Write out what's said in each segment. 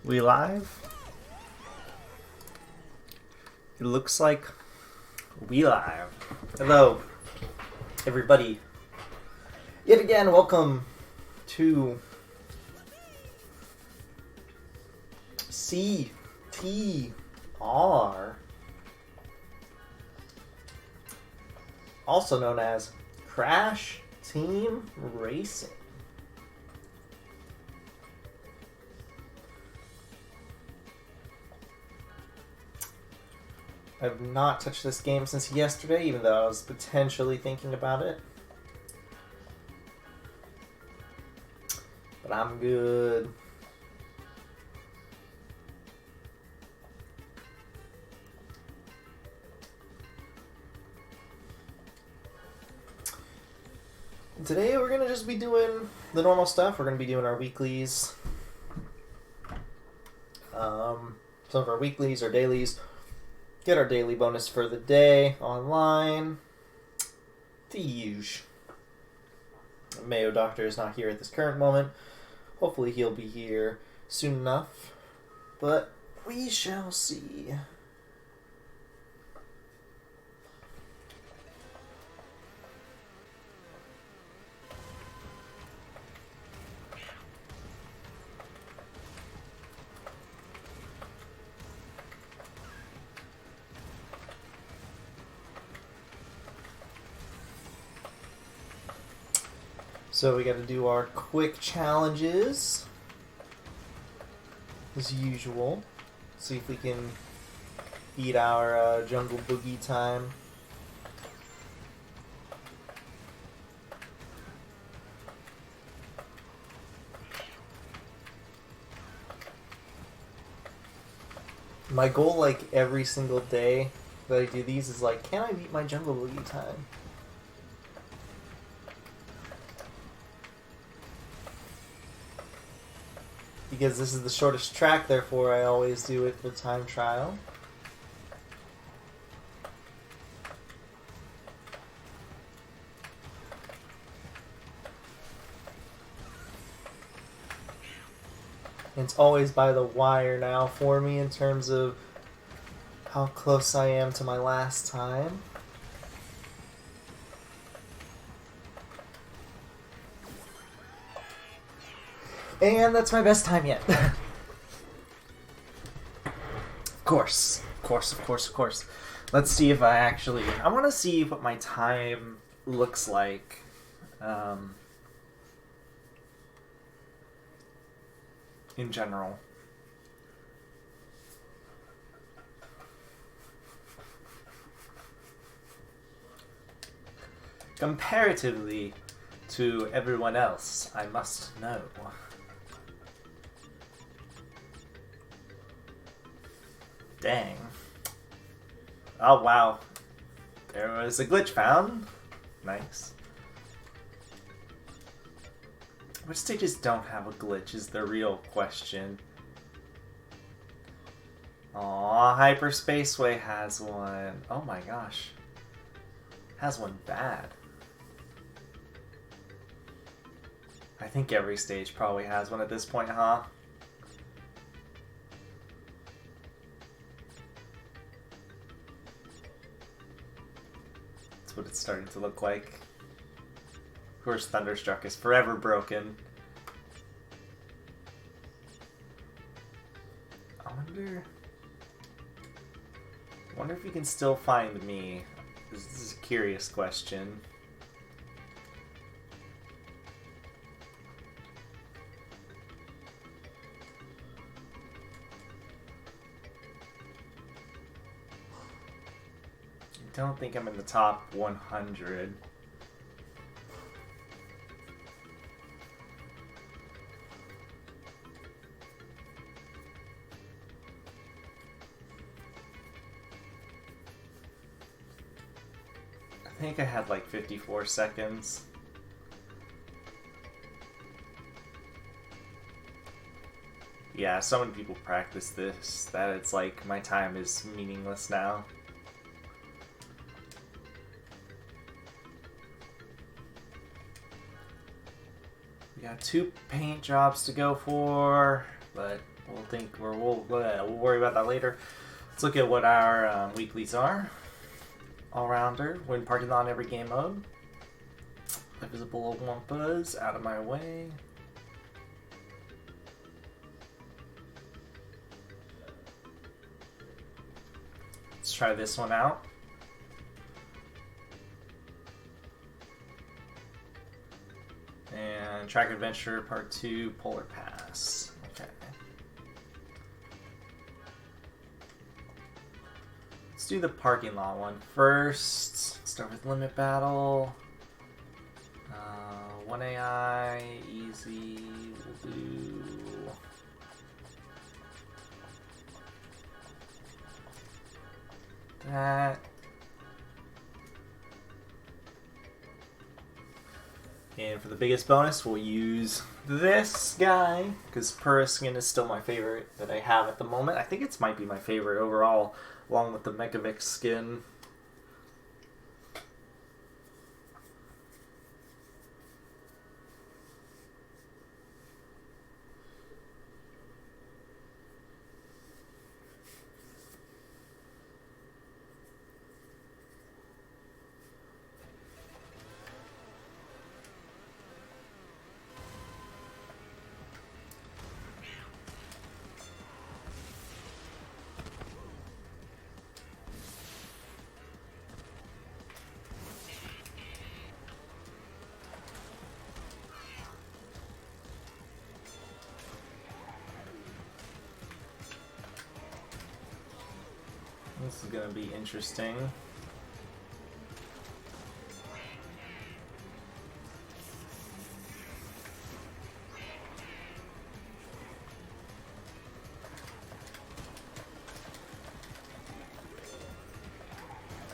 We live? It looks like we live. Hello, everybody. Yet again, welcome to CTR, also known as Crash Team Racing. I've not touched this game since yesterday, even though I was potentially thinking about it. But I'm good. Today we're going to just be doing the normal stuff. We're going to be doing our weeklies. Some of our weeklies or dailies. Get our daily bonus for the day online. The usual. Mayo Doctor is not here at this current moment. Hopefully he'll be here soon enough. But we shall see. So we got to do our quick challenges, as usual. See if we can beat our Jungle Boogie time. My goal, like, every single day that I do these is like, can I beat my Jungle Boogie time? Because this is the shortest track, therefore I always do it for time trial. It's always by the wire now for me in terms of how close I am to my last time. And that's my best time yet. Of course. Let's see if I actually... I want to see what my time looks like. In general. Comparatively to everyone else, I must know. Dang. Oh, wow. There was a glitch found. Nice. Which stages don't have a glitch is the real question. Aw, Hyperspaceway has one. Oh my gosh. Has one bad. I think every stage probably has one at this point, huh? What it's starting to look like. Of course, Thunderstruck is forever broken. I wonder if you can still find me. This is a curious question. I don't think I'm in the top 100. I think I had like 54 seconds. Yeah, so many people practice this that it's like my time is meaningless now. We got 2 paint jobs to go for, but we'll worry about that later. Let's look at what our weeklies are. All-rounder, win parking lot in every game mode. Invisible WUMPAs, out of my way. Let's try this one out. And Track Adventure Part 2, Polar Pass. Okay. Let's do the parking lot one first. Start with Limit Battle. 1 AI, easy, we'll do... that. And for the biggest bonus, we'll use this guy, because PROWESS skin is still my favorite that I have at the moment. I think it might be my favorite overall, along with the Megavix skin. This is going to be interesting.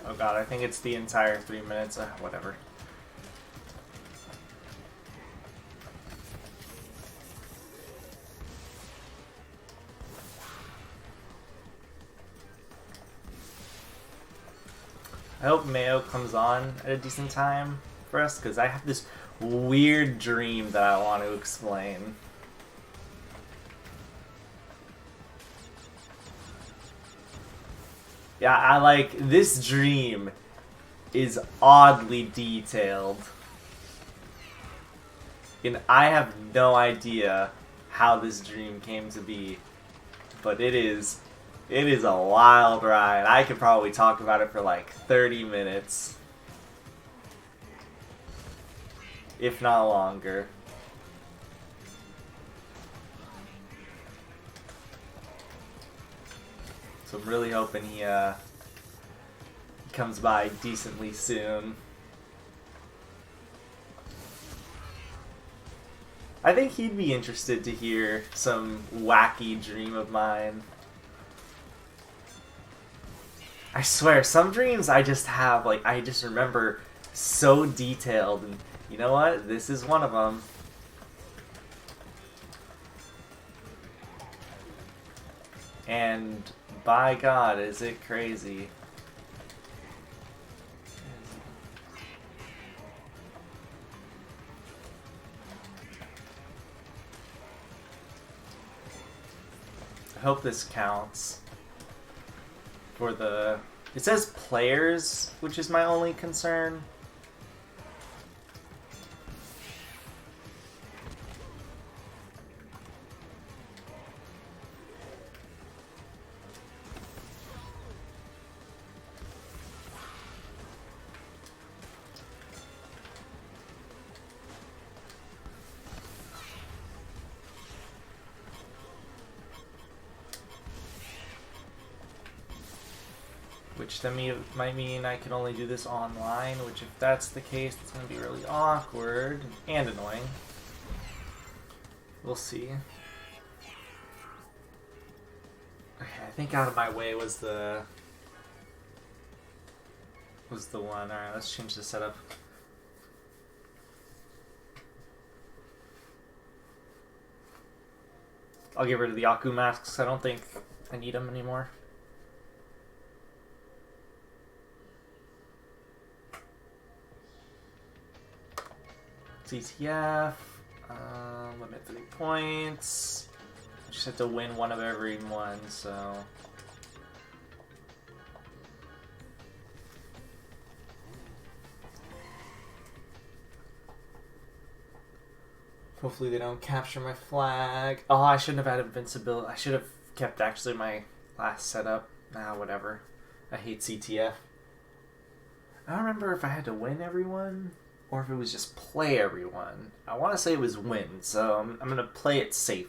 Oh god, I think it's the entire 3 minutes. Whatever. I hope Mayo comes on at a decent time for us, because I have this weird dream that I want to explain. Yeah, I like, this dream is oddly detailed. And I have no idea how this dream came to be, but it is a wild ride. I could probably talk about it for like 30 minutes. If not longer. So I'm really hoping he comes by decently soon. I think he'd be interested to hear some wacky dream of mine. I swear, some dreams I just have, like, I just remember so detailed, and you know what? This is one of them. And by God, is it crazy. I hope this counts. For the... It says players, which is my only concern. Which to me might mean I can only do this online, which if that's the case, it's going to be really awkward and annoying. We'll see. Okay, I think out of my way was the one. Alright, let's change the setup. I'll get rid of the Aku masks. I don't think I need them anymore. CTF, limit 3 points, Just have to win one of every one, so... Hopefully they don't capture my flag. Oh, I shouldn't have had invincibility. I should have kept actually my last setup. Nah, whatever. I hate CTF. I don't remember if I had to win everyone or if it was just play everyone. I want to say it was win, so I'm going to play it safe.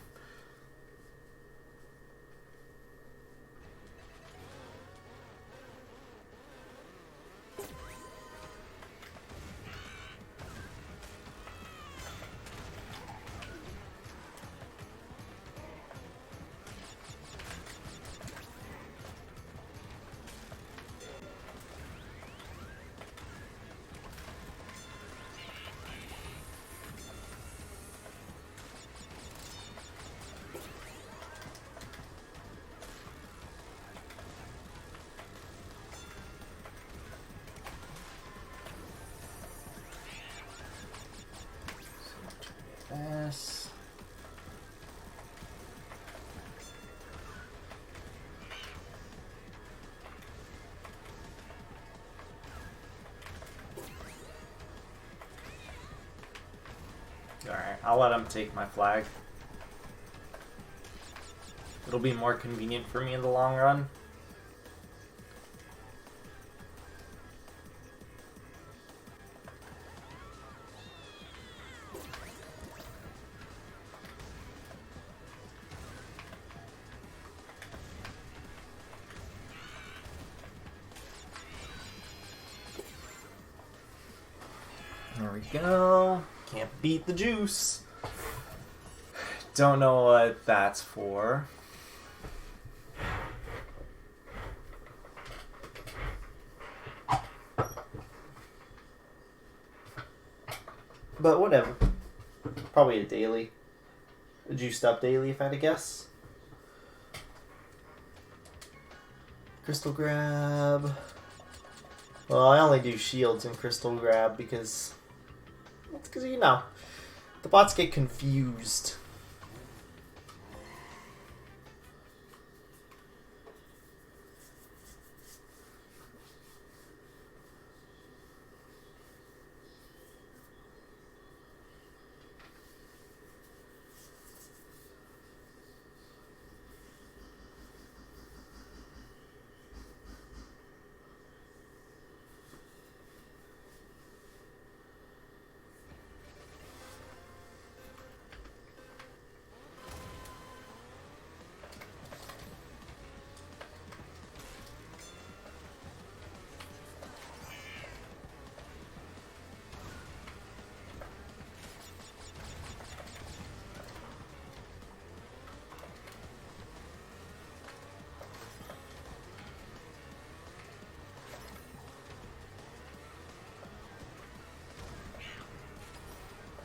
Yes. Alright, I'll let him take my flag. It'll be more convenient for me in the long run. There we go. Can't beat the juice. Don't know what that's for. But whatever. Probably a daily. A juiced up daily, if I had to guess. Crystal grab. Well, I only do shields and crystal grab because... That's because, you know, the bots get confused.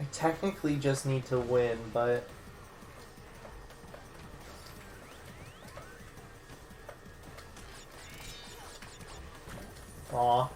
I technically just need to win, but... Aw.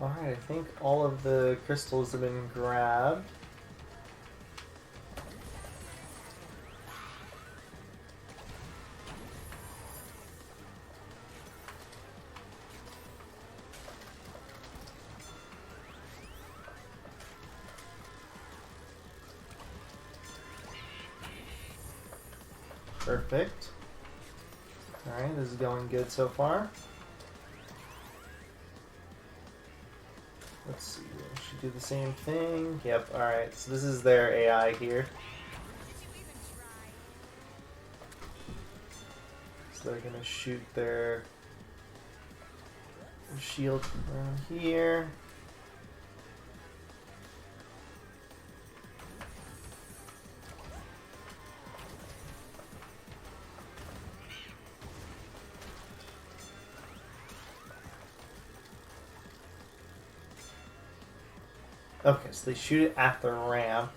Alright, I think all of the crystals have been grabbed. Perfect. Alright, this is going good so far. Let's see, we should do the same thing. Yep, alright, so this is their AI here. So they're gonna shoot their shield around here. Okay, so they shoot it at the ramp.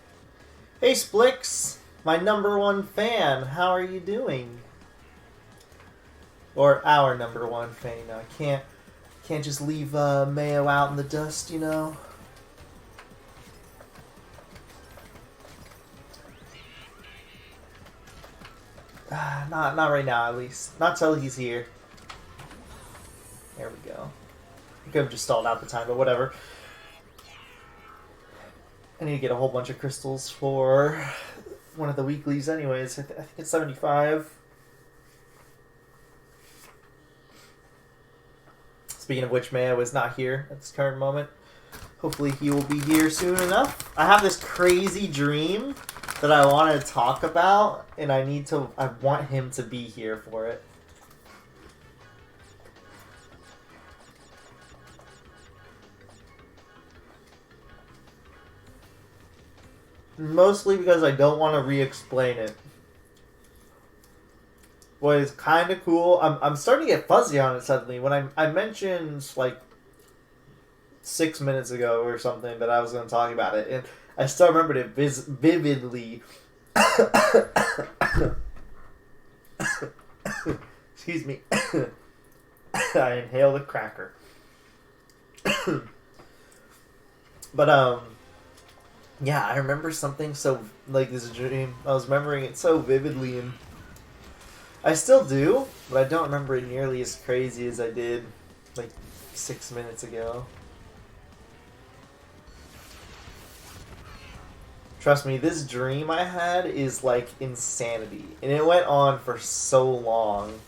Hey, Splix! My #1 fan, how are you doing? Or our #1 fan, you know, I can't just leave Mayo out in the dust, you know? Not right now, at least. Not till he's here. There we go. I could have just stalled out the time, but whatever. I need to get a whole bunch of crystals for one of the weeklies anyways. I think it's 75. Speaking of which, Mayo is not here at this current moment. Hopefully he will be here soon enough. I have this crazy dream that I want to talk about, and I want him to be here for it. Mostly because I don't want to re-explain it. What is kind of cool, I'm starting to get fuzzy on it suddenly. When I mentioned, like, 6 minutes ago or something that I was going to talk about it, and I still remembered it vividly. Excuse me. I inhaled a cracker. But, yeah, I remember something so, like, this dream. I was remembering it so vividly, and I still do, but I don't remember it nearly as crazy as I did, like, 6 minutes ago. Trust me, this dream I had is, like, insanity. And it went on for so long.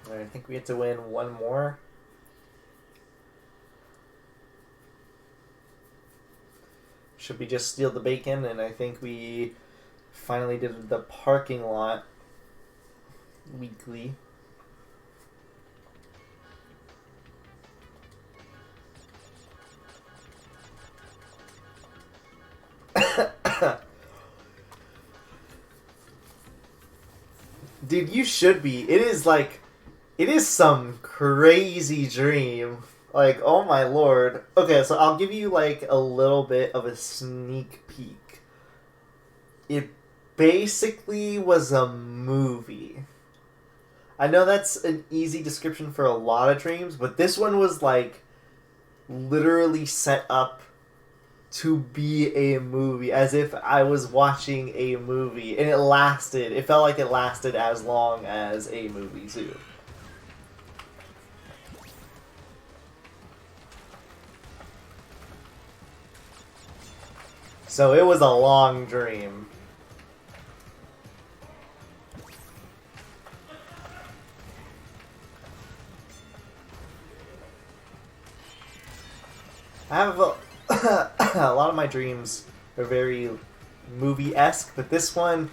Alright, I think we have to win one more. Should we just steal the bacon? And I think we finally did the parking lot weekly. Dude, you should be. It is some crazy dream. Like, oh my lord. Okay, so I'll give you, like, a little bit of a sneak peek. It basically was a movie. I know that's an easy description for a lot of dreams, but this one was, like, literally set up to be a movie, as if I was watching a movie, and it felt like it lasted as long as a movie, too. So it was a long dream. I have a lot of my dreams are very movie-esque, but this one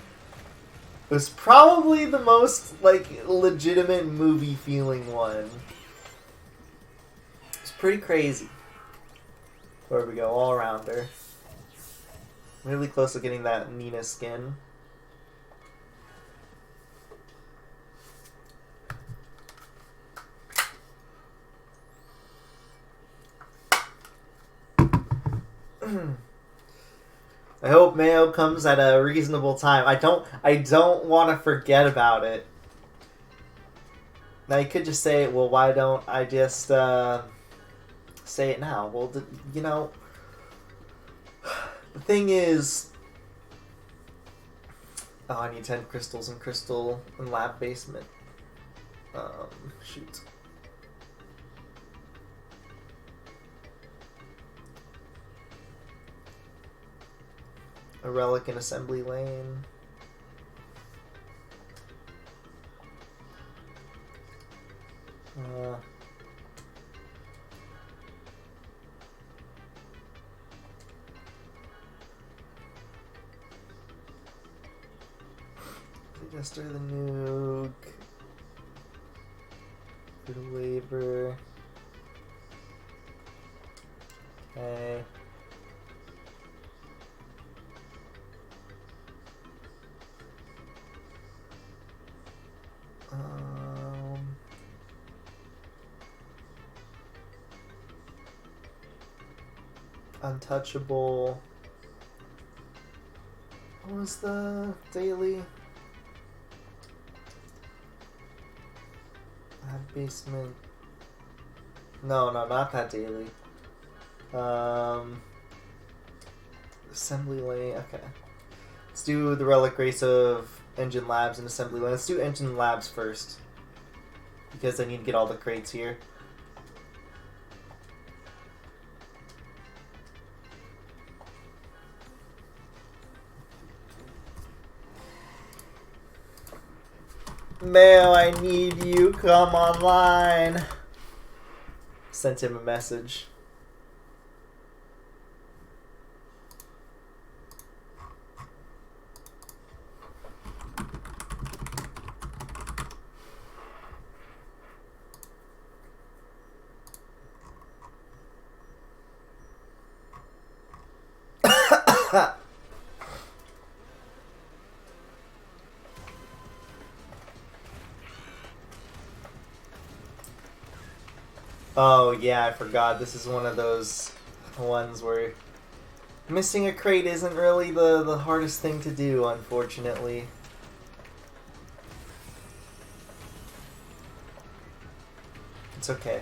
was probably the most, like, legitimate movie-feeling one. It's pretty crazy. There we go, all-rounder. Really close to getting that Nina skin. I hope Mayo comes at a reasonable time. I don't want to forget about it. Now you could just say, well, why don't I just say it now? Well, you know, the thing is, oh, I need 10 crystals and lab basement. Shoot. A relic in assembly lane. Register the nuke. Do the labor. Okay. Untouchable. What was the daily? Basement. No, not that daily. Assembly lane. Okay. Let's do the relic race of engine labs and assembly lane. Let's do engine labs first, because I need to get all the crates here. Mayo, I need you. Come online. Sent him a message. Oh yeah, I forgot. This is one of those ones where missing a crate isn't really the hardest thing to do, unfortunately. It's okay.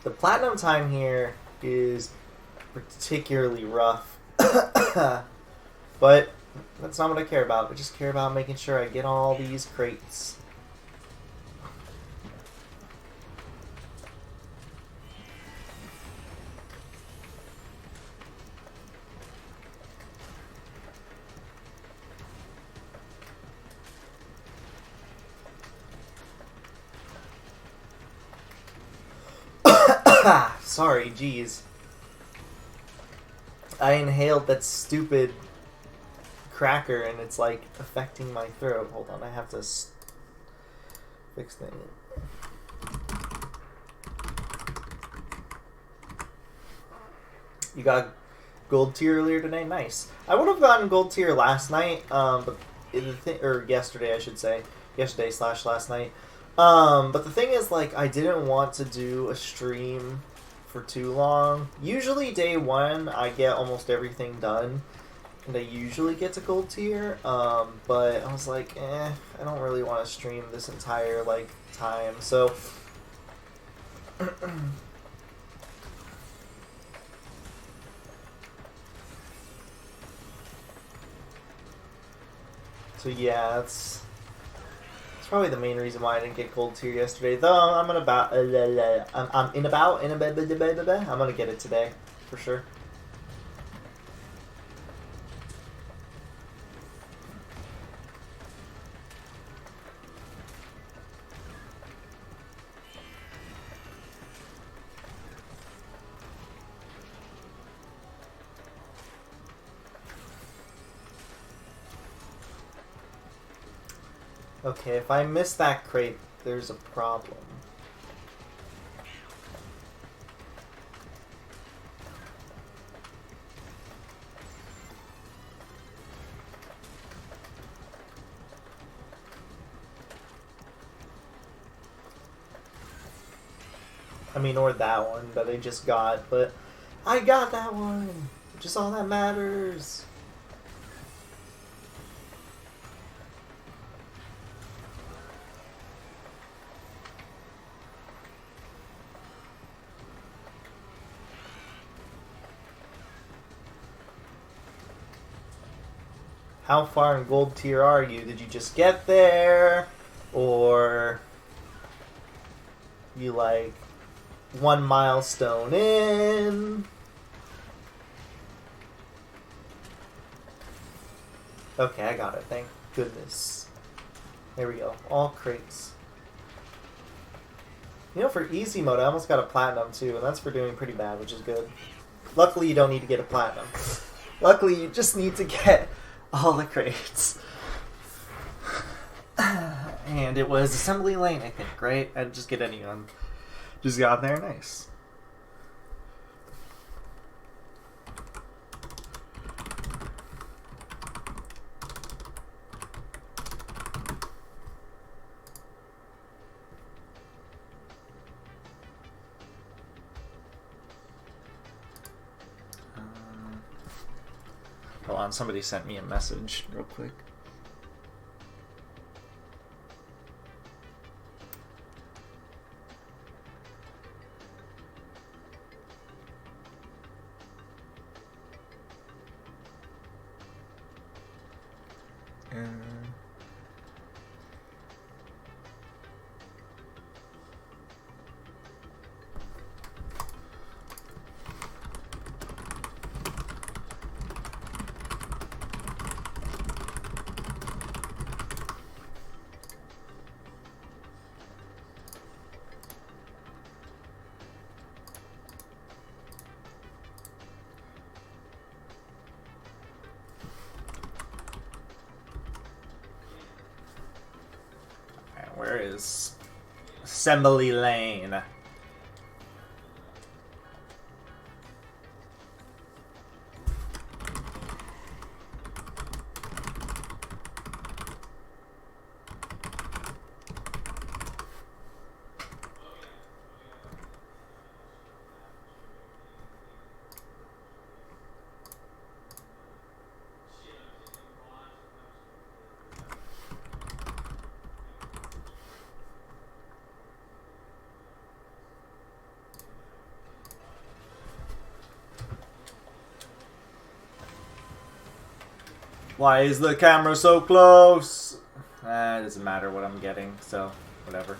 The platinum time here is particularly rough. But that's not what I care about. I just care about making sure I get all these crates. Sorry, jeez. I inhaled that stupid cracker and it's like affecting my throat. Hold on, I have to fix things. You got gold tier earlier today? Nice. I would have gotten gold tier last night, but or yesterday, I should say. Yesterday/last night. But the thing is, like, I didn't want to do a stream for too long. Usually day one, I get almost everything done, and I usually get to gold tier, but I was like, I don't really want to stream this entire, like, time, so... So yeah, it's probably the main reason why I didn't get gold tier yesterday. Though I'm gonna I'm gonna get it today for sure. Okay, if I miss that crate, there's a problem. I mean, or that one that I just got, but I got that one, which is all that matters. How far in gold tier are you? Did you just get there? Or you like one milestone in? Okay, I got it. Thank goodness. There we go. All crates. You know, for easy mode, I almost got a platinum too, and that's for doing pretty bad, which is good. Luckily, you don't need to get a platinum. Luckily, you just need to get all the crates. And it was assembly lane, I think, right? I'd just get any one. Just got there, nice. Hold on, somebody sent me a message real quick. Where is Assembly Lane? Why is the camera so close? It doesn't matter what I'm getting, so whatever.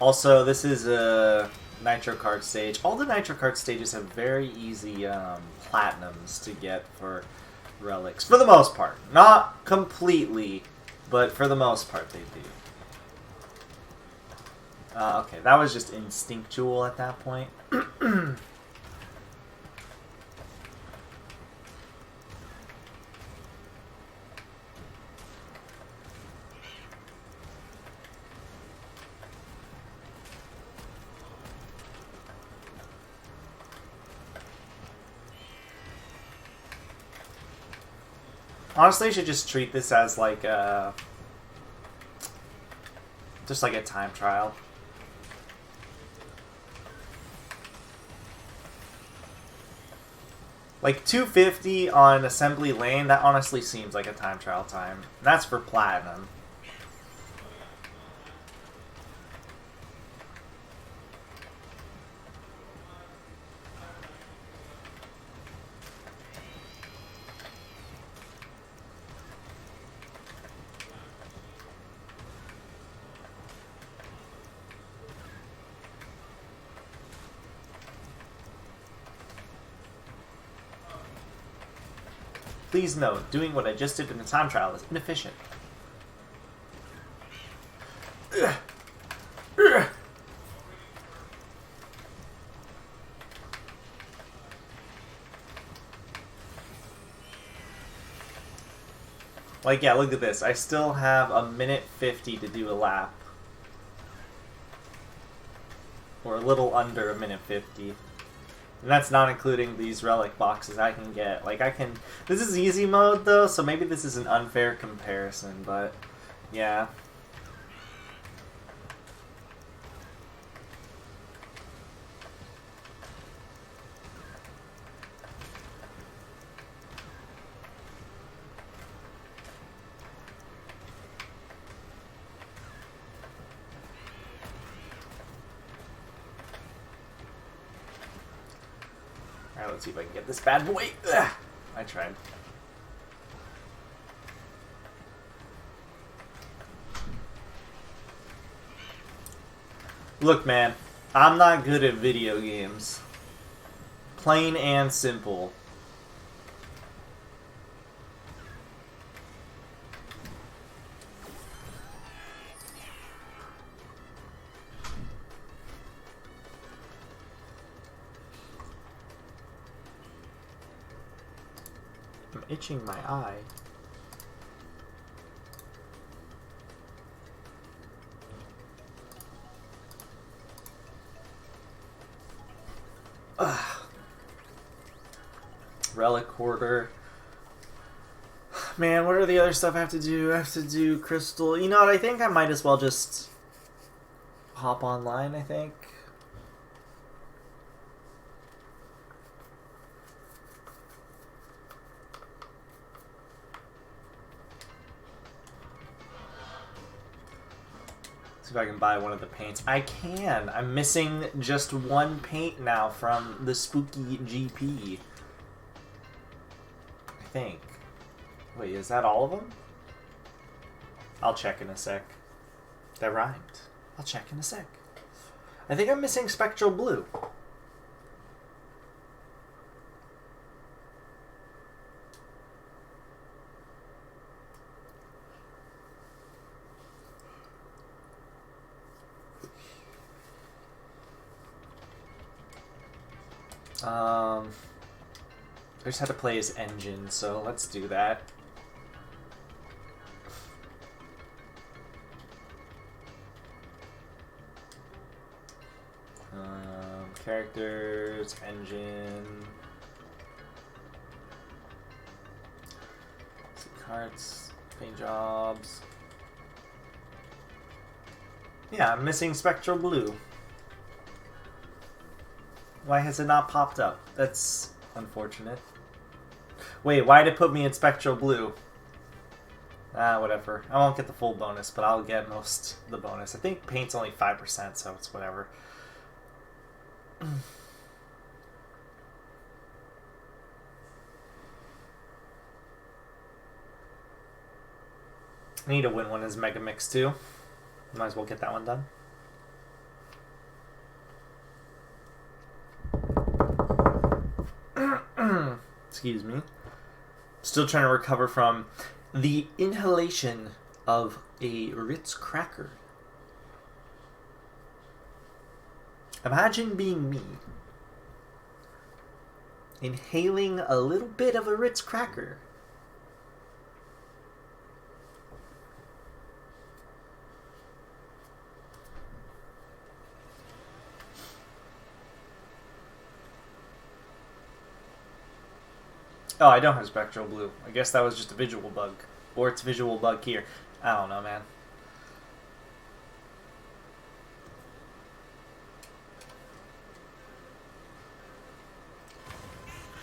Also, this is a Nitro card stage. All the Nitro card stages have very easy platinums to get for relics. For the most part. Not completely, but for the most part they do. Okay, that was just instinctual at that point. Honestly, you should just treat this as like a... just like a time trial. Like 250 on Assembly Lane, that honestly seems like a time trial time. And that's for Platinum. Please note, doing what I just did in the time trial is inefficient. Like, yeah, look at this. I still have a minute 50 to do a lap. Or a little under a minute 50. And that's not including these relic boxes I can get. Like, I can... This is easy mode, though, so maybe this is an unfair comparison, but... yeah. Alright, let's see if I can get this bad boy. Ugh, I tried. Look, man, I'm not good at video games. Plain and simple. I'm itching my eye. Ugh. Relic Hoarder. Man, what are the other stuff I have to do? I have to do Crystal. You know what? I think I might as well just hop online, I think. See if I can buy one of the paints. I can! I'm missing just one paint now from the spooky GP. I think. Wait, is that all of them? I'll check in a sec. That rhymed. I'll check in a sec. I think I'm missing Spectral Blue. I just had to play his engine, so let's do that. Characters, engine, carts, paint jobs. Yeah, I'm missing Spectral Blue. Why has it not popped up? That's unfortunate. Wait, why did it put me in Spectral Blue? Ah, whatever. I won't get the full bonus, but I'll get most of the bonus. I think paint's only 5%, so it's whatever. I need to win one as Mega Mix too. Might as well get that one done. Excuse me. Still trying to recover from the inhalation of a Ritz cracker. Imagine being me, inhaling a little bit of a Ritz cracker. Oh, I don't have Spectral Blue. I guess that was just a visual bug. Or it's visual bug here. I don't know, man.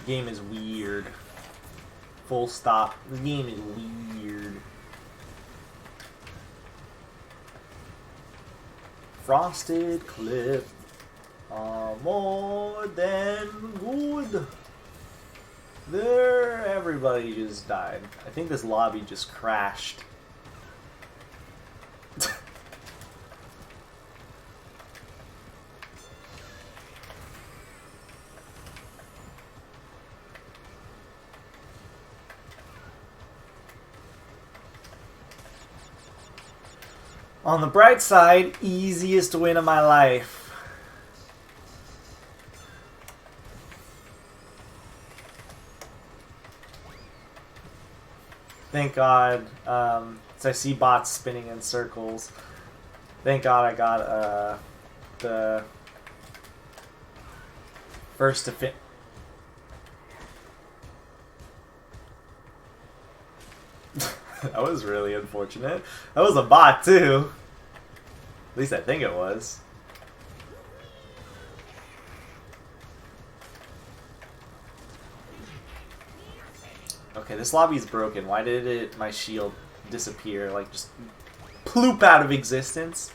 The game is weird. Full stop. The game is weird. Frosted Cliff are more than good. There, everybody just died. I think this lobby just crashed. On the bright side, easiest win of my life. Thank God, so I see bots spinning in circles. Thank God I got the first to fit. That was really unfortunate. That was a bot too. At least I think it was. Okay, this lobby's broken. Why did my shield disappear? Like, just ploop out of existence?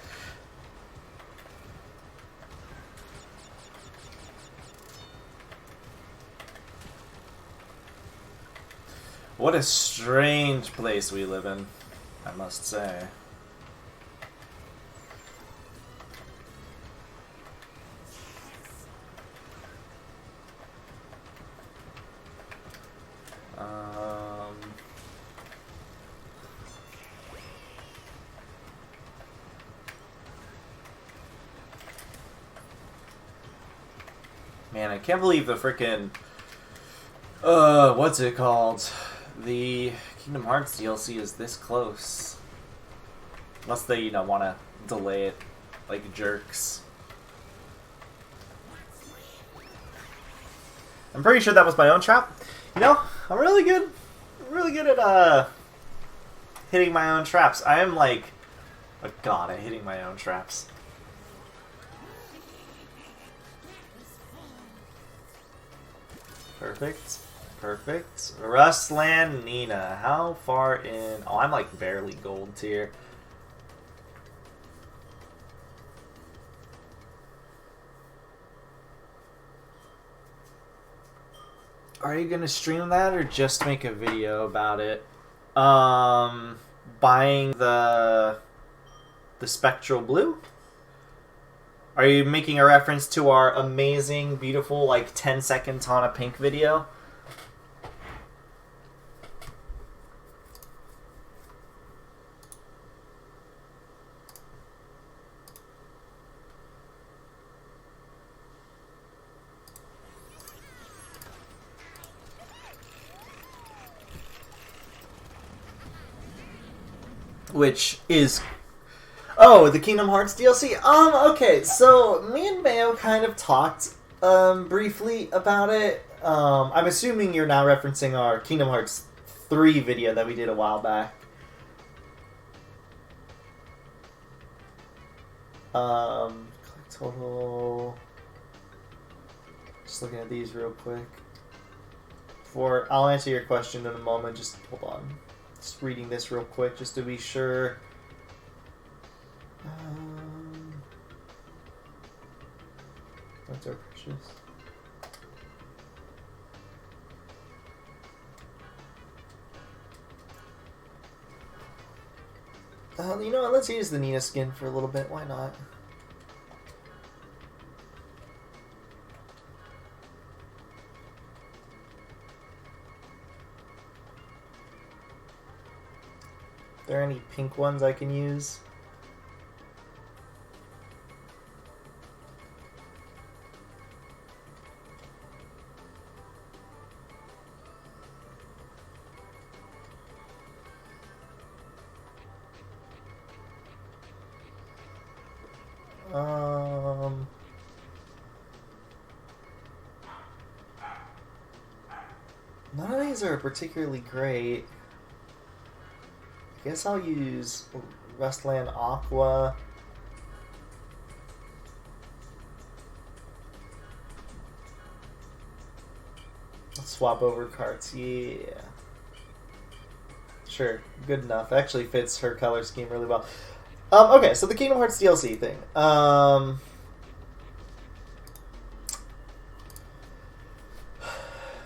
What a strange place we live in, I must say. Man, I can't believe the frickin' what's it called? The Kingdom Hearts DLC is this close. Unless they, you know, want to delay it like jerks. I'm pretty sure that was my own trap. You know, I'm really good at hitting my own traps. I am like a god at hitting my own traps. Perfect. Perfect. Rustland Nina. How far in? Oh, I'm like barely gold tier. Are you gonna stream that or just make a video about it? Buying the spectral blue? Are you making a reference to our amazing, beautiful, like 10-second Tana Pink video? Which is... Oh, the Kingdom Hearts DLC? Okay, so me and Mayo kind of talked briefly about it. I'm assuming you're now referencing our Kingdom Hearts 3 video that we did a while back. Click total... Just looking at these real quick. I'll answer your question in a moment, just hold on. Just reading this real quick just to be sure. What's our purchase? You know what? Let's use the Nina skin for a little bit. Why not? Are there any pink ones I can use? None of these are particularly great. I guess I'll use Rustland Aqua. Let's swap over cards. Yeah. Sure. Good enough. Actually fits her color scheme really well. Okay, so the Kingdom Hearts DLC thing.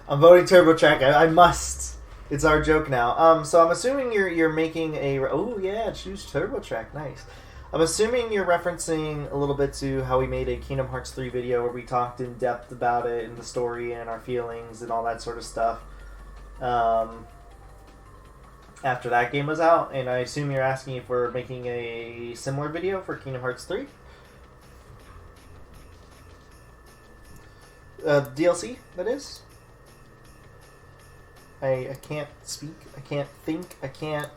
I'm voting Turbo Track. I must. It's our joke now. So I'm assuming you're making a... Oh, yeah, choose Turbo Track. Nice. I'm assuming you're referencing a little bit to how we made a Kingdom Hearts 3 video where we talked in depth about it and the story and our feelings and all that sort of stuff. After that game was out, and I assume you're asking if we're making a similar video for Kingdom Hearts 3? DLC, that is? I can't speak, I can't think, I can't.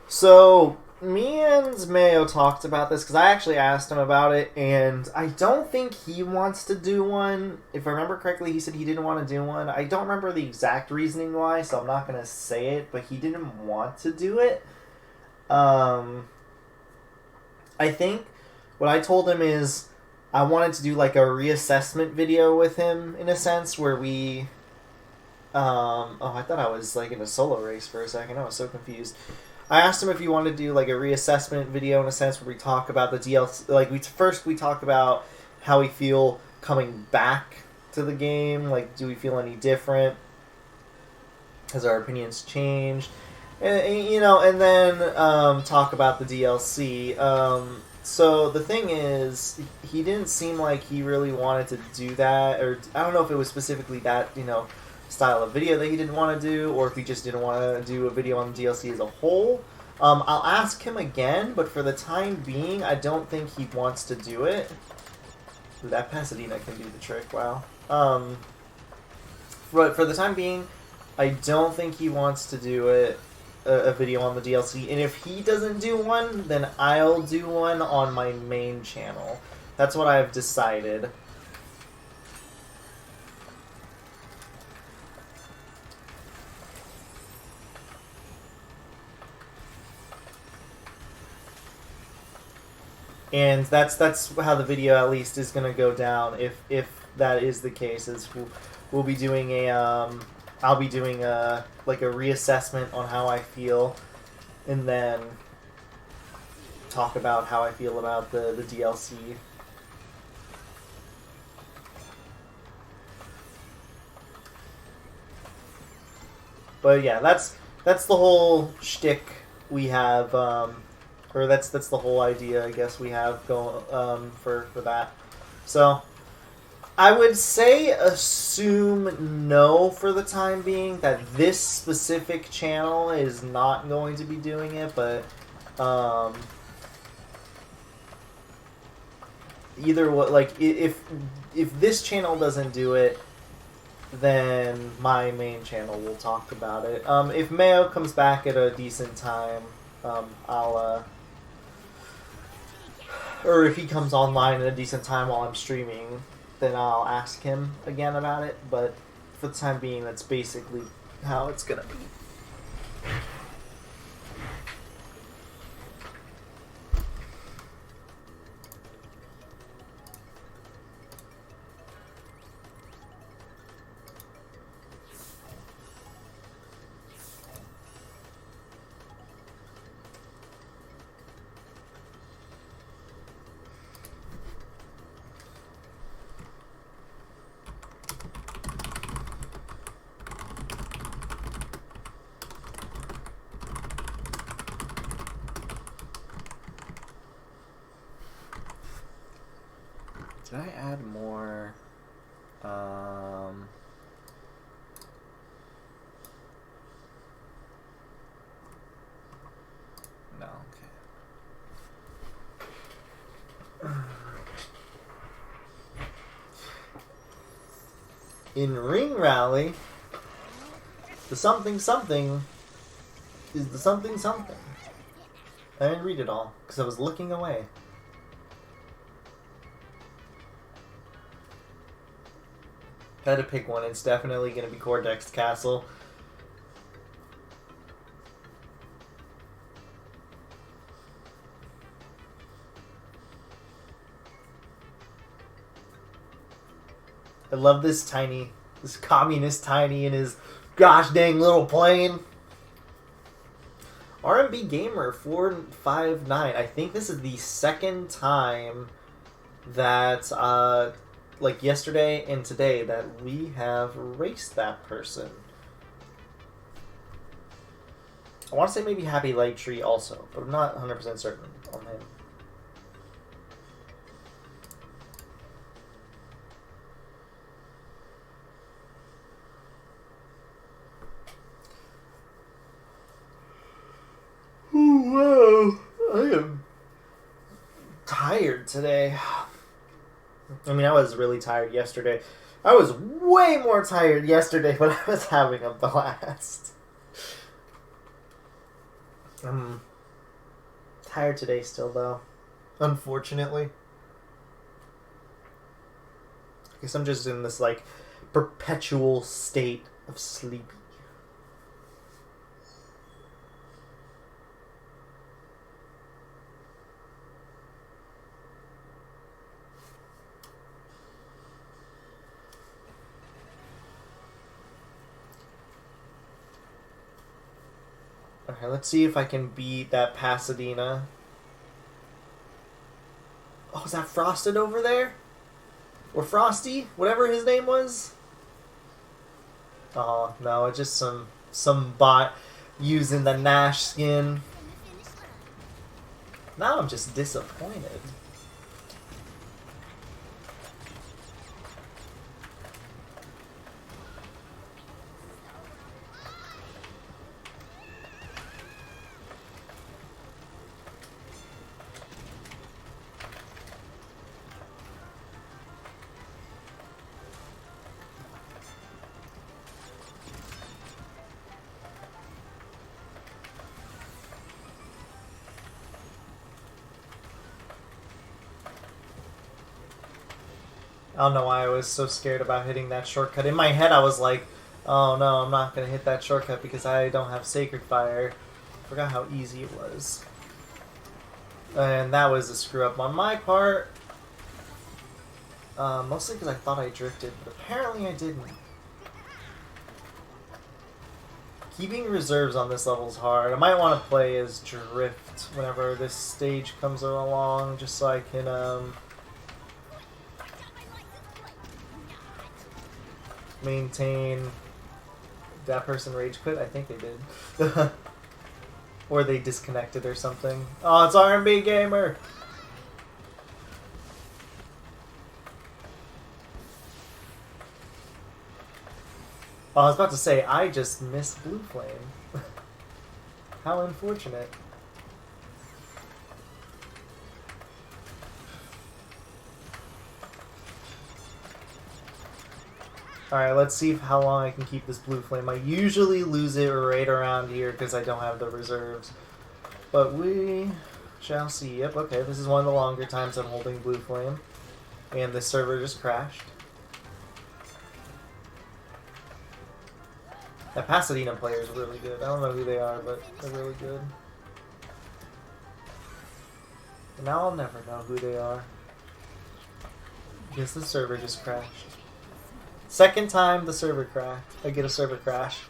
So, me and Mayo talked about this, because I actually asked him about it, and I don't think he wants to do one. If I remember correctly, he said he didn't want to do one. I don't remember the exact reasoning why, so I'm not going to say it, but he didn't want to do it. I think what I told him is I wanted to do like a reassessment video with him, in a sense, where we... oh, I thought I was like in a solo race for a second. I was so confused. I asked him if he wanted to do like a reassessment video, in a sense, where we talk about the DLC. Like, we talk about how we feel coming back to the game. Like, do we feel any different? Has our opinions changed? And you know, and then talk about the DLC. So the thing is, he didn't seem like he really wanted to do that, or I don't know if it was specifically that, you know, style of video that he didn't want to do, or if he just didn't want to do a video on the DLC as a whole. I'll ask him again, but for the time being, I don't think he wants to do it. Ooh, that Pasadena can do the trick, wow. But for the time being, I don't think he wants to do it, a video on the DLC, and if he doesn't do one, then I'll do one on my main channel. That's what I've decided. And that's how the video at least is gonna go down. If that is the case, is we'll be doing a I'll be doing a like a reassessment on how I feel, and then talk about how I feel about the DLC. But yeah, that's the whole shtick we have, or that's the whole idea, I guess, we have going for that. So I would say assume no for the time being, that this specific channel is not going to be doing it, but either what, like, if this channel doesn't do it, then my main channel will talk about it. If Mayo comes back at a decent time, I'll or if he comes online at a decent time while I'm streaming, then I'll ask him again about it. But for the time being, that's basically how it's gonna be. Did I add more? No, okay. In Ring Rally, the something something is the something something. I didn't read it all because I was looking away. If I had to pick one, it's definitely going to be Cortex Castle. I love this communist Tiny in his gosh dang little plane. R&B Gamer 459. I think this is the second time that like yesterday and today that we have raced that person. I want to say maybe Happy Light Tree also, but I'm not 100% certain on him. Ooh, wow. I am tired today. I mean, I was really tired yesterday. I was way more tired yesterday, but I was having a blast. I'm tired today still, though. Unfortunately. I guess I'm just in this, like, perpetual state of sleepy. Okay, let's see if I can beat that Pasadena. Oh, is that Frosted over there? Or Frosty? Whatever his name was? Oh, no, it's just some bot using the Nash skin. Now I'm just disappointed. I don't know why I was so scared about hitting that shortcut. In my head, I was like, oh no, I'm not going to hit that shortcut because I don't have Sacred Fire. I forgot how easy it was. And that was a screw up on my part. Mostly because I thought I drifted, but apparently I didn't. Keeping reserves on this level is hard. I might want to play as Drift whenever this stage comes along, just so I can maintain. That person rage quit? I think they did. Or they disconnected or something. Oh, it's R&B Gamer! Oh, I was about to say, I just missed Blue Flame. How unfortunate. Alright, let's see how long I can keep this Blue Flame. I usually lose it right around here because I don't have the reserves. But we shall see. Yep, okay, this is one of the longer times I'm holding Blue Flame. And the server just crashed. That Pasadena player is really good. I don't know who they are, but they're really good. And now I'll never know who they are. Because the server just crashed. Second time the server crashed. I get a server crash.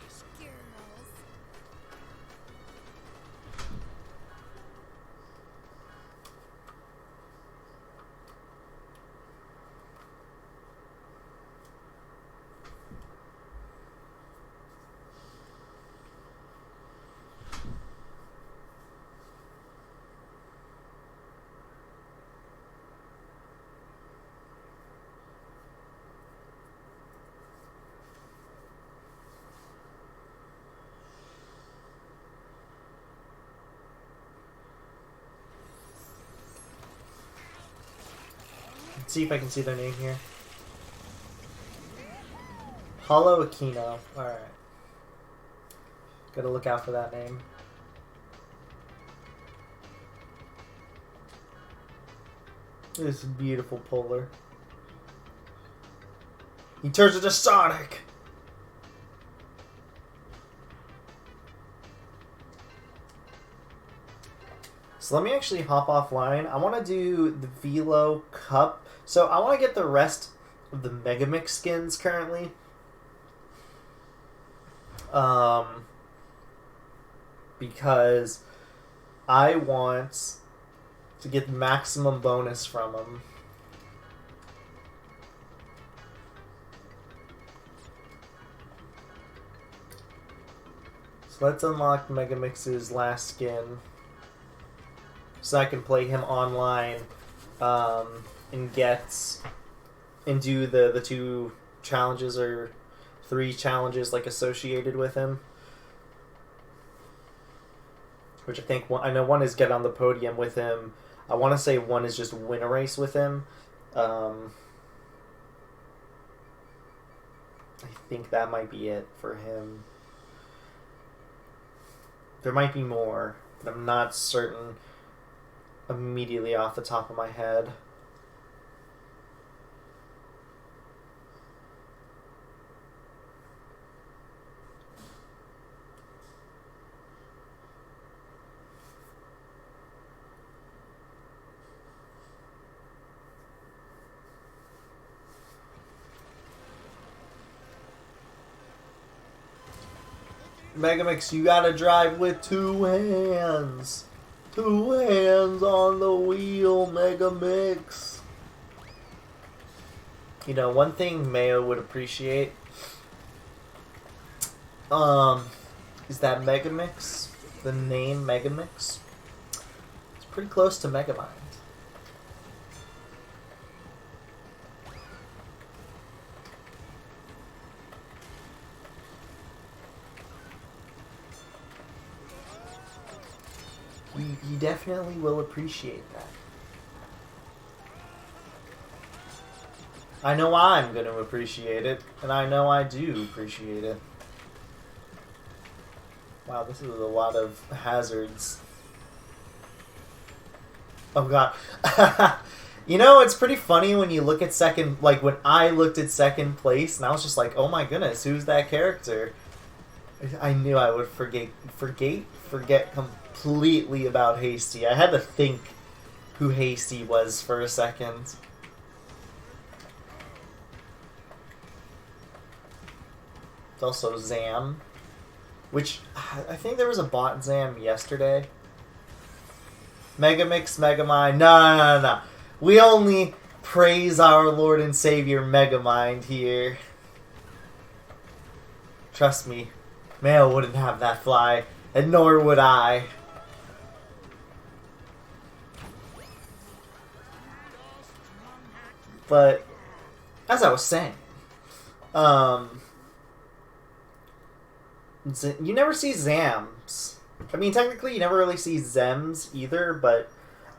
Let's see if I can see their name here. Hollow Aquino. Alright. Gotta look out for that name. This beautiful polar. He turns into Sonic! So let me actually hop offline. I want to do the Velo Cup. So I want to get the rest of the Megamix skins currently. Because I want to get maximum bonus from them. So let's unlock Megamix's last skin. So I can play him online and do the 2 challenges or 3 challenges like associated with him. Which I think I know one is get on the podium with him. I want to say one is just win a race with him. I think that might be it for him. There might be more, but I'm not certain immediately off the top of my head. Megamix, you gotta drive with 2 hands. 2 hands on the wheel, Megamix. You know, one thing Mayo would appreciate is that Megamix, the name Megamix, it's pretty close to Megamind. You definitely will appreciate that. I know I'm going to appreciate it, and I know I do appreciate it. Wow, this is a lot of hazards. Oh god. You know, it's pretty funny when you look at second, like when I looked at second place, and I was just like, oh my goodness, who's that character? I knew I would forget completely about Hasty. I had to think who Hasty was for a second. It's also Zam, which I think there was a bot Zam yesterday. Megamix, Megamind. No. We only praise our Lord and Savior Megamind here. Trust me, Mail wouldn't have that fly, and nor would I. But, as I was saying, you never see Zams. I mean, technically, you never really see Zems either, but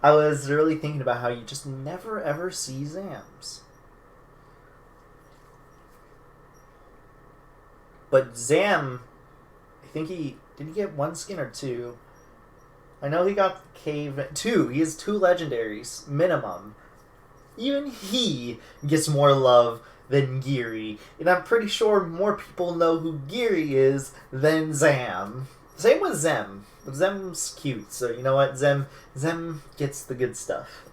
I was really thinking about how you just never ever see Zams. But Zam, I think did he get one skin or two? I know he got Cave 2. He has 2 legendaries, minimum. Even he gets more love than Geary. And I'm pretty sure more people know who Geary is than Zam. Same with Zem. Zem's cute, so you know what? Zem gets the good stuff.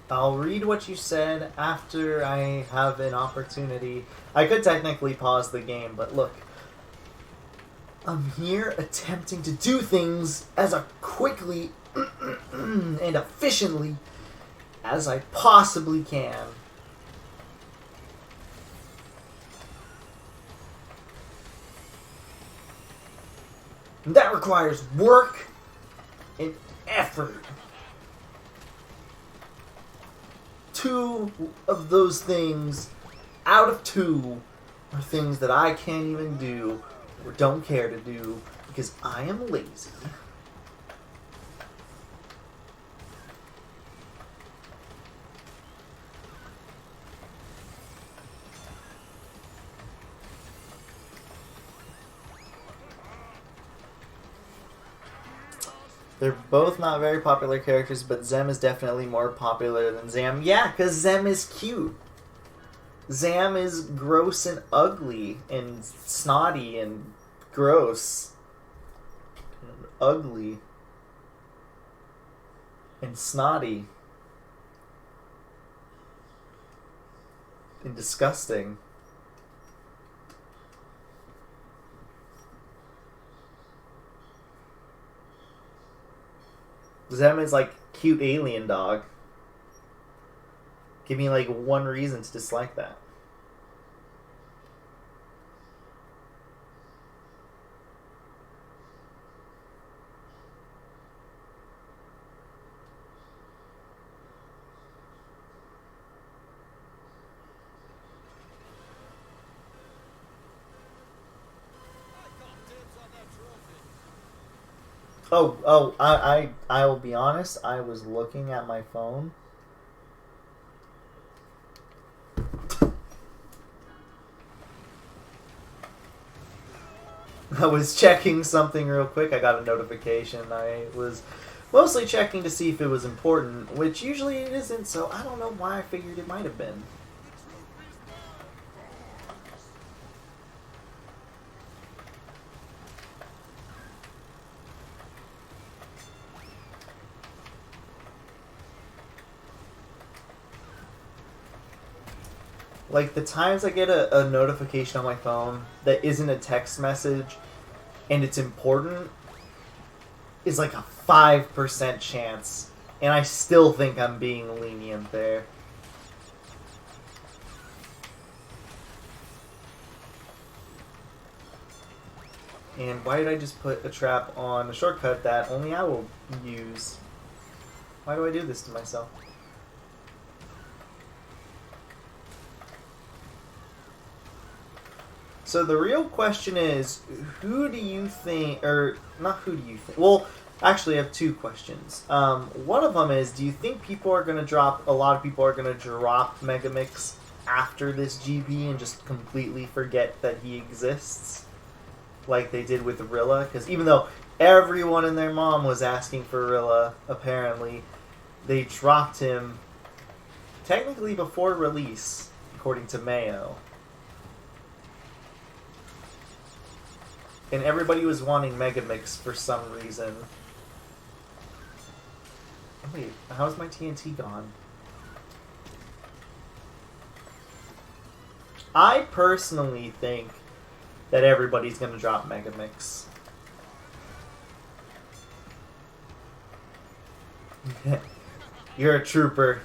I'll read what you said after I have an opportunity. I could technically pause the game, but look. I'm here attempting to do things as quickly and efficiently as I possibly can. And that requires work and effort. 2 of those things out of 2 are things that I can't even do or don't care to do because I am lazy. They're both not very popular characters, but Zem is definitely more popular than Zam. Yeah, because Zem is cute. Zam is gross and ugly and snotty and gross. And ugly. And snotty. And disgusting. Zem is like cute alien dog. Give me like one reason to dislike that. I will be honest, I was looking at my phone. I was checking something real quick. I got a notification. I was mostly checking to see if it was important, which usually it isn't, so I don't know why I figured it might have been. Like, the times I get a notification on my phone that isn't a text message and it's important is like a 5% chance. And I still think I'm being lenient there. And why did I just put a trap on a shortcut that only I will use? Why do I do this to myself? So the real question is, who do you think, or not who do you think? Well, actually, I have two questions. One of them is, do you think people are going to drop, a lot of people are going to drop Megamix after this GB and just completely forget that he exists? Like they did with Rilla? Because even though everyone and their mom was asking for Rilla, apparently, they dropped him technically before release, according to Mayo. And everybody was wanting Megamix for some reason. Wait, how's my TNT gone? I personally think that everybody's going to drop Megamix. You're a trooper.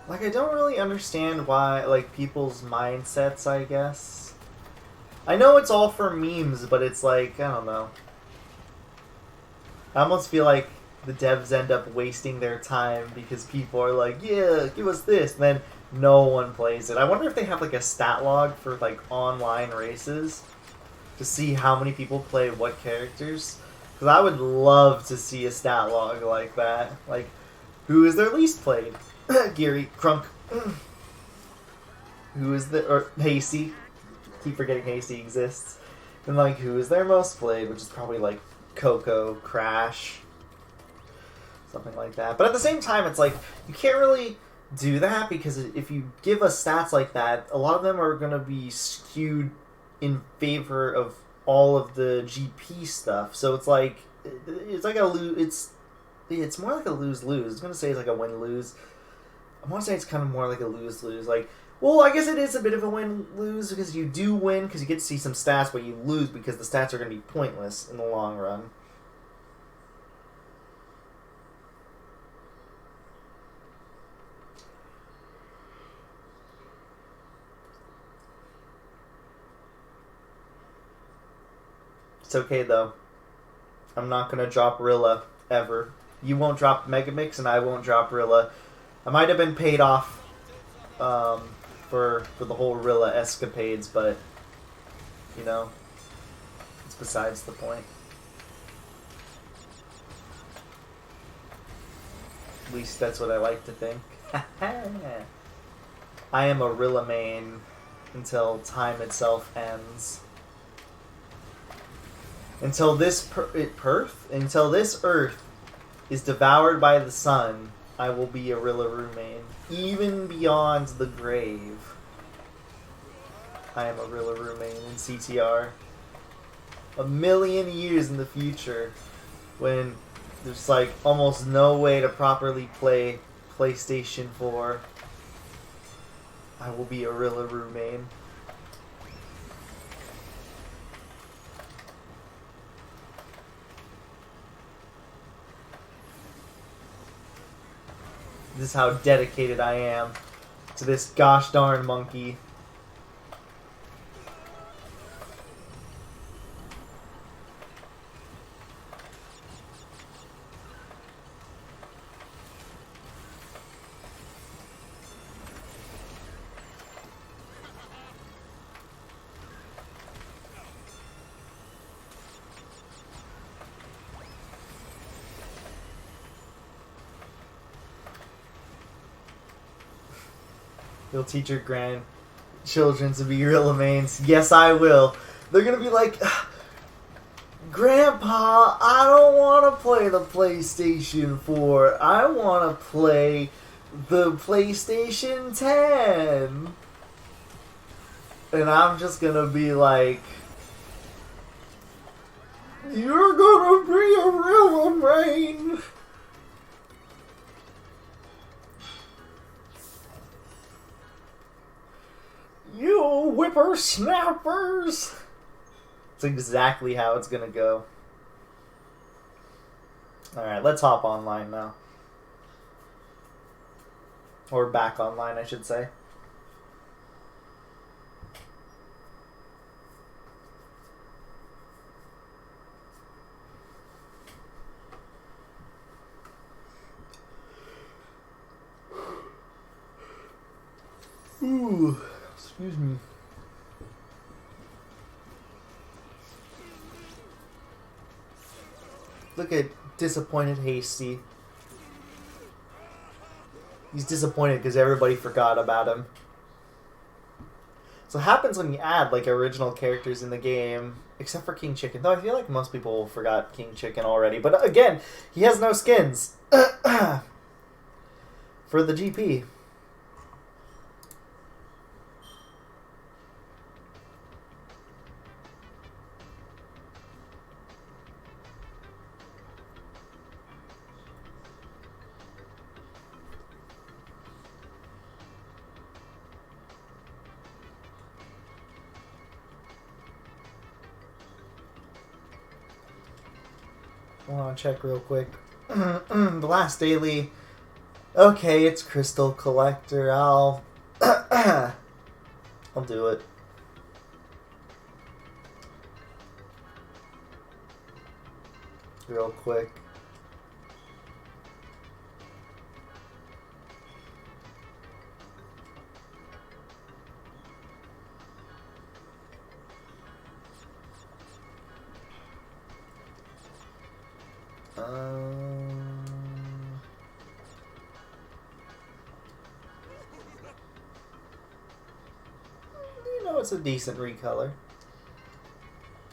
Like, I don't really understand why, like, people's mindsets, I guess. I know it's all for memes, but it's like, I don't know. I almost feel like the devs end up wasting their time because people are like, yeah, give us this, and then no one plays it. I wonder if they have, like, a stat log for, like, online races to see how many people play what characters. Because I would love to see a stat log like that. Like, who is their least played? Geary, Crunk. Who is the... Or Hasty. Keep forgetting Hasty exists. And, like, who is their most played, which is probably, like, Coco, Crash, something like that. But at the same time, it's like, you can't really do that because if you give us stats like that, a lot of them are going to be skewed in favor of all of the GP stuff. So it's like a it's more like a lose-lose. I was going to say it's like a win-lose. I want to say it's kind of more like a lose-lose. Like, well, I guess it is a bit of a win-lose because you do win because you get to see some stats, but you lose because the stats are going to be pointless in the long run. It's okay, though. I'm not going to drop Rilla, ever. You won't drop Megamix, and I won't drop Rilla. I might have been paid off for the whole Rilla escapades, but, you know, it's besides the point. At least that's what I like to think. I am a Rilla main until time itself ends. Until this until this earth is devoured by the sun, I will be a Rilla main. Even beyond the grave, I am a Rilla main in CTR. A million years in the future, when there's like almost no way to properly play PlayStation 4, I will be a Rilla main. This is how dedicated I am to this gosh darn monkey. You'll teach your grandchildren to be Rilla mains. Yes, I will. They're gonna be like, Grandpa, I don't want to play the PlayStation 4. I want to play the PlayStation 10. And I'm just gonna be like, you're gonna be a Rilla main. You whippersnappers! It's exactly how it's gonna go. Alright, let's hop online now. Or back online, I should say. Ooh, excuse me. Look at disappointed Hasty. He's disappointed because everybody forgot about him. So it happens when you add like original characters in the game, except for King Chicken. Though I feel like most people forgot King Chicken already. But again, he has no skins for the GP. I want to check real quick. The last daily. Okay, it's Crystal Collector. I'll do it. Real quick. You know, it's a decent recolor.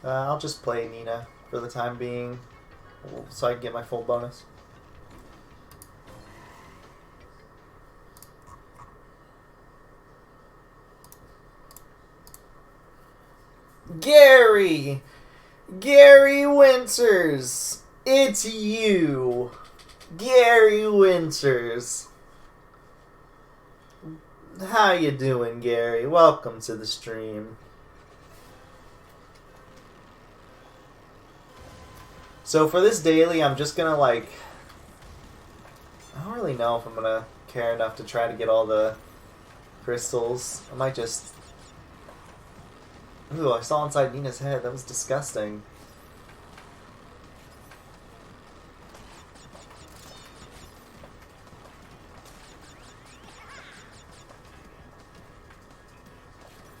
I'll just play Nina for the time being, so I can get my full bonus. Geary! Geary Winters! It's you! Geary Winters! How you doing, Geary? Welcome to the stream. So for this daily, I'm just gonna I don't really know if I'm gonna care enough to try to get all the crystals. I might just... Ooh, I saw inside Nina's head. That was disgusting.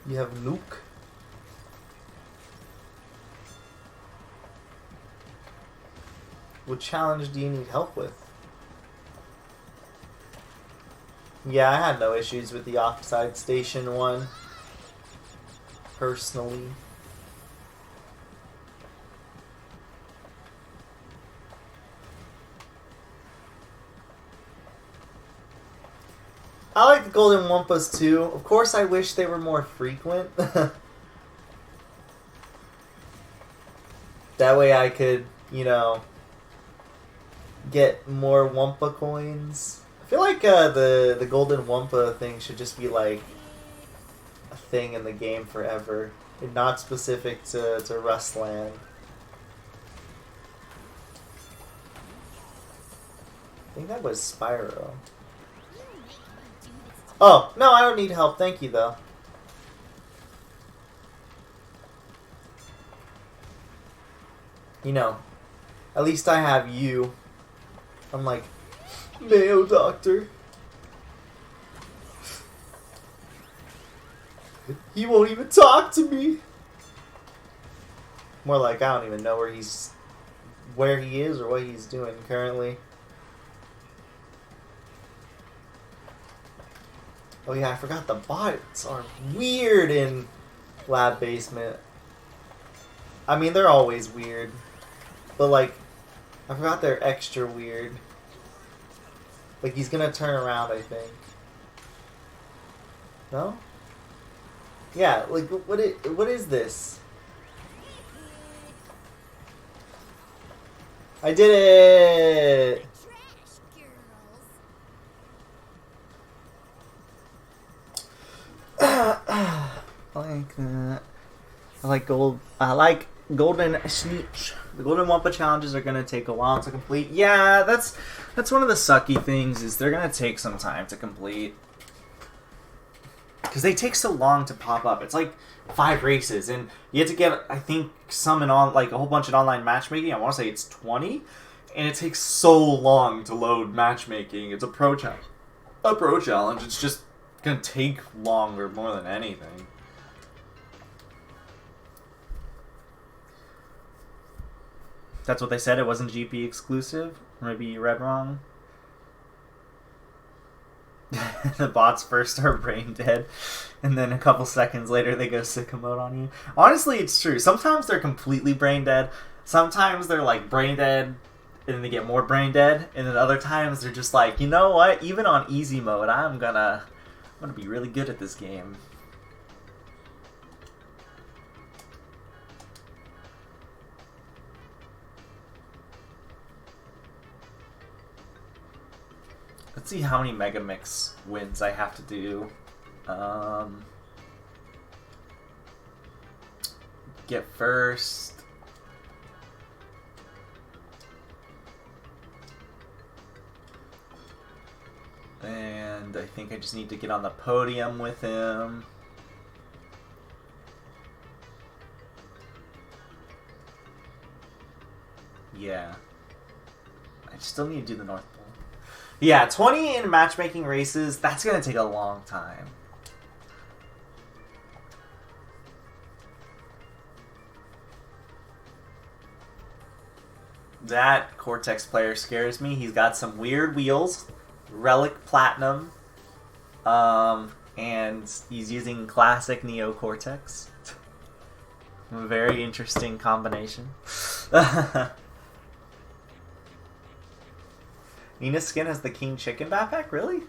You have Nuke. What challenge do you need help with? Yeah, I had no issues with the Oxide Station one. Personally. I like the Golden Wumpas too. Of course, I wish they were more frequent. That way I could, you know, get more Wumpa coins. I feel like the Golden Wumpa thing should just be like a thing in the game forever, and not specific to Rustland. I think that was Spyro. Oh, no, I don't need help. Thank you, though. You know, at least I have you. I'm like, Mayo Doctor. He won't even talk to me. More like I don't even know where he is or what he's doing currently. Oh yeah, I forgot the bots are weird in Lab Basement. I mean, they're always weird. But like, I forgot they're extra weird. Like, he's gonna turn around, I think. No? Yeah, like, what is this? I did it! I like that. I like Golden Sneech. The Golden Wumpa challenges are gonna take a while to complete. Yeah, that's one of the sucky things, is they're gonna take some time to complete. Because they take so long to pop up. It's like 5 races, and you have to get, I think, some in on like a whole bunch of online matchmaking. I want to say it's 20, and it takes so long to load matchmaking. It's a pro challenge. It's just Gonna take longer more than anything. That's what they said. It wasn't GP exclusive. Maybe you read wrong. The bots first are brain dead, and then a couple seconds later they go sicko mode on you. Honestly, it's true. Sometimes they're completely brain dead. Sometimes they're like brain dead, and then they get more brain dead, and then other times they're just like, you know what? Even on easy mode, I'm gonna be really good at this game. Let's see how many Mega Mix wins I have to do. Get first. And I think I just need to get on the podium with him. Yeah. I still need to do the North Pole. Yeah, 20 in matchmaking races, that's going to take a long time. That Cortex player scares me. He's got some weird wheels, Relic Platinum, and he's using classic Neo Cortex. A very interesting combination. Nina's skin has the King Chicken backpack? Really?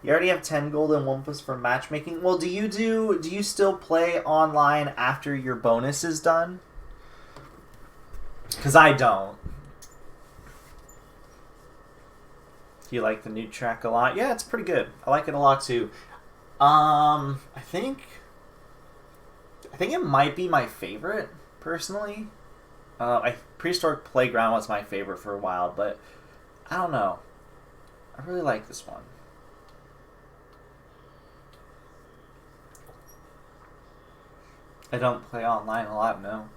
You already have 10 golden WUMPAs for matchmaking. Well, do you still play online after your bonus is done? Because I don't. Do you like the new track a lot? Yeah, it's pretty good. I like it a lot too. I think it might be my favorite, personally. Prehistoric Playground was my favorite for a while, but I don't know. I really like this one. I don't play online a lot, no.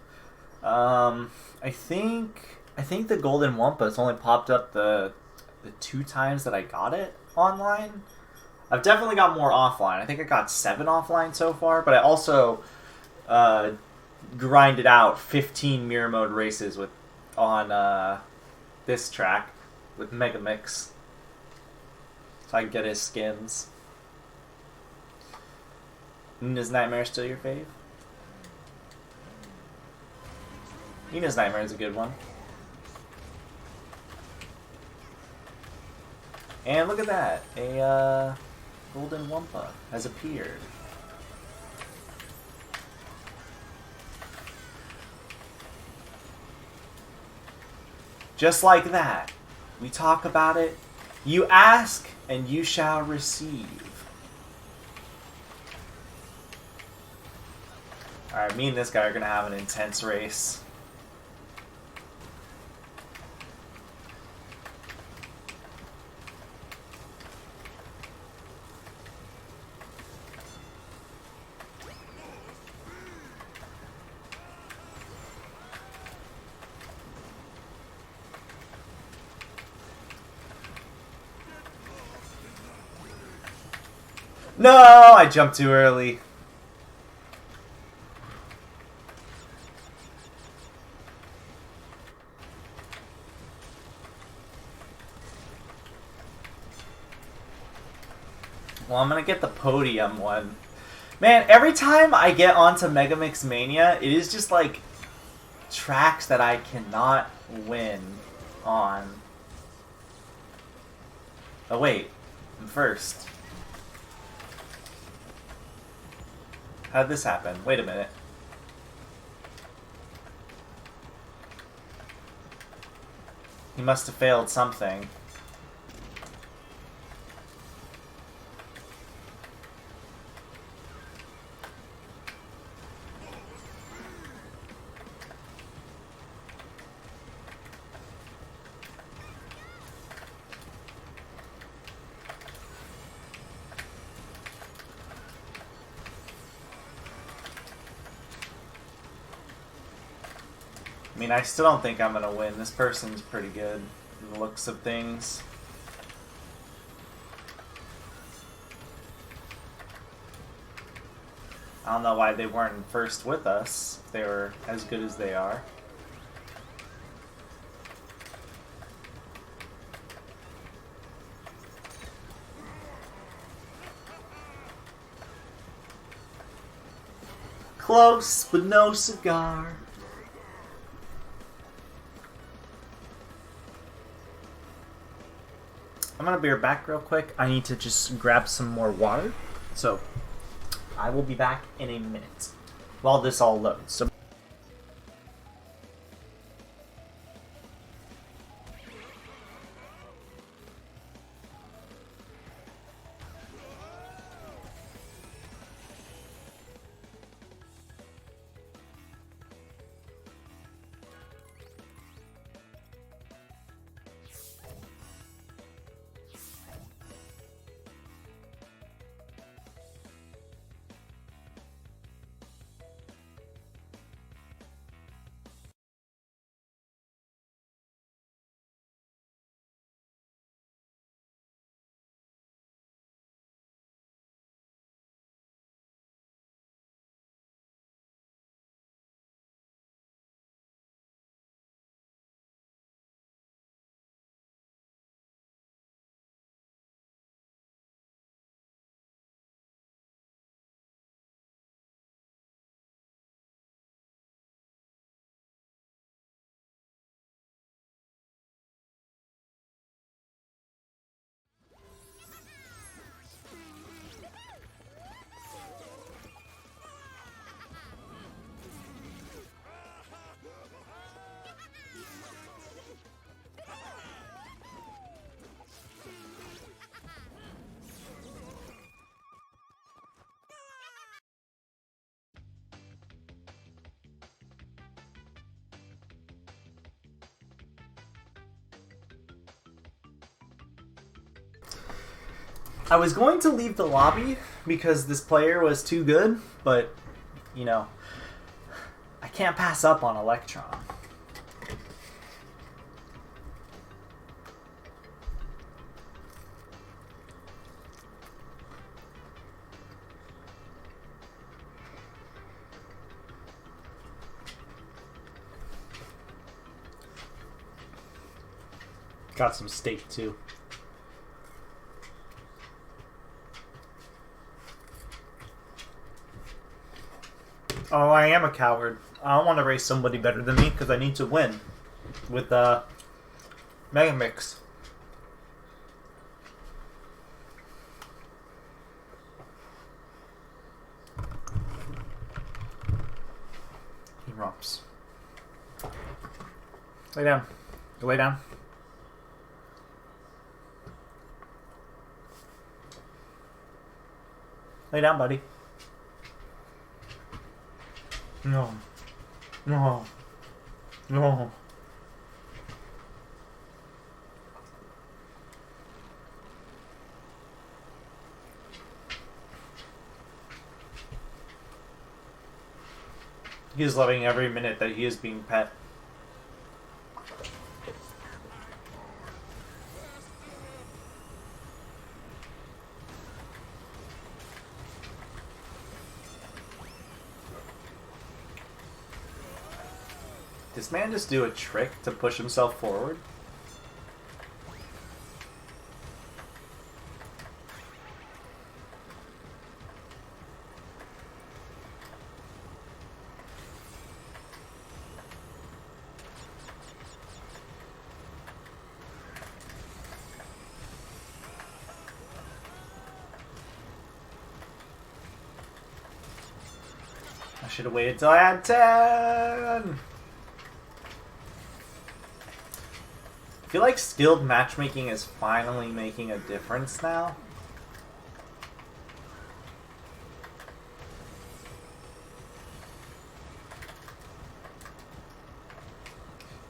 I think the Golden Wumpa only popped up the 2 times that I got it online. I've definitely got more offline. I think I got 7 offline so far, but I also grinded out 15 mirror mode races on this track with Mega Mix, so I can get his skins. Nina's Nightmare still your fave? Nina's Nightmare is a good one. And look at that, a Golden Wumpa has appeared. Just like that. We talk about it. You ask, and you shall receive. Alright, me and this guy are going to have an intense race. No, I jumped too early. Well, I'm gonna get the podium one. Man, every time I get onto Mega Mix Mania, it is just like tracks that I cannot win on. Oh wait, I'm first. How'd this happen? Wait a minute. He must have failed something. I mean, I still don't think I'm gonna win. This person's pretty good in the looks of things. I don't know why they weren't first with us, if they were as good as they are. Close, but no cigar. I'm gonna be right back real quick. I need to just grab some more water. So, I will be back in a minute while this all loads. So I was going to leave the lobby because this player was too good, but, you know, I can't pass up on Electron. Got some steak, too. Oh, I am a coward. I don't want to race somebody better than me because I need to win with Mega Mix. He romps. Lay down. Go lay down. Lay down, buddy. No. No. No. He is loving every minute that he is being pet. Does this man just do a trick to push himself forward? I should have waited till I had 10! I feel like skilled matchmaking is finally making a difference now.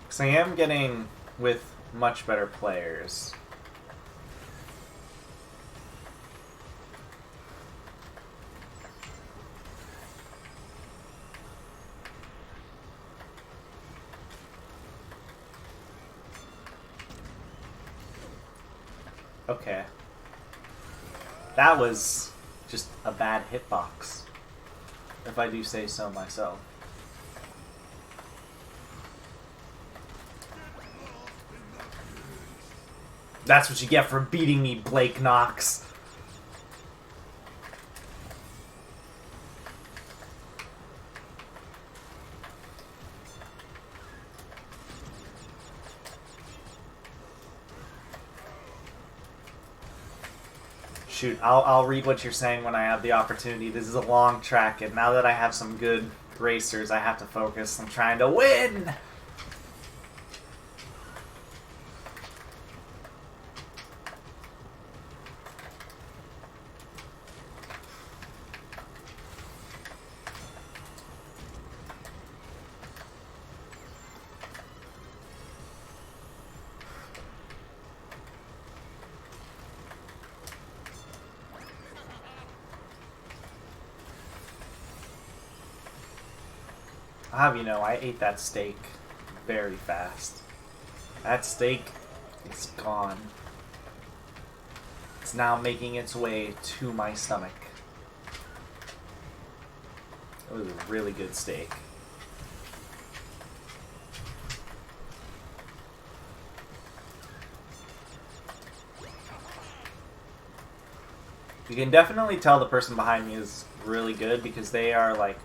Because I am getting with much better players. Okay. That was just a bad hitbox, if I do say so myself. That's what you get for beating me, Blake Knox. Shoot, I'll read what you're saying when I have the opportunity. This is a long track, and now that I have some good racers, I have to focus. I'm trying to win! I'll have you know, I ate that steak very fast. That steak is gone. It's now making its way to my stomach. It was a really good steak. You can definitely tell the person behind me is really good because they are like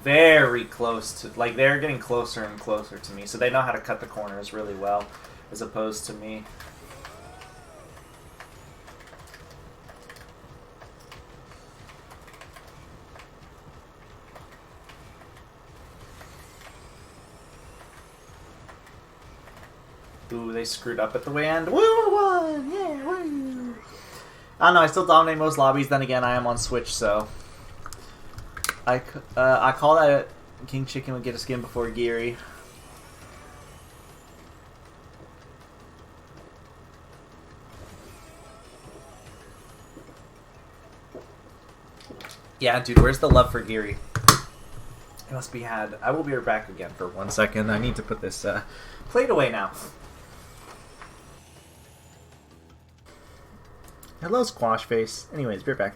very close to, like, they're getting closer and closer to me, so they know how to cut the corners really well as opposed to me. Ooh, they screwed up at the way end. Woo, won! Yeah, woo! I don't know, I still dominate most lobbies, then again, I am on Switch, so I call that King Chicken would get a skin before Geary. Yeah, dude, where's the love for Geary? It must be had. I will be right back again for 1 second. I need to put this plate away now. Hello, Squash Face. Anyways, be right back.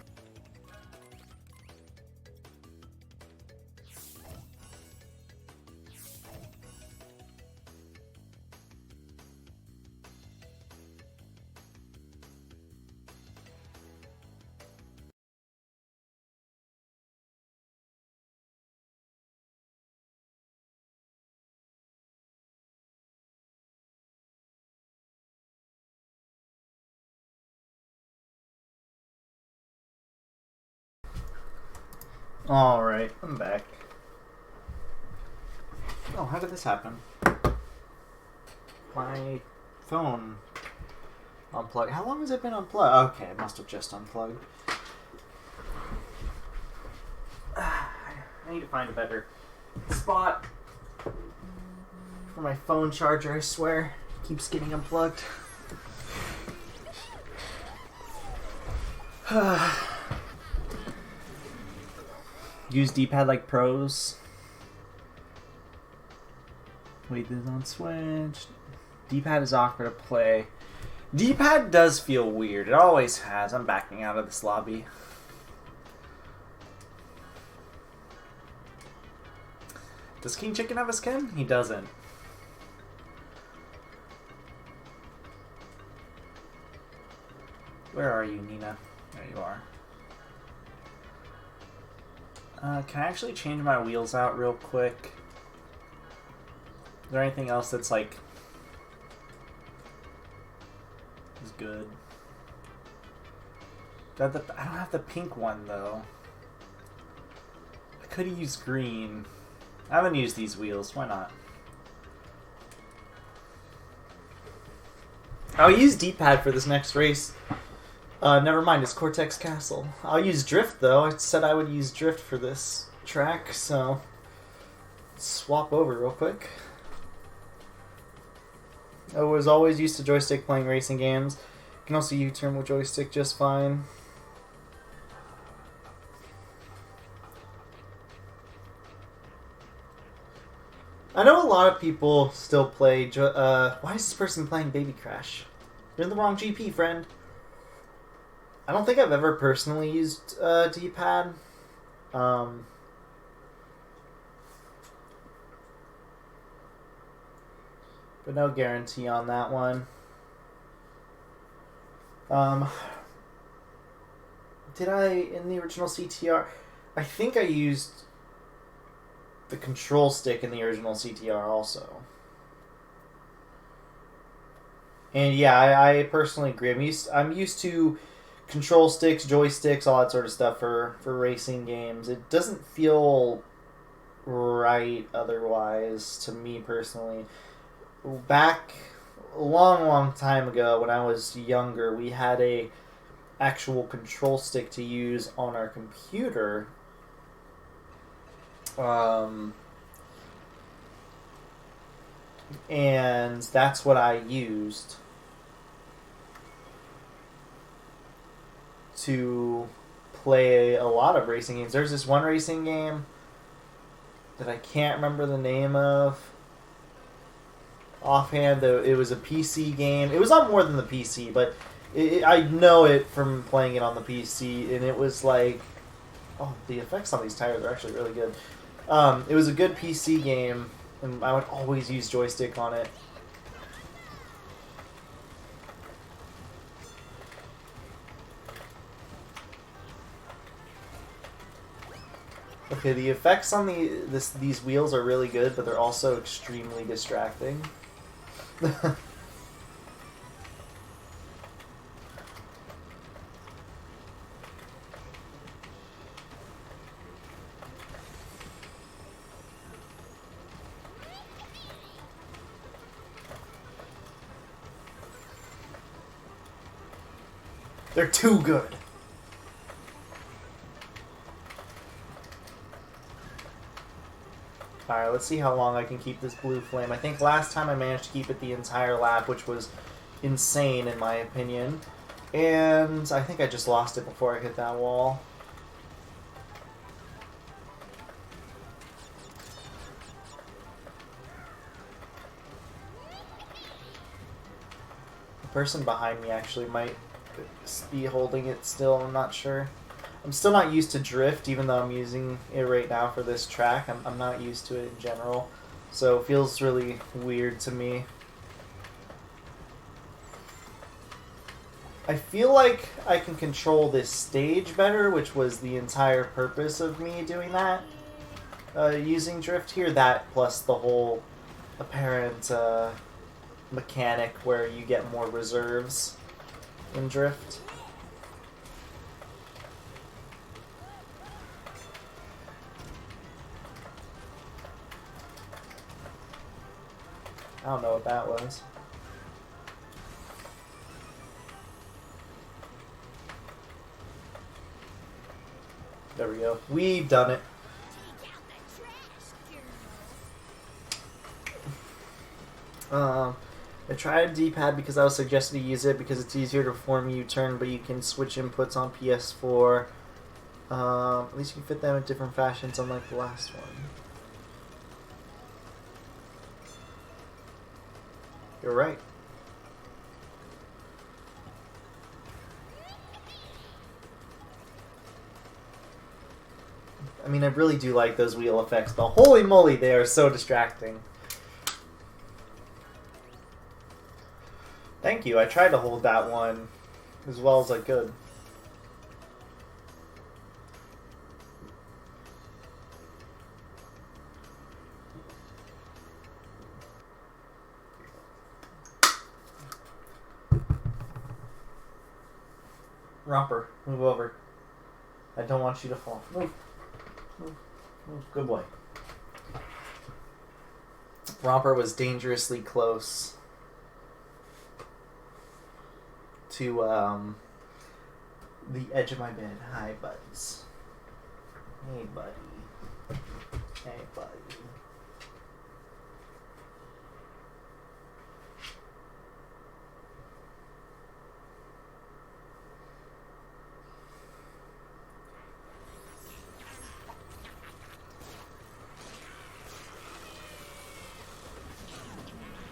Alright, I'm back. Oh, how did this happen? My phone unplugged. How long has it been unplugged? Okay, it must have just unplugged. I need to find a better spot for my phone charger, I swear. It keeps getting unplugged. Use D-pad like pros. Wait, this is on Switch. D-pad is awkward to play. D-pad does feel weird. It always has. I'm backing out of this lobby. Does King Chicken have a skin? He doesn't. Where are you, Nina? There you are. Can I actually change my wheels out real quick? Is there anything else that's like is good? I don't have the pink one though. I could have used green. I haven't used these wheels. Why not? I'll use D-pad for this next race. Never mind, it's Cortex Castle. I'll use Drift, though. I said I would use Drift for this track, so let's swap over real quick. I was always used to joystick playing racing games. You can also U-turn with joystick just fine. I know a lot of people still play... why is this person playing Baby Crash? You're in the wrong GP, friend. I don't think I've ever personally used D-pad. But no guarantee on that one. Did I, in the original CTR, I think I used the control stick in the original CTR also. And yeah, I personally agree. I'm used to control sticks, joysticks, all that sort of stuff for racing games. It doesn't feel right otherwise to me personally. Back a long time ago when I was younger, we had a actual control stick to use on our computer. And that's what I used to play a lot of racing games. There's this one racing game that I can't remember the name of offhand, though. It was a PC game. It was on more than the PC, but I know it from playing it on the PC, and it was like, oh, the effects on these tires are actually really good. It was a good PC game, and I would always use joystick on it. Okay, the effects on these wheels are really good, but they're also extremely distracting. They're too good. Alright, let's see how long I can keep this blue flame. I think last time I managed to keep it the entire lap, which was insane in my opinion. And I think I just lost it before I hit that wall. The person behind me actually might be holding it still, I'm not sure. I'm still not used to drift, even though I'm using it right now for this track. I'm not used to it in general, so it feels really weird to me. I feel like I can control this stage better, which was the entire purpose of me doing that. Using drift here, that plus the whole apparent mechanic where you get more reserves in drift. I don't know what that was. There we go. We've done it. I tried D-pad because I was suggested to use it because it's easier to perform U-turn, but you can switch inputs on PS4. At least you can fit them in different fashions, unlike the last one. You're right. I mean, I really do like those wheel effects, but holy moly, they are so distracting. Thank you. I tried to hold that one as well as I could. Romper, move over. I don't want you to fall. Move. Move. Move. Good boy. Romper was dangerously close to the edge of my bed. Hi, buds. Hey, buddy. Hey, buddy.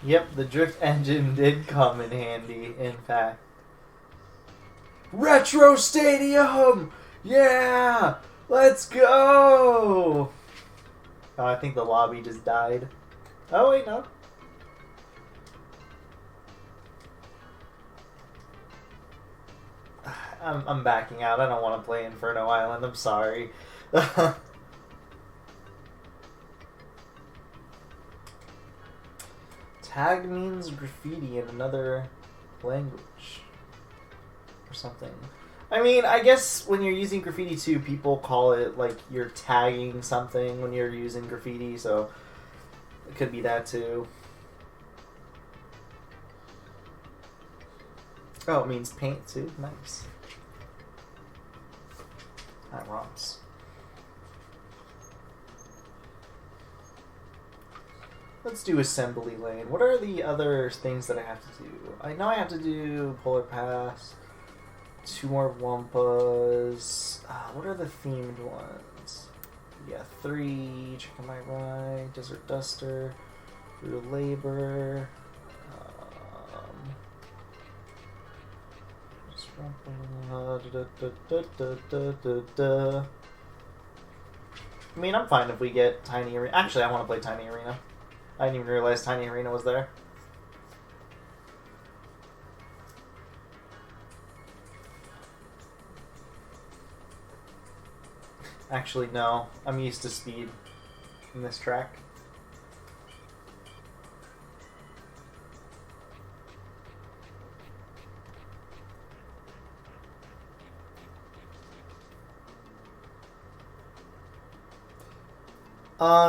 Yep, the drift engine did come in handy, in fact. Retro Stadium! Yeah! Let's go! Oh, I think the lobby just died. Oh, wait, no. I'm backing out. I don't want to play Inferno Island. I'm sorry. Tag means graffiti in another language. Or something. I mean, I guess when you're using graffiti too, people call it like you're tagging something when you're using graffiti, so it could be that too. Oh, it means paint too? Nice. That rocks. Let's do assembly lane. What are the other things that I have to do? I know I have to do Polar Pass. 2 more Wumpas. What are the themed ones? Yeah, 3. Check on my right. Desert Duster. Real Labor. I mean, I'm fine if we get Tiny Arena. Actually, I want to play Tiny Arena. I didn't even realize Tiny Arena was there. Actually, no. I'm used to speed in this track.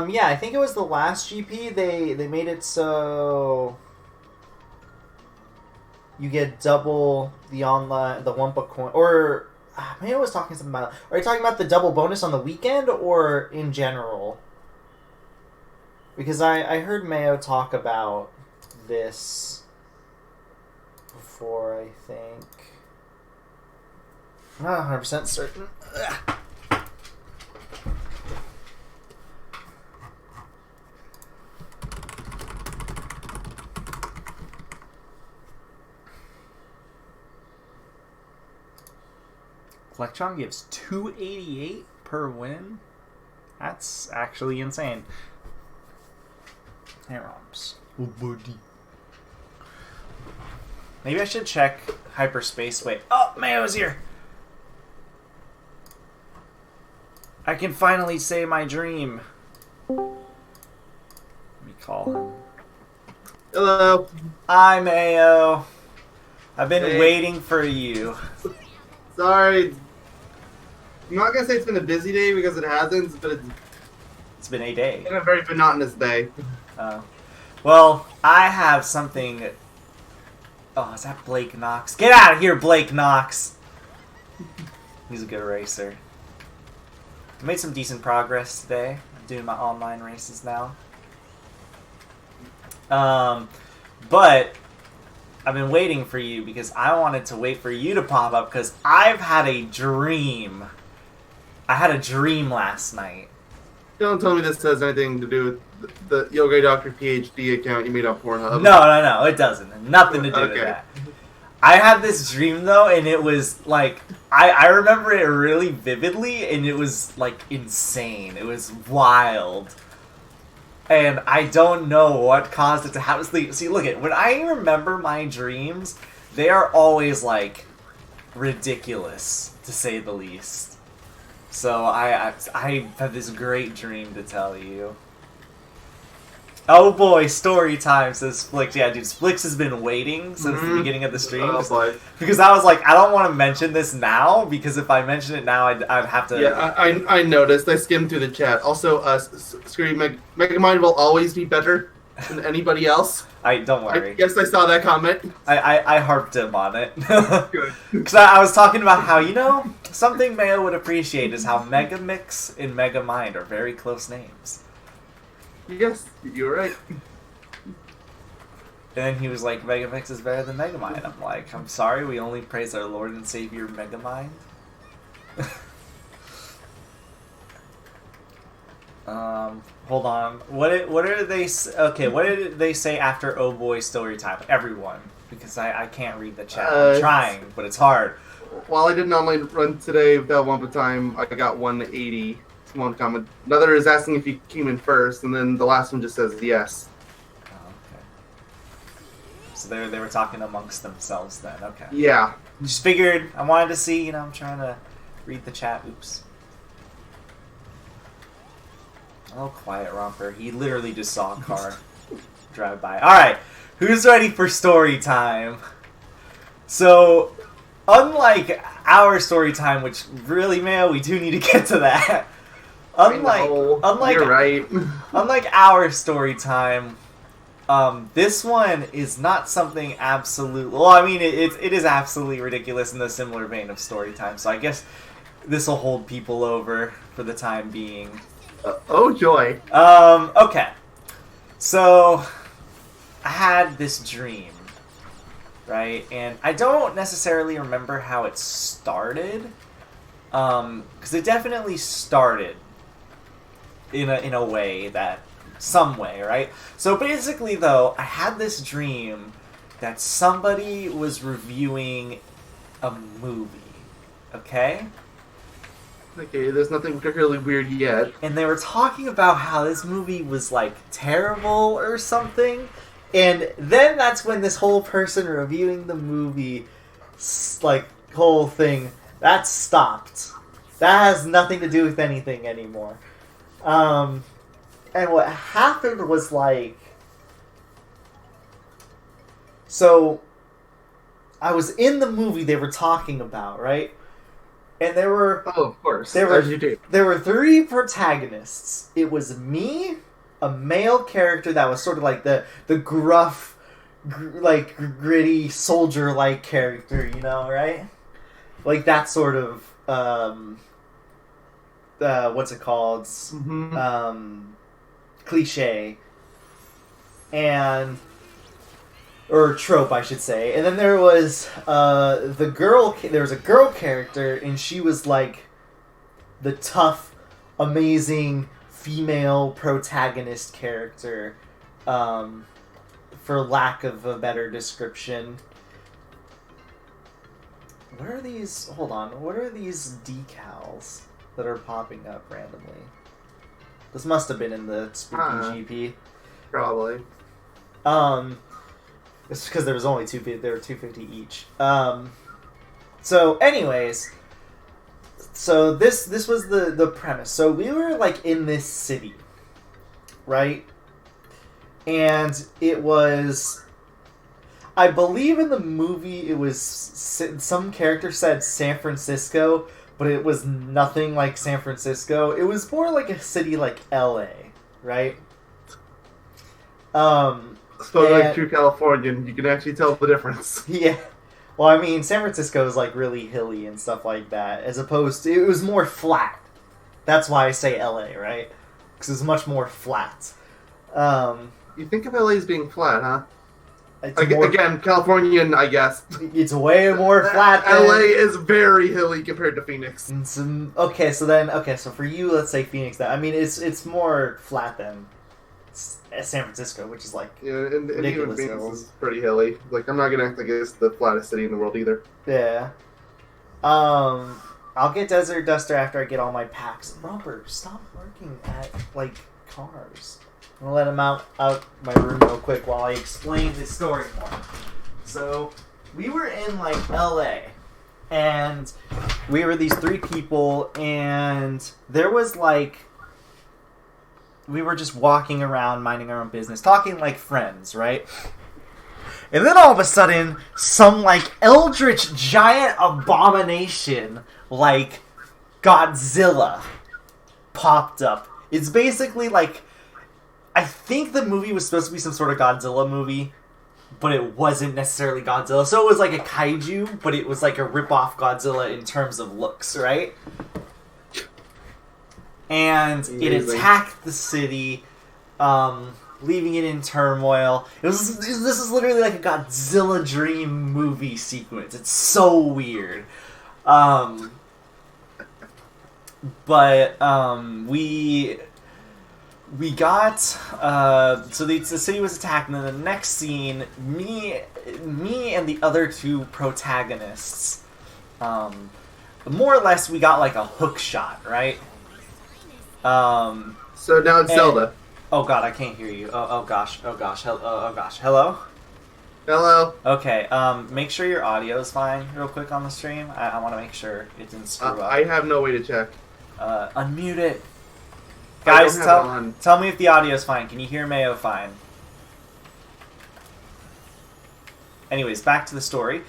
Yeah, I think it was the last GP. They made it so you get double the WUMPA coin, or maybe I was talking something about. Are you talking about the double bonus on the weekend or in general? Because I heard Mayo talk about this before. I think I'm not 100% certain. Ugh. Electron gives 288 per win. That's actually insane. Hey, Roms. Oh, buddy. Maybe I should check hyperspace. Wait. Oh, Mayo's here. I can finally say my dream. Let me call him. Hello. Hi, Mayo. I've been waiting for you. Sorry. I'm not gonna say it's been a busy day because it hasn't, but It's been a day. It's been a very monotonous day. Well, I have something. Oh, is that Blake Knox? Get out of here, Blake Knox! He's a good racer. I made some decent progress today. I'm doing my online races now. But I've been waiting for you because I wanted to wait for you to pop up because I've had a dream. I had a dream last night. Don't tell me this has anything to do with the Yogi Doctor PhD account you made on Pornhub. No, it doesn't. Nothing to do with that. I had this dream though, and it was like I remember it really vividly, and it was like insane. It was wild. And I don't know what caused it to happen. See, look when I remember my dreams, they are always like ridiculous, to say the least. So I had this great dream to tell you. Oh boy, story time, says Splix. Yeah, dude, Splix has been waiting since the beginning of the stream. Because I was like, I don't want to mention this now, because if I mention it now, I'd have to... Yeah, I noticed. I skimmed through the chat. Also, Megamind will always be better than anybody else. Don't worry. Yes, I saw that comment. I harped him on it. Good. Because I was talking about how, something Mayo would appreciate is how Megamix and Megamind are very close names. Yes, you're right. And then he was like, Megamix is better than Megamind. I'm like, I'm sorry, we only praise our Lord and Savior Megamind. Hold on. What did they okay, what did they say after Oh Boy Story Time? Everyone. Because I can't read the chat. I'm trying, but it's hard. while I did an online run today without WUMPA time, I got 180. One comment. Another is asking if you came in first, and then the last one just says yes. Oh, okay. So they were talking amongst themselves then. Okay. Yeah. Just figured I wanted to see. I'm trying to read the chat. Oops. Oh, quiet romper. He literally just saw a car drive by. All right. Who's ready for story time? So, unlike our story time, which really, man, we do need to get to that. Unlike you're right. Unlike our story time, this one is not something absolute. Well, I mean, it is absolutely ridiculous in the similar vein of story time. So I guess this will hold people over for the time being. Oh joy. Okay. So I had this dream, right? And I don't necessarily remember how it started, because it definitely started in a way that, some way, right? So basically, though, I had this dream that somebody was reviewing a movie, okay? Okay, there's nothing particularly weird yet. And they were talking about how this movie was, like, terrible or something. And then that's when this whole person reviewing the movie, like, whole thing, that stopped. That has nothing to do with anything anymore. And what happened was, like... So, I was in the movie they were talking about, right? And there were... Oh, of course. As you do. There were 3 protagonists. It was me, a male character that was sort of like the gruff, like, gritty, soldier-like character, you know, right? Like, that sort of, what's it called? Mm-hmm. Cliche. Or trope, I should say. And then there was, there was a girl character, and she was, like, the tough, amazing female protagonist character, for lack of a better description. What are these... Hold on. What are these decals that are popping up randomly? This must have been in the Spooky GP. Probably. It's because there was only there were 250 each. So, anyways... So, this was the premise. So, we were, like, in this city, right? And it was... I believe in the movie it was... Some character said San Francisco, but it was nothing like San Francisco. It was more like a city like LA, right? So, like true Californian, you can actually tell the difference. Yeah. Well, I mean, San Francisco is, like, really hilly and stuff like that, as opposed to... It was more flat. That's why I say LA, right? Because it's much more flat. You think of LA as being flat, huh? More, again, Californian, I guess. It's way more flat than... LA is very hilly compared to Phoenix. Okay, so for you, let's say Phoenix. I mean, it's more flat than San Francisco, which is, like, yeah, and even ridiculous Phoenix hills. is pretty hilly. Like, I'm not gonna act like it's the flattest city in the world either. Yeah. I'll get Desert Duster after I get all my packs. Robert, stop working at, like, cars. I'm gonna let him out my room real quick while I explain this story more. So, we were in, like, LA, and we were these 3 people, and there was, like... We were just walking around, minding our own business, talking like friends, right? And then all of a sudden, some, like, eldritch giant abomination, like Godzilla, popped up. It's basically like... I think the movie was supposed to be some sort of Godzilla movie, but it wasn't necessarily Godzilla. So it was like a kaiju, but it was like a rip-off Godzilla in terms of looks, right? And it attacked the city, leaving it in turmoil. This is literally like a Godzilla dream movie sequence. It's so weird. We got, so the city was attacked, and then the next scene, me and the other 2 protagonists more or less we got like a hook shot, right? So now it's Zelda. Oh god, I can't hear you. Oh gosh. Oh gosh. Hello? Hello. Okay, make sure your audio is fine real quick on the stream. I want to make sure it didn't screw up. I have no way to check. Unmute it. Guys, tell me if the audio is fine. Can you hear Mayo fine? Anyways, back to the story.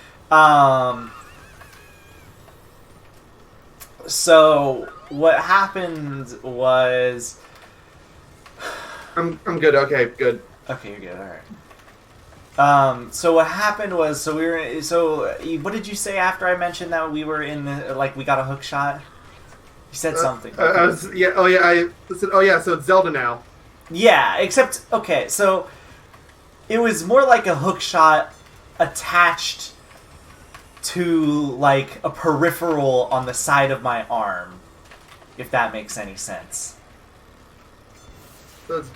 So what happened was... I'm good. Okay, good. Okay, you're good. All right. So what happened was, so what did you say after I mentioned that we were in the, like, we got a hook shot? You said something. I said, so it's Zelda now. Yeah, except, okay, so it was more like a hook shot attached to, like, a peripheral on the side of my arm, if that makes any sense. So it's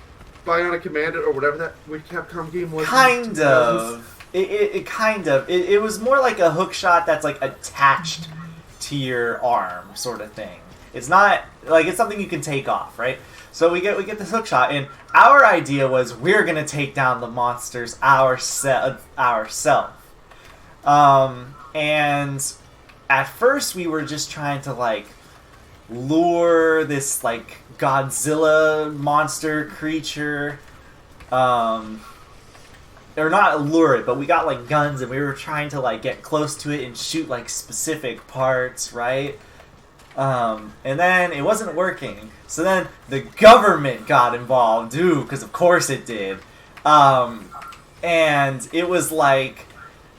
Bionic Commando or whatever that Capcom game was. Kind of. It was more like a hook shot that's, like, attached to your arm, sort of thing. It's not, like, it's something you can take off, right? So we get this hook shot, and our idea was we're gonna take down the monsters ourselves. And at first we were just trying to, like, lure this, like, Godzilla monster creature, or not lure it, but we got, like, guns, and we were trying to, like, get close to it and shoot, like, specific parts, right? And then it wasn't working. So then the government got involved, because of course it did. And it was like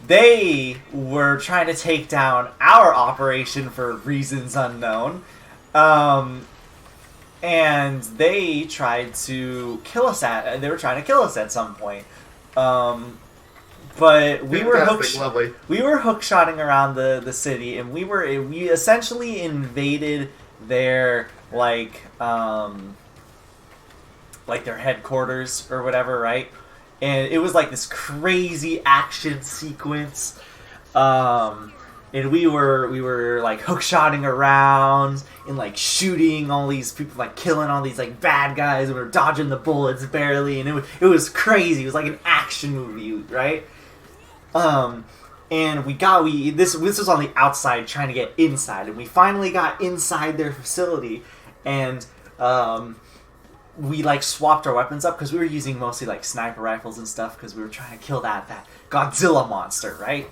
they were trying to take down our operation for reasons unknown. And they tried to kill us they were trying to kill us at some point. But we were hook-shotting around the city, and we essentially invaded their their headquarters or whatever, right? And it was like this crazy action sequence. And we were like hook-shotting around and like shooting all these people, like killing all these like bad guys, and we were dodging the bullets barely, and it was crazy. It was like an action movie, right? And this was on the outside trying to get inside, and we finally got inside their facility, and we like swapped our weapons up because we were using mostly like sniper rifles and stuff because we were trying to kill that Godzilla monster, right?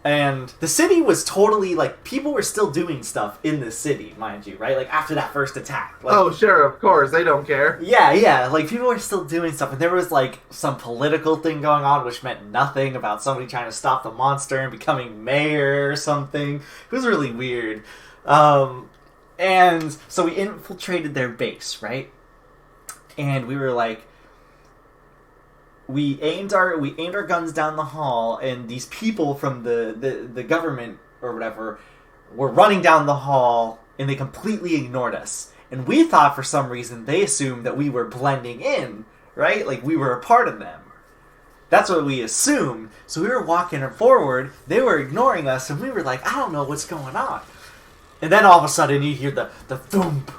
And the city was totally, like, people were still doing stuff in the city, mind you, right? Like, after that first attack. Like, oh, sure, of course, they don't care. Yeah, like, people were still doing stuff, and there was, like, some political thing going on which meant nothing about somebody trying to stop the monster and becoming mayor or something. It was really weird. And so we infiltrated their base, right? And we were like, we aimed our guns down the hall, and these people from the government or whatever were running down the hall, and they completely ignored us. And we thought for some reason they assumed that we were blending in, right? Like we were a part of them. That's what we assumed. So we were walking forward, they were ignoring us, and we were like, I don't know what's going on. And then all of a sudden you hear the thump,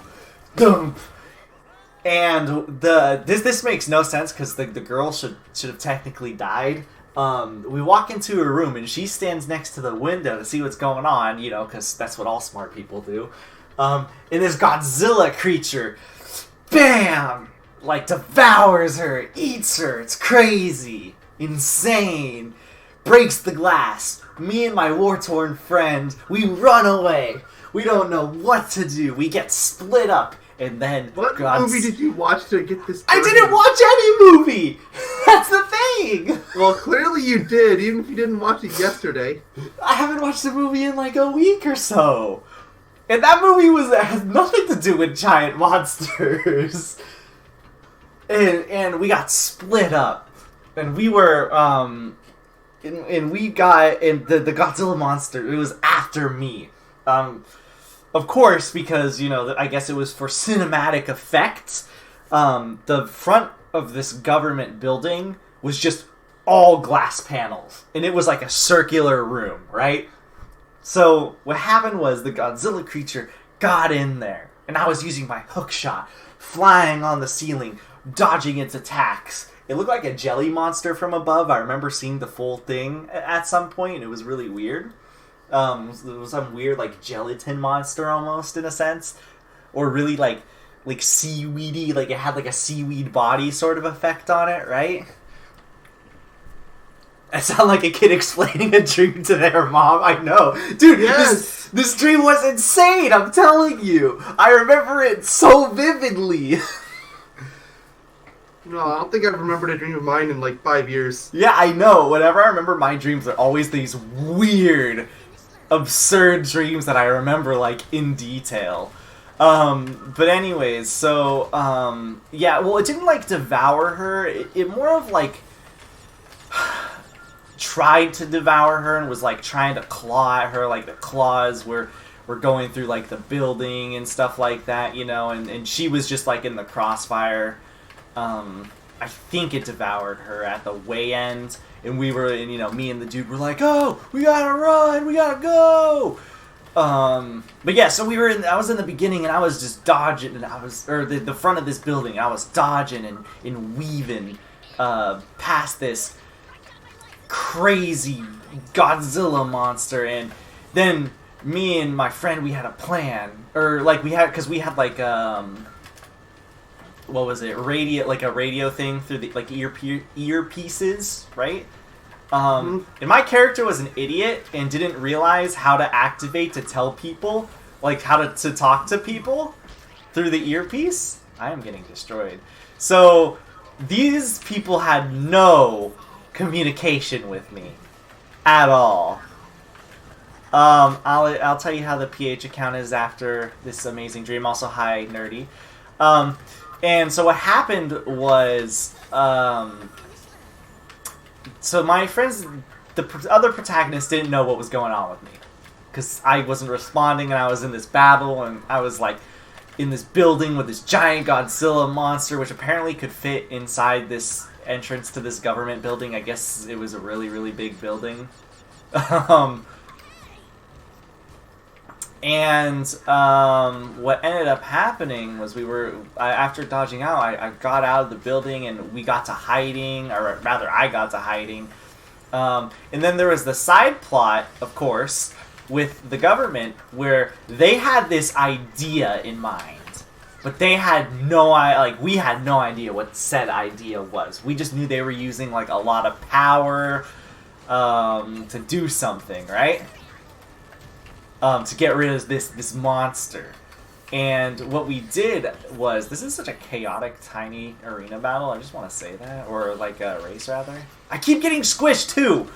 thump. And this makes no sense because the girl should have technically died. We walk into her room and she stands next to the window to see what's going on, you know, because that's what all smart people do. And this Godzilla creature, bam, like devours her, eats her. It's crazy, insane. Breaks the glass. Me and my war-torn friend, we run away. We don't know what to do. We get split up. And then what movie did you watch to get this? I didn't watch any movie! That's the thing! Well, clearly you did, even if you didn't watch it yesterday. I haven't watched the movie in like a week or so. And that movie has nothing to do with giant monsters. And we got split up. And we were, the Godzilla monster, it was after me. Of course, because, you know, I guess it was for cinematic effect. The front of this government building was just all glass panels. And it was like a circular room, right? So what happened was the Godzilla creature got in there, and I was using my hook shot, flying on the ceiling, dodging its attacks. It looked like a jelly monster from above. I remember seeing the full thing at some point, and it was really weird. It was some weird, like, gelatin monster almost, in a sense. Or really, like seaweedy, like it had, like, a seaweed body sort of effect on it, right? I sound like a kid explaining a dream to their mom. I know. Dude, yes! This dream was insane, I'm telling you. I remember it so vividly. No, I don't think I've remembered a dream of mine in like 5 years. Yeah, I know. Whenever I remember my dreams, they're always these weird, absurd dreams that I remember, like, in detail. But anyways, so, yeah, well, it didn't, like, devour her. It more of, like, tried to devour her and was, like, trying to claw at her. Like, the claws were going through, like, the building and stuff like that, you know, and she was just, like, in the crossfire. I think it devoured her at the way end, and we were, and, you know, me and the dude were like, oh, we gotta run, we gotta go! But yeah, so I was in the beginning, and I was just dodging, and the front of this building, I was dodging and weaving, past this crazy Godzilla monster, and then me and my friend, we had a plan, because we had, like, what was it? A radio thing through the, like, earpieces, right? And my character was an idiot and didn't realize how to activate to tell people, like, how to talk to people through the earpiece. I am getting destroyed. So these people had no communication with me at all. I'll tell you how the PH account is after this amazing dream. Also, hi, nerdy. And so what happened was, so my friends, the other protagonists didn't know what was going on with me. Because I wasn't responding, and I was in this battle, and I was, like, in this building with this giant Godzilla monster, which apparently could fit inside this entrance to this government building. I guess it was a really, really big building. And what ended up happening was after dodging out, I got out of the building and we got to hiding, or rather I got to hiding. And then there was the side plot, of course, with the government where they had this idea in mind. But they had we had no idea what said idea was. We just knew they were using, like, a lot of power to do something, right? To get rid of this monster. And what we did was, this is such a chaotic, tiny arena battle, I just want to say that, or like a race, rather. I keep getting squished, too!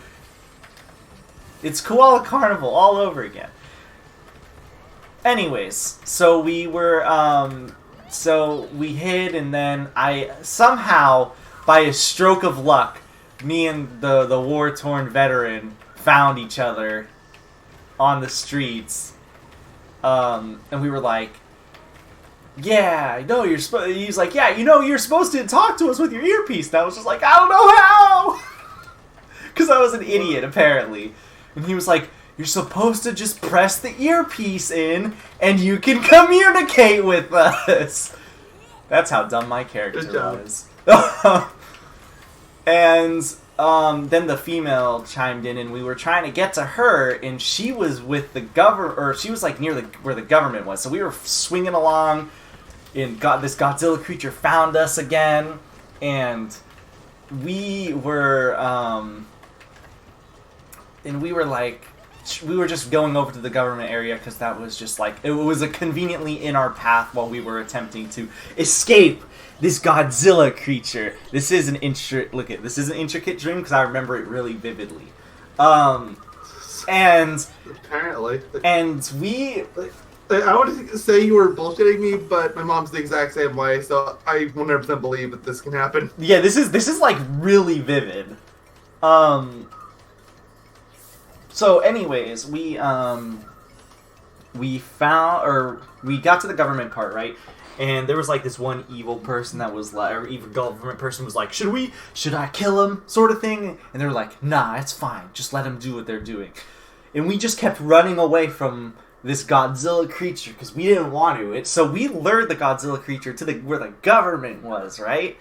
It's Koala Carnival all over again. Anyways, so we were, so we hid, and then I, somehow, by a stroke of luck, me and the war-torn veteran found each other on the streets, and we were like, yeah, no, he's like, yeah, you're supposed to talk to us with your earpiece. And I was just like, I don't know how! Because I was an idiot, apparently. And he was like, you're supposed to just press the earpiece in, and you can communicate with us. That's how dumb my character was. And then the female chimed in, and we were trying to get to her, and she was with the or she was, like, near where the government was. So we were swinging along, and this Godzilla creature found us again, and we were just going over to the government area because that was just, like, it was conveniently in our path while we were attempting to escape this Godzilla creature. This is an intricate dream because I remember it really vividly. And apparently, and we. I want to say you were bullshitting me, but my mom's the exact same way, so I 100% believe that this can happen. Yeah, this is like really vivid. So, anyways, we got to the government part, right? And there was, like, this one evil person that was like, or evil government person was like, should I kill him, sort of thing? And they were like, nah, it's fine, just let them do what they're doing. and we just kept running away from this Godzilla creature because we didn't want to. So we lured the Godzilla creature to where the government was, right?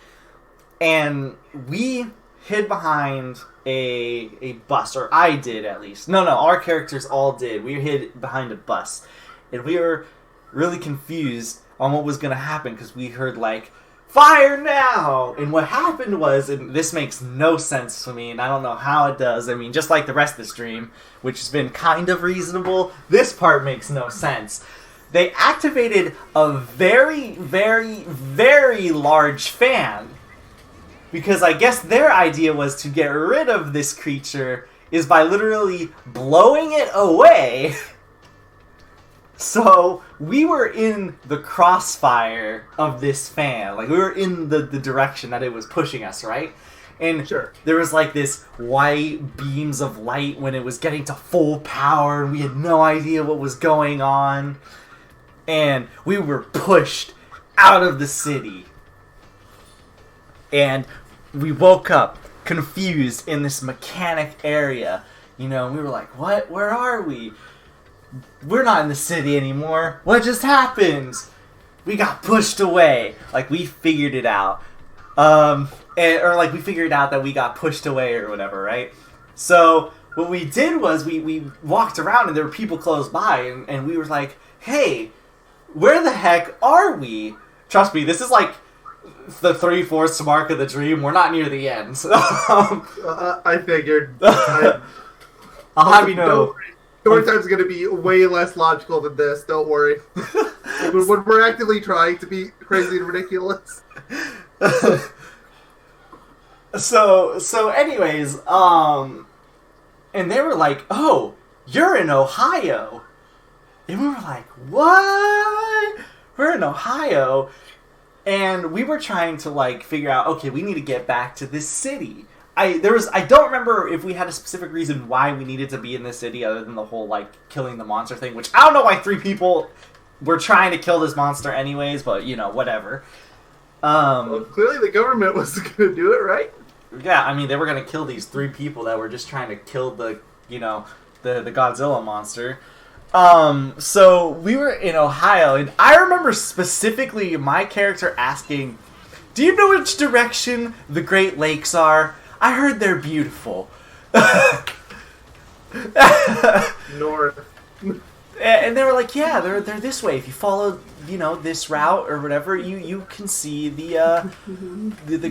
And we hid behind a bus, or I did at least. No, our characters all did. We hid behind a bus, and we were really confused on what was going to happen because we heard like, fire now! And what happened was, and this makes no sense to me, and I don't know how it does. I mean, just like the rest of the stream, which has been kind of reasonable, this part makes no sense. They activated a very, very, very large fan. Because I guess their idea was to get rid of this creature is by literally blowing it away. So we were in the crossfire of this fan. Like, we were in the direction that it was pushing us, right? And Sure. there was like this white beams of light when it was getting to full power, and we had no idea what was going on. And we were pushed out of the city. And we woke up confused in this mechanic area. You know, we were like, what? Where are we? We're not in the city anymore. What just happened? We got pushed away. Like, we figured it out. Or like we figured out that we got pushed away or whatever, right? So what we did was we walked around and there were people close by and we were like, hey, where the heck are we? Trust me, this is like the 3/4 mark of the dream. We're not near the end. So, I figured. I'll have you know. Story time's going to be way less logical than this. Don't worry. when we're actively trying to be crazy and ridiculous. So anyways, and they were like, oh, you're in Ohio. And we were like, what? We're in Ohio. And we were trying to like figure out, okay, we need to get back to this city. I don't remember if we had a specific reason why we needed to be in this city other than the whole like killing the monster thing, which I don't know why 3 people were trying to kill this monster anyways, but you know, whatever. Well, clearly the government was going to do it, right? Yeah, I mean, they were going to kill these 3 people that were just trying to kill the Godzilla monster. So we were in Ohio, and I remember specifically my character asking, do you know which direction the Great Lakes are? I heard they're beautiful. North. And they were like, yeah, they're this way. If you follow, this route or whatever, you can see the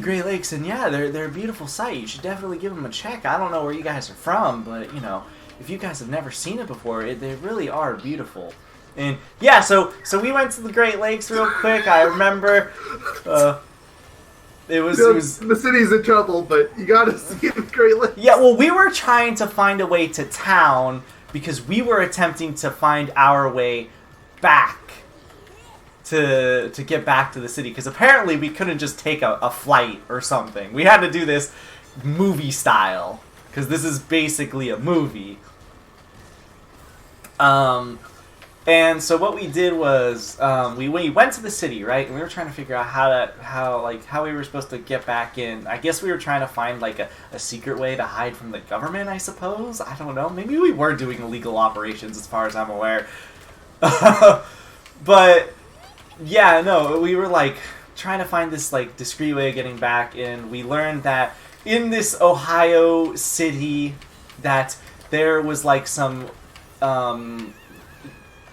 Great Lakes, and yeah, they're a beautiful sight. You should definitely give them a check. I don't know where you guys are from, but if you guys have never seen it before, they really are beautiful. And yeah, so we went to the Great Lakes real quick. I remember, it was the city's in trouble, but you gotta see the Great Lakes. Yeah, well, we were trying to find a way to town because we were attempting to find our way back to get back to the city. Because apparently we couldn't just take a flight or something. We had to do this movie style. Because this is basically a movie. And so what we did was we went to the city, right? And we were trying to figure out how we were supposed to get back in. I guess we were trying to find like a secret way to hide from the government, I suppose. I don't know. Maybe we were doing illegal operations as far as I'm aware. But yeah, no, we were like trying to find this like discreet way of getting back, and we learned that in this Ohio city that there was like some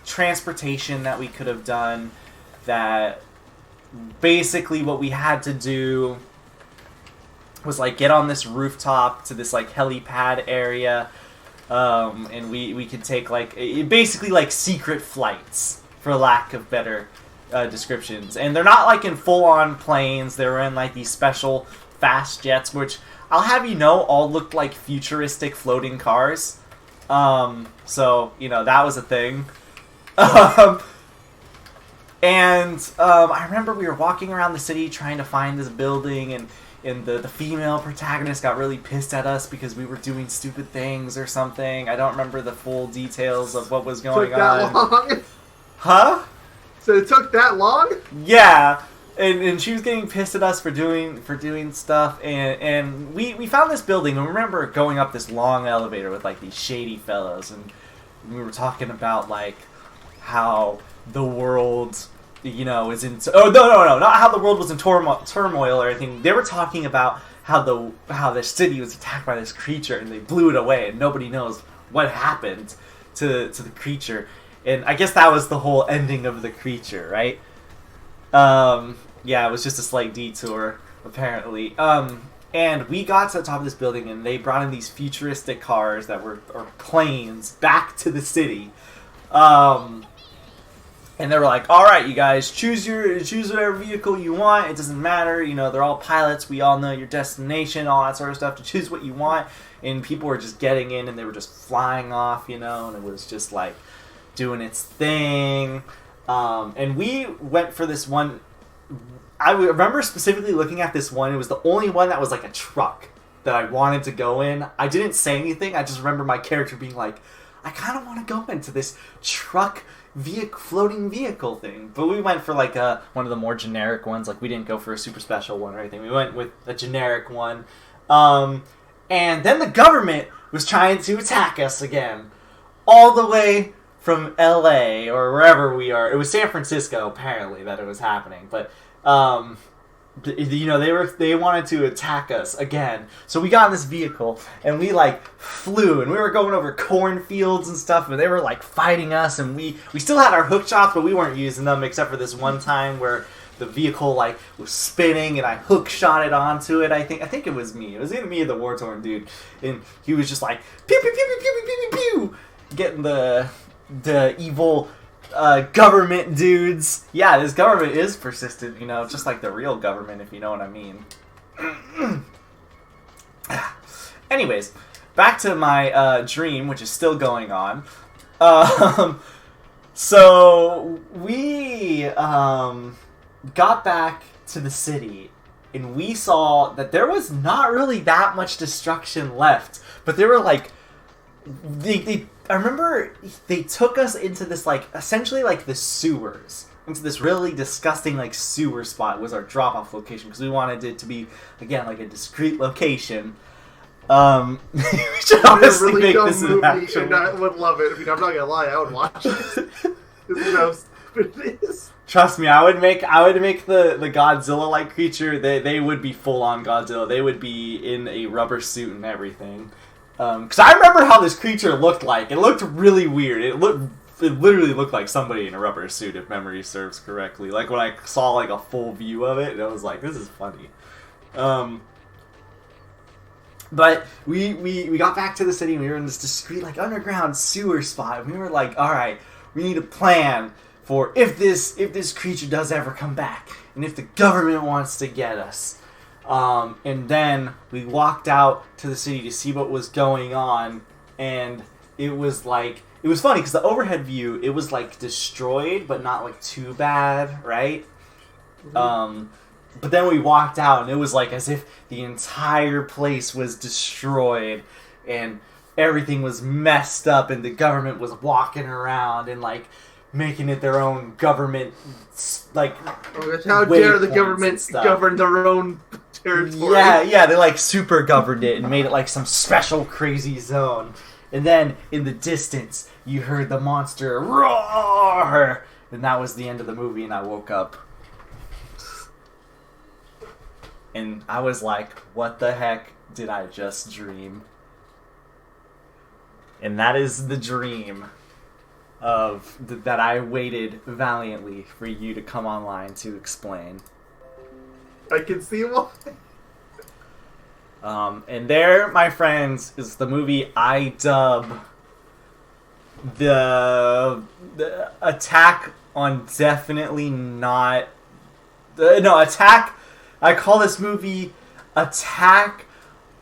transportation that we could have done, that basically what we had to do was like get on this rooftop to this like helipad area, and we could take like basically like secret flights, for lack of better descriptions. And they're not like in full-on planes. They were in like these special fast jets, which I'll have you know all looked like futuristic floating cars. So that was a thing. And I remember we were walking around the city trying to find this building, and the female protagonist got really pissed at us because we were doing stupid things or something. I don't remember the full details of what was going on. Long? Huh? So it took that long? Yeah. And she was getting pissed at us for doing stuff, and we found this building, and remember going up this long elevator with like these shady fellows, and we were talking about like how the world, you know, is in. Oh no, not how the world was in turmoil or anything. They were talking about how the city was attacked by this creature and they blew it away, and nobody knows what happened to the creature. And I guess that was the whole ending of the creature, right? Yeah, it was just a slight detour, apparently. And we got to the top of this building, and they brought in these futuristic cars that were, or planes, back to the city. And they were like, all right, you guys, choose whatever vehicle you want. It doesn't matter. You know, they're all pilots. We all know your destination, all that sort of stuff. To choose what you want. And people were just getting in, and they were just flying off, you know, and it was just like doing its thing. And we went for this one. I remember specifically looking at this one. It was the only one that was like a truck that I wanted to go in. I didn't say anything. I just remember my character being like, I kind of want to go into this truck floating vehicle thing. But we went for like one of the more generic ones. Like, we didn't go for a super special one or anything. We went with a generic one. And then the government was trying to attack us again. All the way from LA or wherever we are. It was San Francisco, apparently, that it was happening. But you know, they wanted to attack us again. So we got in this vehicle and we like flew, and we were going over cornfields and stuff, and they were like fighting us, and we still had our hook shots, but we weren't using them except for this one time where the vehicle like was spinning and I hook shotted onto it. I think it was me. It was either me or the war-torn dude, and he was just like pew pew pew pew pew pew pew pew, getting the evil government dudes. Yeah, this government is persistent, you know, just like the real government, if you know what I mean. Anyways, back to my dream, which is still going on. So we got back to the city, and we saw that there was not really that much destruction left, but there were like I remember they took us into this, like, essentially, like, the sewers. Into this really disgusting, like, sewer spot was our drop-off location, because we wanted it to be, again, like, a discreet location. We should honestly really make dumb this movie, an actual... and I would love it. I mean, I'm not gonna lie, I would watch it. This is how stupid it is. Trust me, I would make the Godzilla-like creature. They would be full-on Godzilla. They would be in a rubber suit and everything. Because I remember how this creature looked like. It looked really weird. It literally looked like somebody in a rubber suit, if memory serves correctly. Like, when I saw, like, a full view of it, and I was like, this is funny. But we got back to the city, and we were in this discreet, like, underground sewer spot, and we were like, alright, we need a plan for if this creature does ever come back, and if the government wants to get us. And then we walked out to the city to see what was going on, and it was like, it was funny because the overhead view, it was like destroyed, but not like too bad, right? Mm-hmm. But then we walked out, and it was like as if the entire place was destroyed, and everything was messed up, and the government was walking around and like making it their own government, like, how dare the government govern their own territory. Yeah, they like super governed it and made it like some special crazy zone. And then in the distance, you heard the monster roar, and that was the end of the movie. And I woke up, and I was like, "What the heck did I just dream?" And that is the dream of that I waited valiantly for you to come online to explain. I can see why. And there, my friends, is the movie I dub the attack on definitely not... attack... I call this movie Attack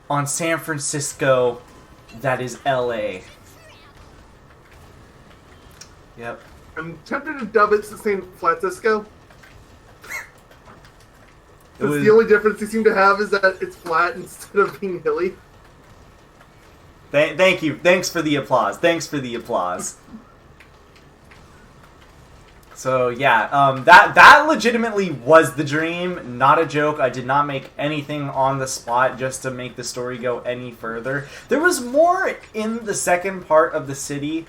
on San Francisco that is LA. Yep. I'm tempted to dub it to San Francisco. The only difference they seem to have is that it's flat instead of being hilly. Thank you. Thanks for the applause. So yeah, that legitimately was the dream, not a joke. I did not make anything on the spot just to make the story go any further. There was more in the second part of the city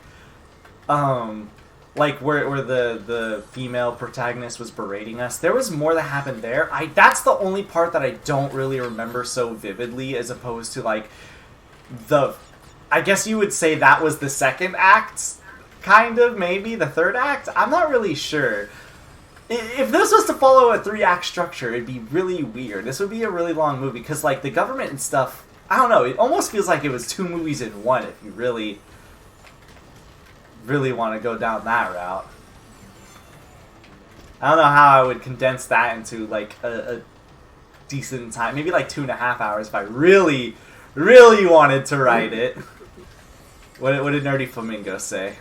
like where the female protagonist was berating us. There was more that happened there. That's the only part that I don't really remember so vividly, as opposed to like I guess you would say that was the second act, kind of, maybe the third act. I'm not really sure. If this was to follow a 3-act structure, it'd be really weird. This would be a really long movie, because like the government and stuff, I don't know, it almost feels like it was 2 movies in one if you really want to go down that route. I don't know how I would condense that into like a decent time. Maybe like 2.5 hours if I really wanted to write it. What did Nerdy Flamingo say?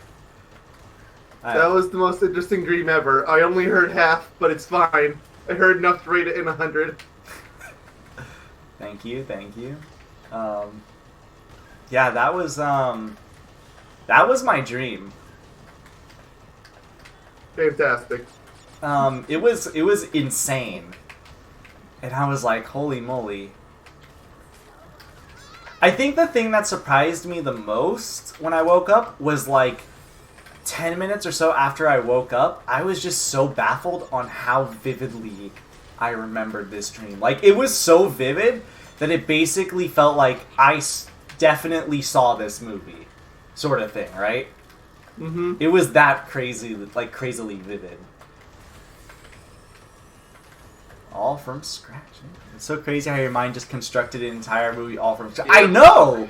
That was the most interesting dream ever. I only heard half, but it's fine. I heard enough to rate it in 100. Thank you. Yeah, that was my dream. Fantastic. It was insane, and I was like, holy moly. I think the thing that surprised me the most when I woke up was like 10 minutes or so after I woke up, I was just so baffled on how vividly I remembered this dream. Like, it was so vivid that it basically felt like I definitely saw this movie, sort of thing, right? Mm-hmm. It was that crazy, like crazily vivid. All from scratch. It's so crazy how your mind just constructed an entire movie all from scratch. Yeah. I know!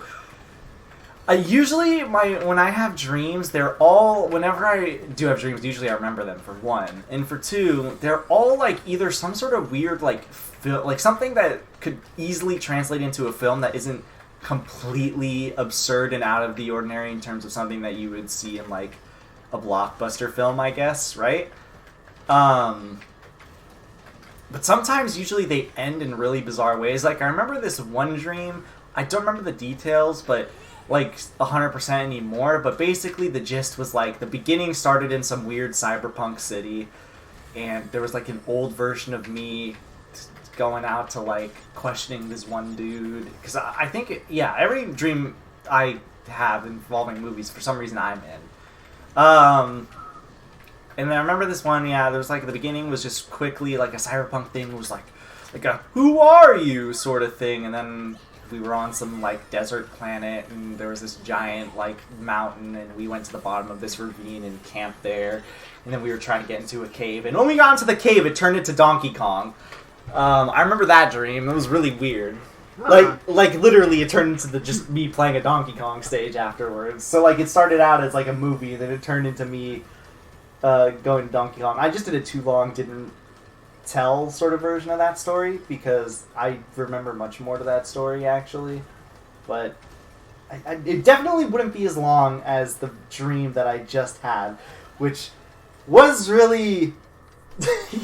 Usually, when I have dreams, they're all... Whenever I do have dreams, usually I remember them, for one. And for two, they're all, like, either some sort of weird, like something that could easily translate into a film that isn't completely absurd and out of the ordinary in terms of something that you would see in, like, a blockbuster film, I guess, right? But sometimes, usually, they end in really bizarre ways. Like, I remember this one dream. I don't remember the details, but... like 100% anymore, but basically the gist was like the beginning started in some weird cyberpunk city, and there was like an old version of me going out to like questioning this one dude, because I think every dream I have involving movies for some reason I'm in. And then I remember this one, there was like the beginning was just quickly like a cyberpunk thing, was like a who are you sort of thing, and then we were on some, like, desert planet, and there was this giant, like, mountain, and we went to the bottom of this ravine and camped there, and then we were trying to get into a cave, and when we got into the cave, it turned into Donkey Kong. I remember that dream. It was really weird. Like, literally, it turned into just me playing a Donkey Kong stage afterwards. So, like, it started out as, like, a movie, and then it turned into me going to Donkey Kong. I just did a too long, didn't tell sort of version of that story, because I remember much more to that story, actually. But it definitely wouldn't be as long as the dream that I just had, which was really...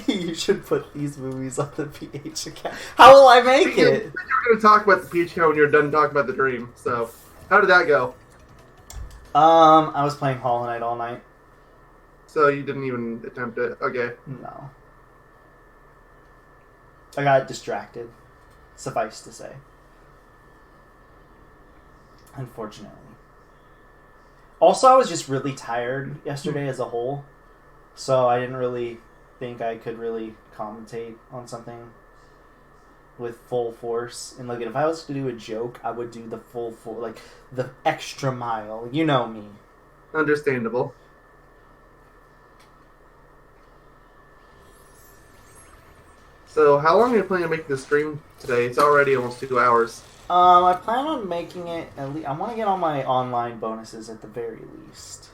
You should put these movies on the PH account. How will I make it? You were going to talk about the PH account when you're done talking about the dream, so how did that go? I was playing Hollow Knight all night. So you didn't even attempt it? Okay. No. I got distracted, suffice to say. Unfortunately. Also, I was just really tired yesterday as a whole, so I didn't really think I could really commentate on something with full force. And like, if I was to do a joke, I would do the full force, like the extra mile. You know me. Understandable. So, how long are you planning on making this stream today? It's already almost 2 hours. I plan on making it at least... I want to get all my online bonuses at the very least.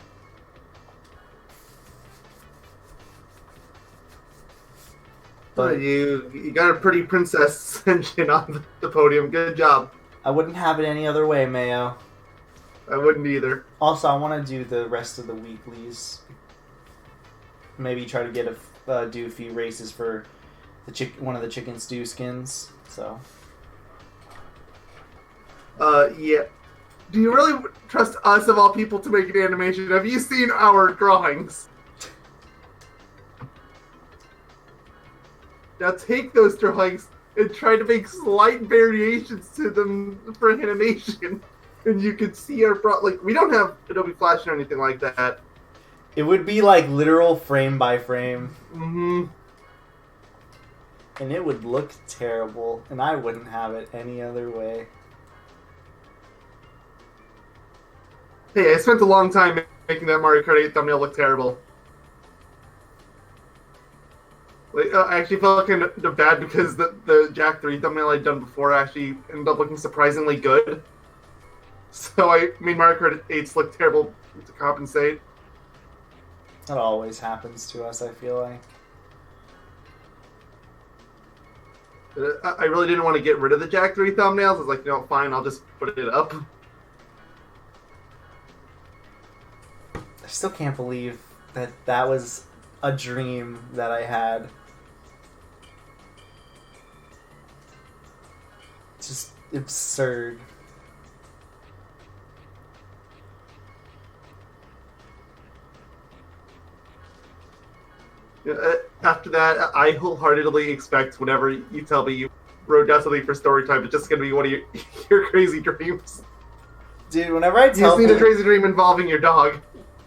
But you got a pretty princess ascension on the podium. Good job. I wouldn't have it any other way, Mayo. I wouldn't either. Also, I want to do the rest of the weeklies. Maybe try to get do a few races for one of the chicken stew skins. So. Yeah. Do you really trust us, of all people, to make an animation? Have you seen our drawings? Now take those drawings and try to make slight variations to them for animation. And you can see our like, we don't have Adobe Flash or anything like that. It would be like literal frame by frame. Mm-hmm. And it would look terrible, and I wouldn't have it any other way. Hey, I spent a long time making that Mario Kart 8 thumbnail look terrible. Like, I actually felt kind of bad because the Jack 3 thumbnail I'd done before actually ended up looking surprisingly good. So I made Mario Kart 8's look terrible to compensate. That always happens to us, I feel like. I really didn't want to get rid of the Jack 3 thumbnails. I was like, no, fine, I'll just put it up. I still can't believe that that was a dream that I had. Just absurd. After that, I wholeheartedly expect whenever you tell me you wrote down something for story time, it's just going to be one of your crazy dreams. Dude, whenever I tell you just need a crazy dream involving your dog.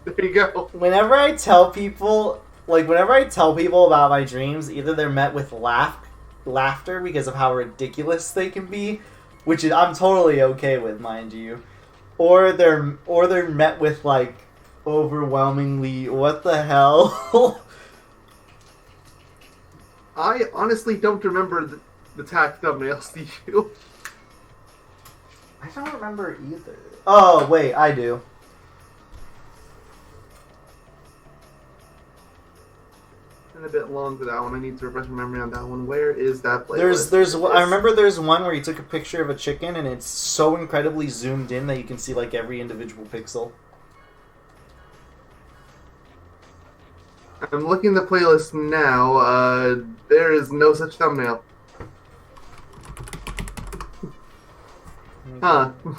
There you go. Whenever I tell people about my dreams, either they're met with laughter because of how ridiculous they can be, which I'm totally okay with, mind you, or they're met with like overwhelmingly, what the hell? I honestly don't remember the tag thumbnails, do you? I don't remember either. Oh, wait, I do. A bit long for that one. I need to refresh my memory on that one. Where is that playlist? I remember there's one where you took a picture of a chicken and it's so incredibly zoomed in that you can see like every individual pixel. I'm looking at the playlist now. There is no such thumbnail. Huh. I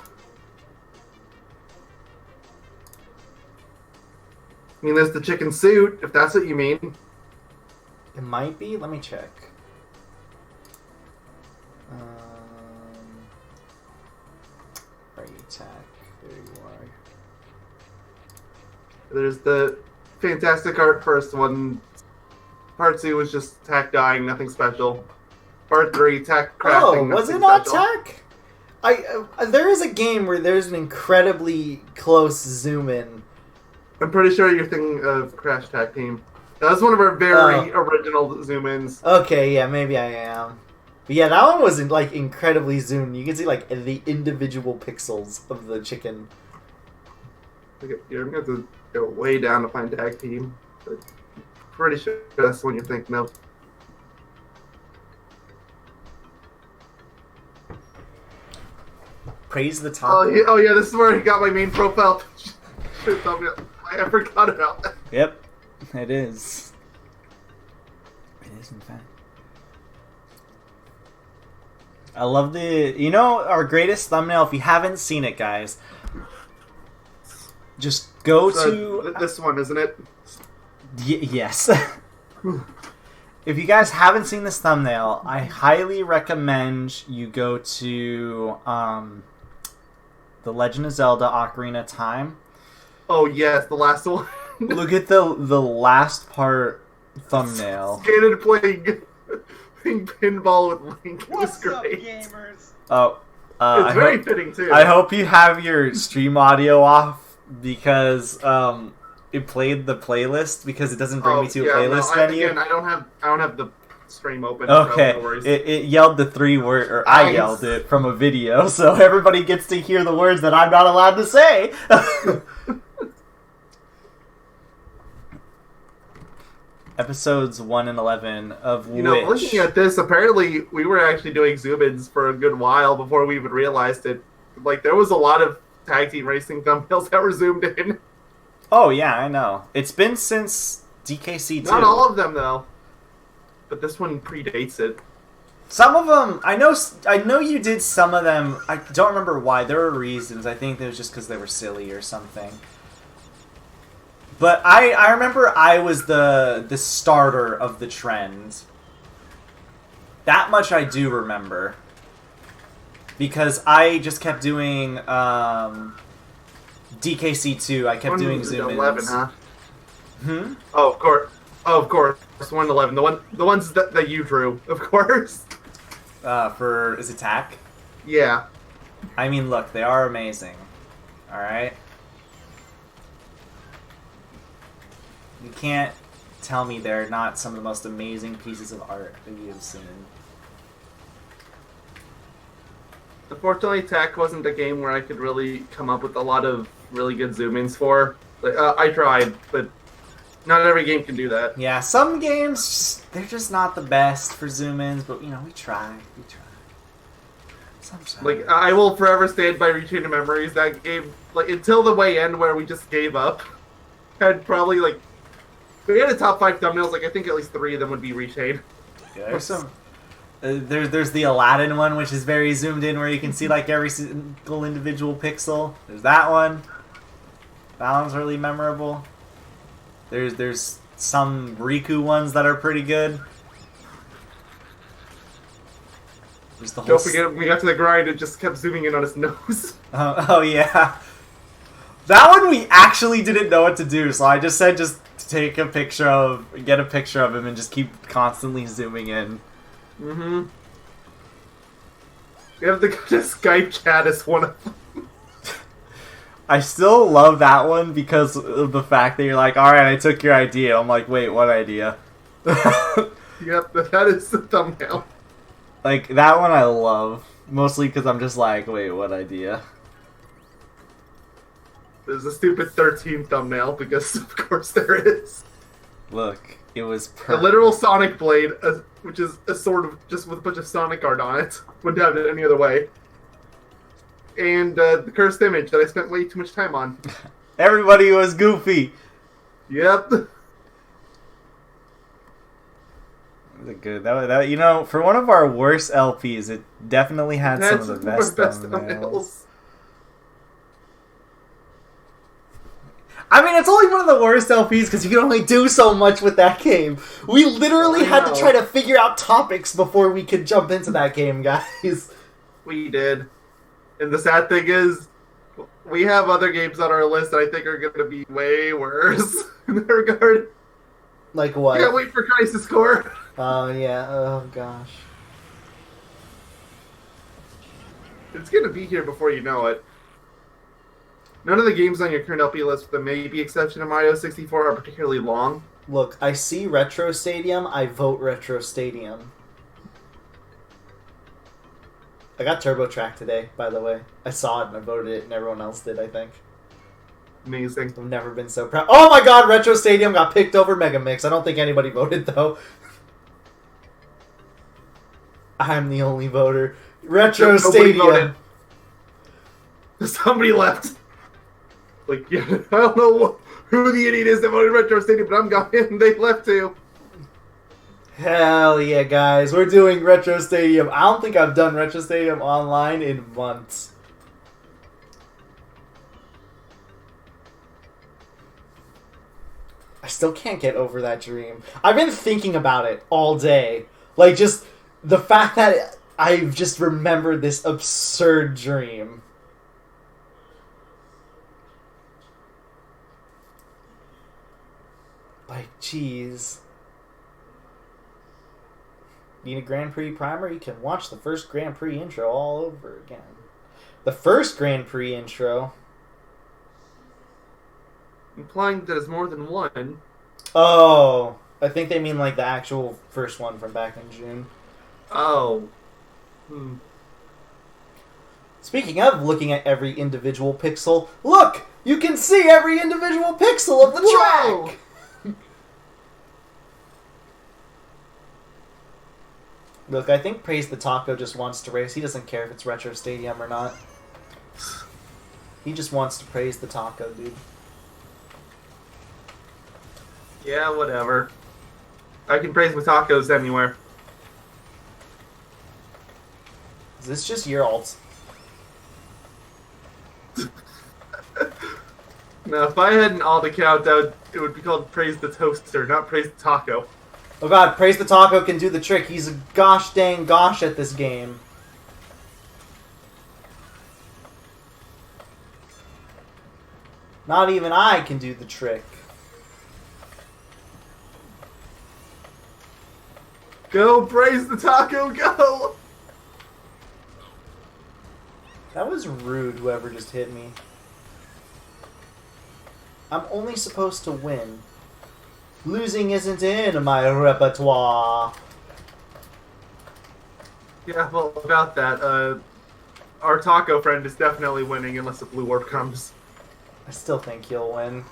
mean, there's the chicken suit, if that's what you mean. It might be. Let me check. Right attack. There you are. There's the fantastic art first one. Part 2 was just tack dying, nothing special. Part 3, tack crashing. Oh, was it not tack? There is a game where there's an incredibly close zoom in. I'm pretty sure you're thinking of Crash Tag Team. That was one of our very original zoom-ins. Okay, yeah, maybe I am. But yeah, that one wasn't like incredibly zoomed. You can see like the individual pixels of the chicken. Okay, yeah, I'm going to have to go way down to find Tag Team. But pretty sure that's the one you're thinking of. Praise the top. Oh yeah, this is where I got my main profile. I forgot about that. Yep, it is. It is, in fact. I love our greatest thumbnail. If you haven't seen it, guys, just go to this one, isn't it? Yes. If you guys haven't seen this thumbnail, I highly recommend you go to The Legend of Zelda Ocarina of Time. Oh yes, the last one. Look at the last part thumbnail. Ganon playing pinball with Link. What's great. Up, gamers? Oh, it's very fitting too. I hope you have your stream audio off because it played the playlist because it doesn't bring me to a playlist menu. Again, I don't have the stream open. Okay, so no worries. it yelled the 3 word, or I yelled it from a video, so everybody gets to hear the words that I'm not allowed to say. Episodes 1 and 11 of which... looking at this, apparently we were actually doing zoom-ins for a good while before we even realized it. Like, there was a lot of tag team racing thumbnails that were zoomed in. Oh, yeah, I know. It's been since DKC2. Not all of them, though. But this one predates it. Some of them... I know you did some of them. I don't remember why. There were reasons. I think it was just because they were silly or something. But I remember I was the starter of the trend. That much I do remember. Because I just kept doing DKC2. I kept doing zoom-ins. 11, huh? Hmm? Oh, of course. Oh, of course. 111. The ones that you drew, of course. For his attack? Yeah. I mean, look, they are amazing. Alright? You can't tell me they're not some of the most amazing pieces of art that you've seen. Unfortunately, Attack wasn't a game where I could really come up with a lot of really good zoom-ins for. I tried, but not every game can do that. Yeah, some games, they're just not the best for zoom-ins, but, you know, we try. We try. Sometimes. Like, I will forever stand by Rechain of Memories. That game, like, until the way end where we just gave up, had probably, like, we had a top 5 thumbnails, like, I think at least 3 of them would be Rechain. Yeah, there's some... there's the Aladdin one, which is very zoomed in, where you can see like every single individual pixel. There's that one. That one's really memorable. There's some Riku ones that are pretty good. There's the whole. Don't forget, when we got to the grind, it just kept zooming in on his nose. Oh yeah, that one we actually didn't know what to do, so I just said just take a picture of, get a picture of him, and just keep constantly zooming in. Mm-hmm. We have to go to Skype chat as one of them. I still love that one because of the fact that you're like, alright, I took your idea. I'm like, wait, what idea? Yep, that is the thumbnail. Like, that one I love. Mostly because I'm just like, wait, what idea? There's a stupid 13 thumbnail, because of course there is. Look, it was A perfect. literal Sonic Blade, which is a sword of, just with a bunch of Sonic art on it. Wouldn't have it any other way. And the cursed image that I spent way too much time on. Everybody was goofy. Yep. That was a good. That you know, for one of our worst LPs, it definitely had some of the best thumbnails. I mean, it's only one of the worst LPs because you can only do so much with that game. We literally had to try to figure out topics before we could jump into that game, guys. We did. And the sad thing is, we have other games on our list that I think are going to be way worse in that regard. Like what? Can't wait for Crisis Core. Oh, yeah. Oh, gosh. It's going to be here before you know it. None of the games on your current LP list, with the maybe exception of Mario 64, are particularly long. Look, I see Retro Stadium, I vote Retro Stadium. I got Turbo Track today, by the way. I saw it and I voted it, and everyone else did, I think. Amazing. I've never been so proud. Oh my god, Retro Stadium got picked over Mega Mix. I don't think anybody voted, though. I'm the only voter. Retro Nobody Stadium. voted. Somebody left. Like, yeah, I don't know who the idiot is that voted Retro Stadium, but I'm going, and they left too. Hell yeah, guys. We're doing Retro Stadium. I don't think I've done Retro Stadium online in months. I still can't get over that dream. I've been thinking about it all day. Like, just the fact that I've just remembered this absurd dream. Like, jeez. Need a Grand Prix primer? You can watch the first Grand Prix intro all over again. The first Grand Prix intro? Implying that it's more than one. Oh, I think they mean like the actual first one from back in June. Oh. Speaking of looking at every individual pixel, look! You can see every individual pixel of the Whoa! track! Look, I think Praise the Taco just wants to race. He doesn't care if it's Retro Stadium or not. He just wants to praise the taco, dude. Yeah, whatever. I can praise my tacos anywhere. Is this just your alt? No, if I had an alt account, it would be called Praise the Toaster, not Praise the Taco. Oh god, Praise the Taco can do the trick. He's a gosh dang gosh at this game. Not even I can do the trick. Go, praise the taco, go! That was rude, whoever just hit me. I'm only supposed to win. Losing isn't in my repertoire. Yeah, well, about that, our taco friend is definitely winning unless a blue warp comes. I still think he'll win.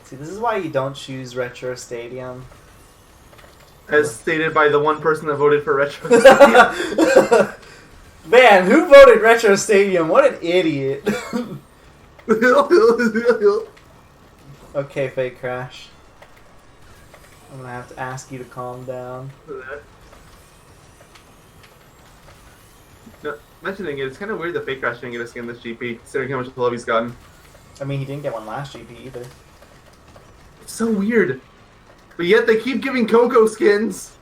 See, this is why you don't choose Retro Stadium. As stated by the one person that voted for Retro Stadium. Man, who voted Retro Stadium? What an idiot. Okay, Fake Crash. I'm gonna have to ask you to calm down. No, mentioning it, it's kind of weird that Fake Crash didn't get a skin this GP, considering how much love he's gotten. I mean, he didn't get one last GP either. It's so weird. But yet they keep giving Coco skins.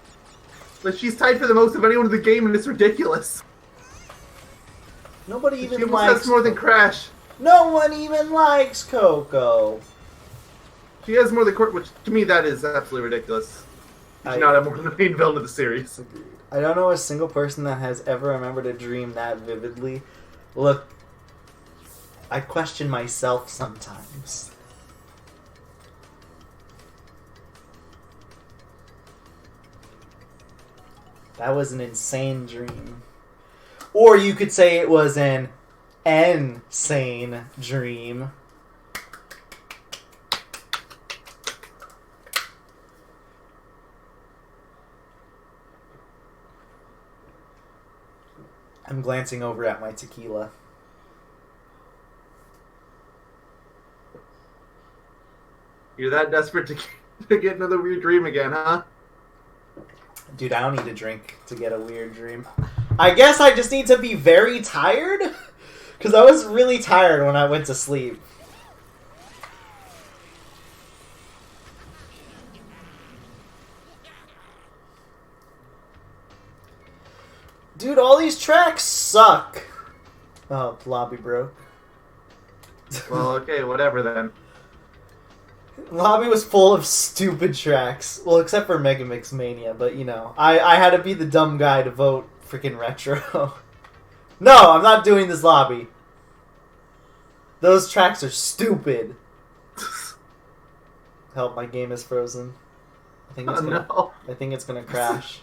Like, she's tied for the most of anyone in the game, and it's ridiculous. Nobody even She almost likes has more than Crash. No one even likes Coco. She has more than Court, which to me that is absolutely ridiculous. She should not have more than the main villain of the series. I don't know a single person that has ever remembered a dream that vividly. Look, I question myself sometimes. That was an insane dream. Or you could say it was an insane dream. I'm glancing over at my tequila. You're that desperate to get another weird dream again, huh? Dude, I don't need a drink to get a weird dream. I guess I just need to be very tired? Because I was really tired when I went to sleep. Dude, all these tracks suck. Oh, the lobby broke. Well, okay, whatever then. Lobby was full of stupid tracks. Well, except for Mega Mix Mania, but you know. I had to be the dumb guy to vote freaking Retro. No, I'm not doing this lobby. Those tracks are stupid. Help, my game is frozen. I think it's gonna crash.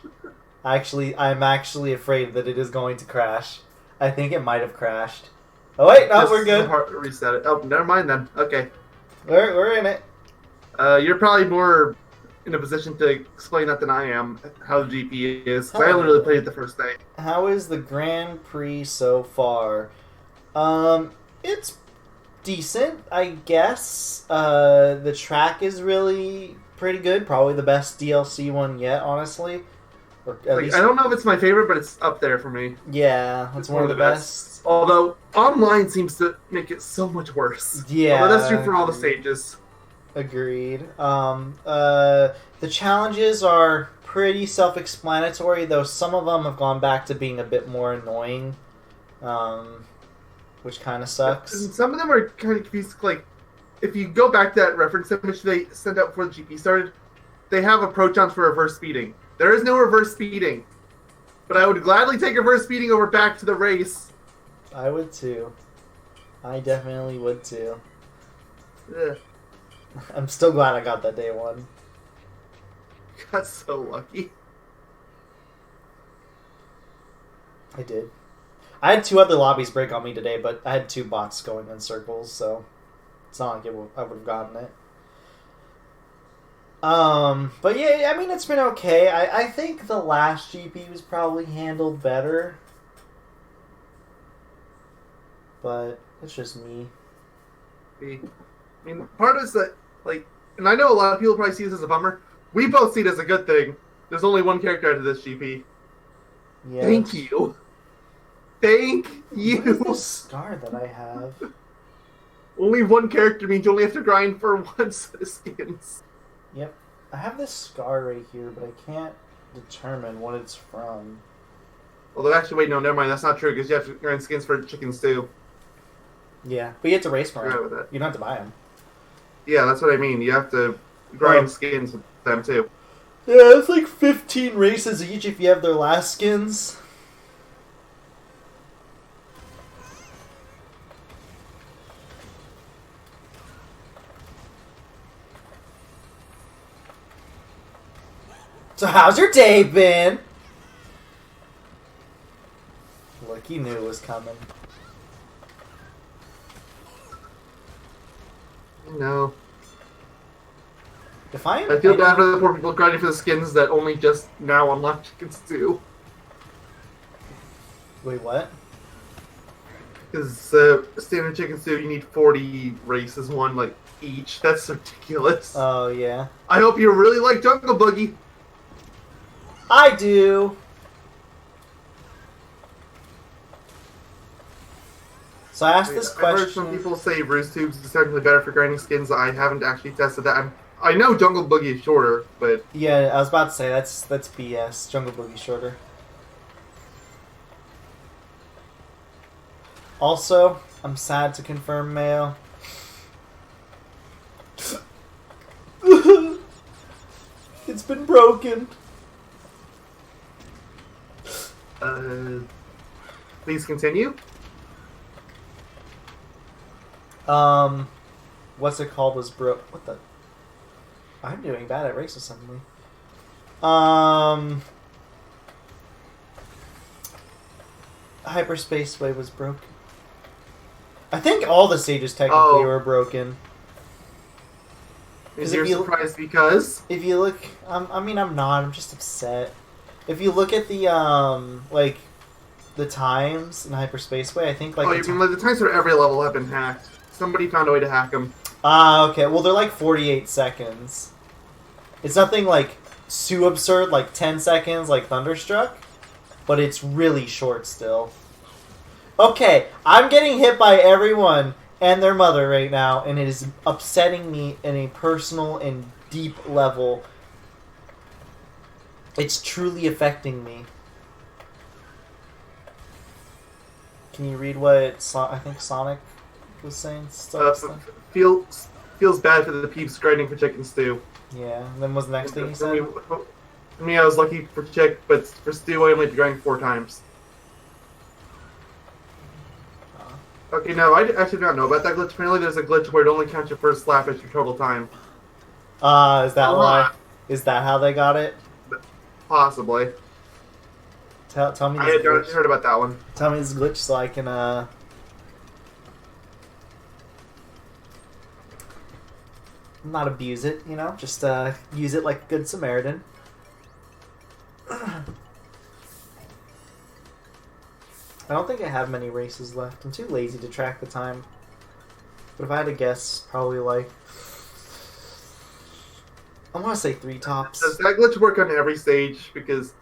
I'm actually afraid that it is going to crash. I think it might have crashed. Oh wait, no, we're good. Reset it. Oh, never mind then. Okay. We're in it. You're probably more in a position to explain that than I am, how the GP is, because I only really played it the first day. How is the Grand Prix so far? It's decent, I guess. The track is really pretty good. Probably the best DLC one yet, honestly. Or at least... I don't know if it's my favorite, but it's up there for me. Yeah, it's one of the best. Although, online seems to make it so much worse. Yeah. Although that's true for all the stages. Agreed. The challenges are pretty self-explanatory, though some of them have gone back to being a bit more annoying, which kind of sucks. And some of them are kind of confused. Like, if you go back to that reference image they sent out before the GP started, they have approach-ons for reverse speeding. There is no reverse speeding, but I would gladly take reverse speeding over back to the race. I would too. I definitely would too. Ugh. I'm still glad I got that day one. Got so lucky. I did. I had 2 other lobbies break on me today, but I had 2 bots going in circles, so it's not like I would have gotten it. But yeah, I mean, it's been okay. I think the last GP was probably handled better. But it's just me. I mean, part of it's that, like, and I know a lot of people probably see this as a bummer. We both see it as a good thing. There's only one character out of this GP. Yes. Thank you. Thank you. What is this scar that I have? Only one character means you only have to grind for one set of skins. Yep. I have this scar right here, but I can't determine what it's from. Although, actually, wait, no, never mind. That's not true, because you have to grind skins for chickens, too. Yeah, but you have to race for Right with them. that. You don't have to buy them. Yeah, that's what I mean. You have to grind skins with them, too. Yeah, it's like 15 races each if you have their last skins. So how's your day been? Look, he knew it was coming. No. If I feel bad for the poor people grinding for the skins that only just now unlock chicken stew. Wait, what? Because standard chicken stew, you need 40 races, one like each. That's ridiculous. Oh, yeah. I hope you really like Jungle Boogie. I do. So I asked this question. I've heard some people say Roost Tubes is technically better for grinding skins. I haven't actually tested that. I know Jungle Boogie is shorter, but Yeah, I was about to say that's BS. Jungle Boogie's shorter. Also, I'm sad to confirm, Mayo. It's been broken. Please continue. What's it called was broke. What the? I'm doing bad at race assembly. Hyperspace Way was broken. I think all the stages technically were broken. Is you surprised because? If you look, I mean, I'm not. I'm just upset. If you look at the like the times in Hyperspace Way, I think like you mean like the times for every level have been hacked? Somebody found a way to hack them. Okay. Well, they're like 48 seconds. It's nothing like too absurd, like 10 seconds, like Thunderstruck, but it's really short still. Okay, I'm getting hit by everyone and their mother right now, and it is upsetting me in a personal and deep level. It's truly affecting me. Can you read what I think Sonic was saying? Feels bad for the peeps grinding for chicken stew. Yeah, and then what's the next thing he said? For me, I was lucky for chick, but for stew, I only had to grind 4 times. Okay, no, I actually do not know about that glitch. Apparently there's a glitch where it only counts your first slap as your total time. Is that why? Is that how they got it? Possibly. Tell me this I had glitch. heard about that one. Tell me this glitch so I can, not abuse it, you know? Just, use it like a good Samaritan. I don't think I have many races left. I'm too lazy to track the time. But if I had to guess, probably like... I want to say 3 tops. Does that glitch work on every stage? Because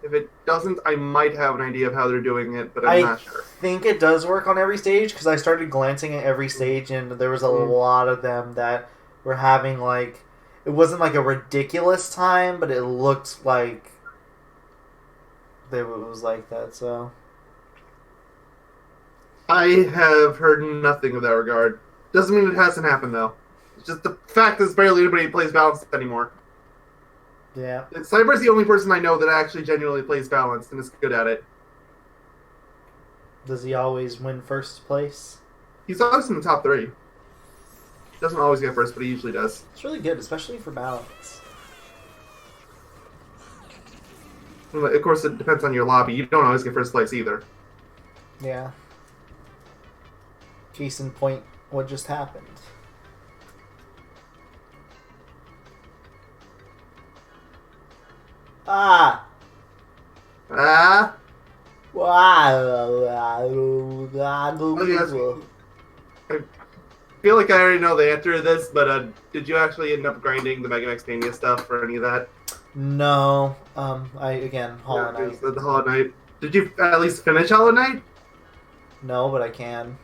if it doesn't, I might have an idea of how they're doing it, but I'm not sure. I think it does work on every stage, because I started glancing at every stage, and there was a lot of them that were having, like... It wasn't like a ridiculous time, but it looked like... it was like that, so... I have heard nothing of that regard. Doesn't mean it hasn't happened, though. It's just the fact that barely anybody plays Balanced anymore. Yeah. Cyber's the only person I know that actually genuinely plays Balanced and is good at it. Does he always win first place? He's always in the top 3. Doesn't always get first, but he usually does. It's really good, especially for balance. Of course, it depends on your lobby. You don't always get first place either. Yeah. Case in point, what just happened. Ah! Ah! Wow. I feel like I already know the answer to this, but did you actually end up grinding the Mega Max Mania stuff or any of that? No. Hollow Knight. The Hollow Knight. Did you at least finish Hollow Knight? No, but I can.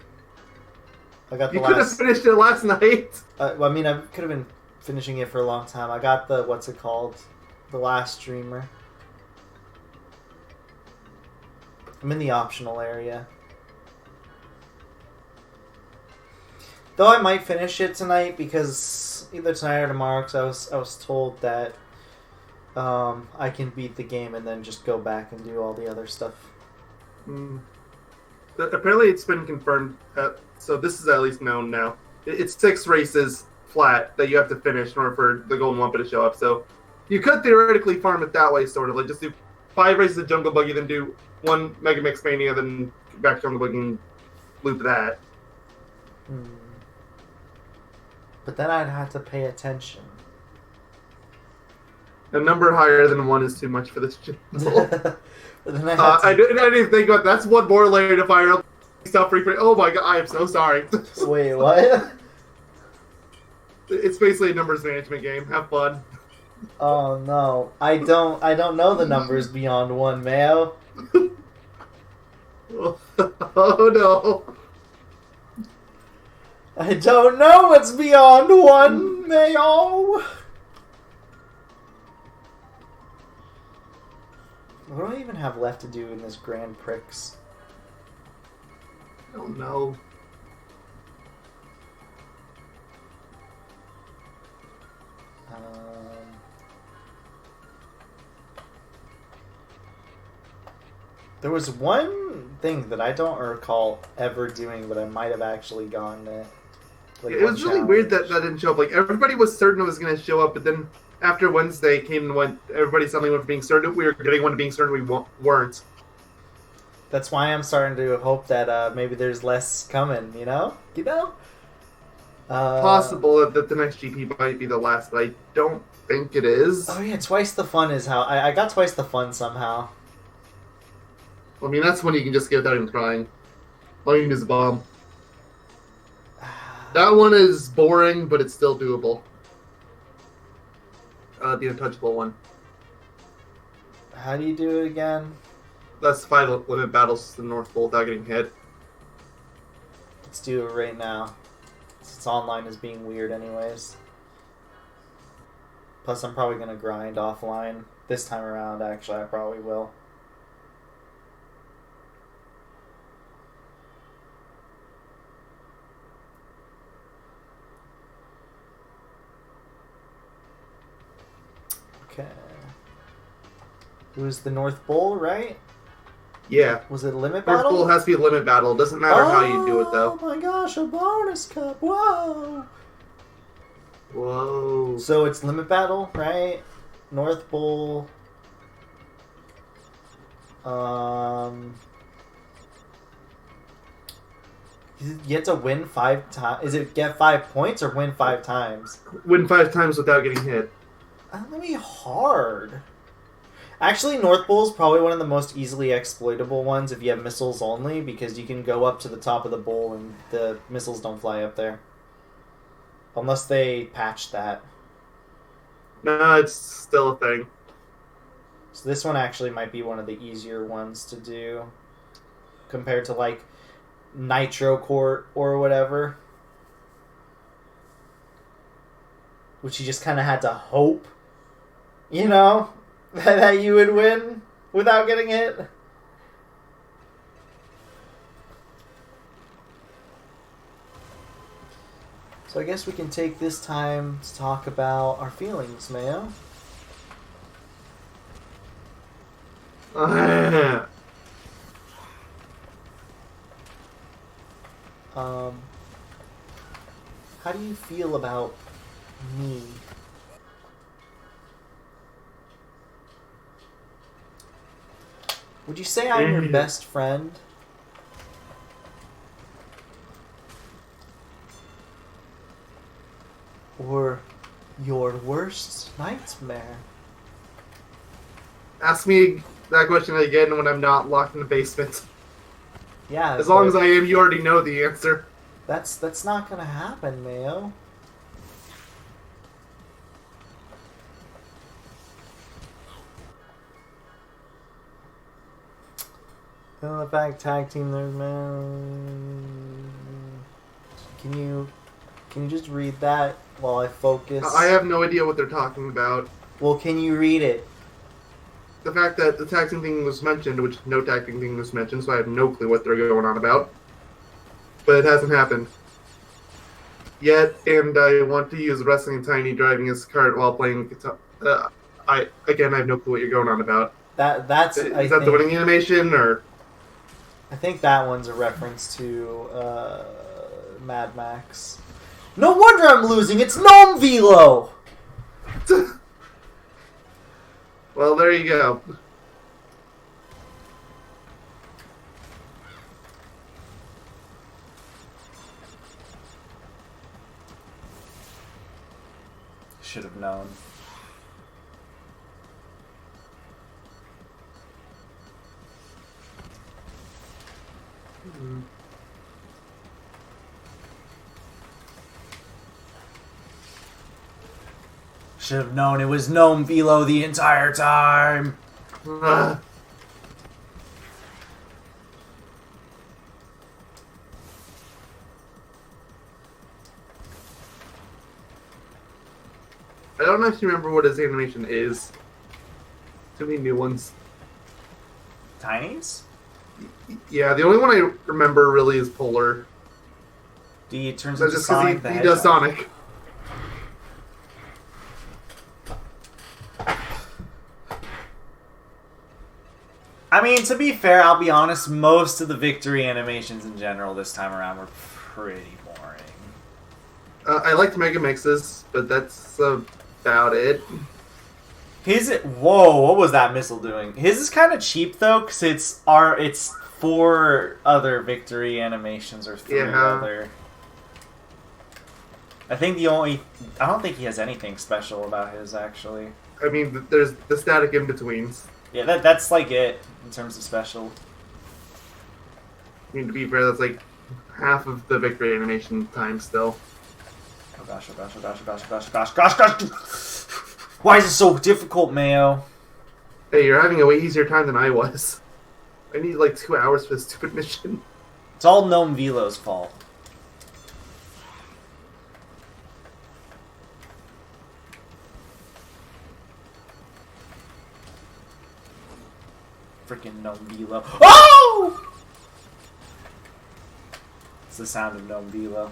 I got the You could have finished it last night. I could have been finishing it for a long time. I got the, what's it called? The last streamer. I'm in the optional area. Though I might finish it tonight because either tonight or tomorrow, because I was told that I can beat the game and then just go back and do all the other stuff. Apparently it's been confirmed, so this is at least known now. It's 6 races flat that you have to finish in order for the Golden Wumpa to show up, so you could theoretically farm it that way, sort of. Like, just do 5 races of Jungle Buggy, then do 1 Mega Mix Mania, then back to Jungle Buggy and loop that. But then I'd have to pay attention. A number higher than 1 is too much for this channel. I didn't think about that's one more layer to fire up. Stop freaking. Oh my god, I am so sorry. Wait, what? It's basically a numbers management game. Have fun. Oh no, I don't know the numbers beyond 1, Mayo. Oh no. I don't know what's beyond 1, Mayo. What do I even have left to do in this Grand Prix? I don't know. There was one thing that I don't recall ever doing, but I might have actually gone to. Like, it was really weird that didn't show up. Like, everybody was certain it was going to show up, but then after Wednesday came and went, everybody suddenly went from being certain we were getting one to being certain we weren't. That's why I'm starting to hope that maybe there's less coming, you know? Possible that the next GP might be the last, but I don't think it is. Oh yeah, Twice the Fun is how... I got Twice the Fun somehow. I mean, that's when you can just get without even trying. All you can do is a bomb. That one is boring, but it's still doable. The untouchable one. How do you do it again? That's 5 limit battles to the North Pole without getting hit. Let's do it right now. Since online is being weird anyways. Plus I'm probably going to grind offline. This time around, actually, I probably will. Okay. It was the North Pole, right? Yeah. Was it a limit North battle? Pole has to be a limit battle. It doesn't matter how you do it, though. Oh my gosh, a bonus cup. Whoa. Whoa. So it's limit battle, right? North Pole. You have to win 5 times. Is it get 5 points or win 5 times? Win 5 times without getting hit. That would be hard. Actually, North Pole is probably one of the most easily exploitable ones if you have missiles only, because you can go up to the top of the bowl and the missiles don't fly up there. Unless they patch that. No, it's still a thing. So this one actually might be one of the easier ones to do. Compared to, like, Nitro Court or whatever. Which you just kind of had to hope, you know, that you would win without getting hit. So I guess we can take this time to talk about our feelings, Mayo. How do you feel about me? Would you say I'm your best friend? Or your worst nightmare? Ask me that question again when I'm not locked in the basement. Yeah. As long as I am, you already know the answer. That's not gonna happen, Mayo. The fact tag team there, man. Can you just read that while I focus? I have no idea what they're talking about. Well, can you read it? The fact that the tag team thing was mentioned, which no tag team thing was mentioned, so I have no clue what they're going on about. But it hasn't happened yet, and I want to use Wrestling Tiny driving his cart while playing guitar. I have no clue what you're going on about. That's Is that the winning animation, or? I think that one's a reference to Mad Max. No wonder I'm losing. It's Gnome Velo. Well, there you go. Should have known. Should have known it was Gnome Velo the entire time. I don't actually remember what his animation is. Too many new ones. Tinies? Yeah, the only one I remember really is Polar. He turns That's into just because Sonic the he Hedgehog. does Sonic. I mean, to be fair, I'll be honest, most of the victory animations in general this time around were pretty boring. I liked Mega Mixes, but that's about it. Whoa, what was that missile doing? His is kind of cheap though, because it's 4 other victory animations or 3 other. I don't think he has anything special about his actually. I mean, there's the static in-betweens. Yeah, that's like it in terms of special. I mean, to be fair, that's like half of the victory animation time still. Oh gosh, oh gosh, oh gosh, oh gosh, oh gosh, oh gosh, gosh, gosh! Why is it so difficult, Mayo? Hey, you're having a way easier time than I was. I need like 2 hours for this stupid mission. It's all Gnome Velo's fault. Freaking Gnome Velo. Oh! It's the sound of Gnome Velo.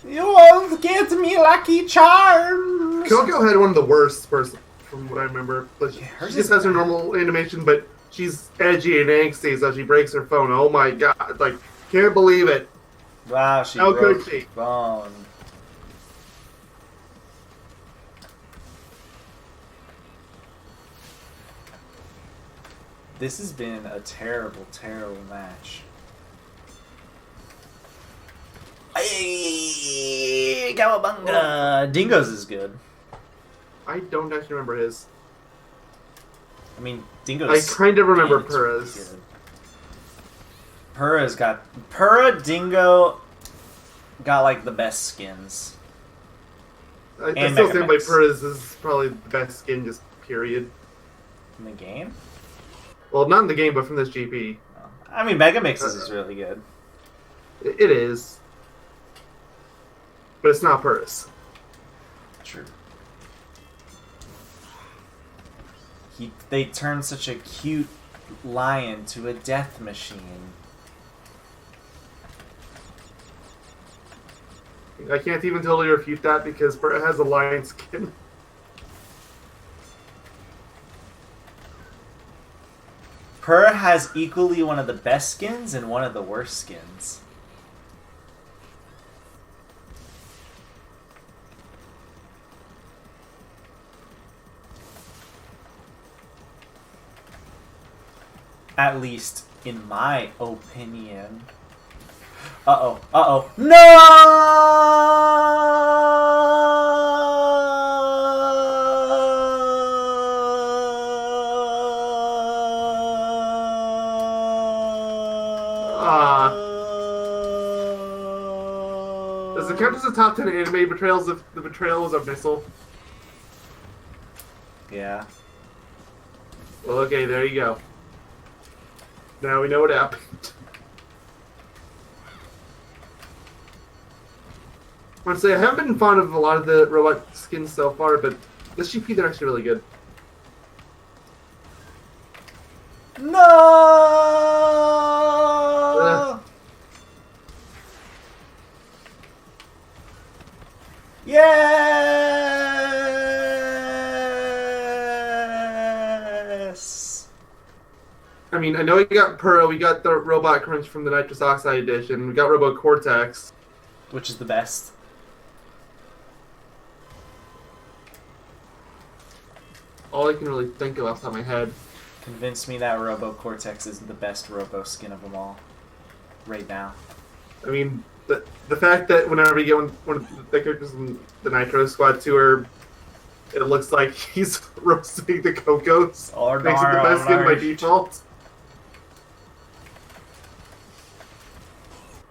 You won't get me Lucky Charms! Coco had one of the worst, from what I remember. But Yeah, she hers just is has her bad. normal animation, but she's edgy and angsty, so she breaks her phone. Oh my god! Like, can't believe it. Wow, she How broke could she? the phone. This has been a terrible, terrible match. Hey, Cowabunga! Dingo's is good. I don't actually remember his. I mean, Dingo's. I kind of remember it's really Perez. good. Purra, Dingo got like the best skins. I And still stand by Megamix. Perez is probably the best skin, just period. In the game. Well, not in the game, but from this GP. I mean, Megamix's is really good. It is. But it's not Perez. True. They turned such a cute lion to a death machine. I can't even totally refute that because Perez has a lion skin. Purr has equally one of the best skins and one of the worst skins. At least in my opinion. Uh-oh, uh-oh. Does it count as a top 10 anime betrayals if the betrayal was a missile? Yeah. Well, okay, there you go. Now we know what happened. Honestly, I haven't been fond of a lot of the robot skins so far, but this GP, they're actually really good. No! Yeah! I mean, I know we got Pearl, we got the Robot Crunch from the Nitrous Oxide edition, we got Robo Cortex. Which is the best? All I can really think of off the top of my head. Convince me that Robo Cortex is the best Robo skin of them all. Right now. I mean, the fact that whenever you get one of the characters in the Nitro Squad tour, it looks like he's roasting the Cocos. Oh, makes it the best skin by default.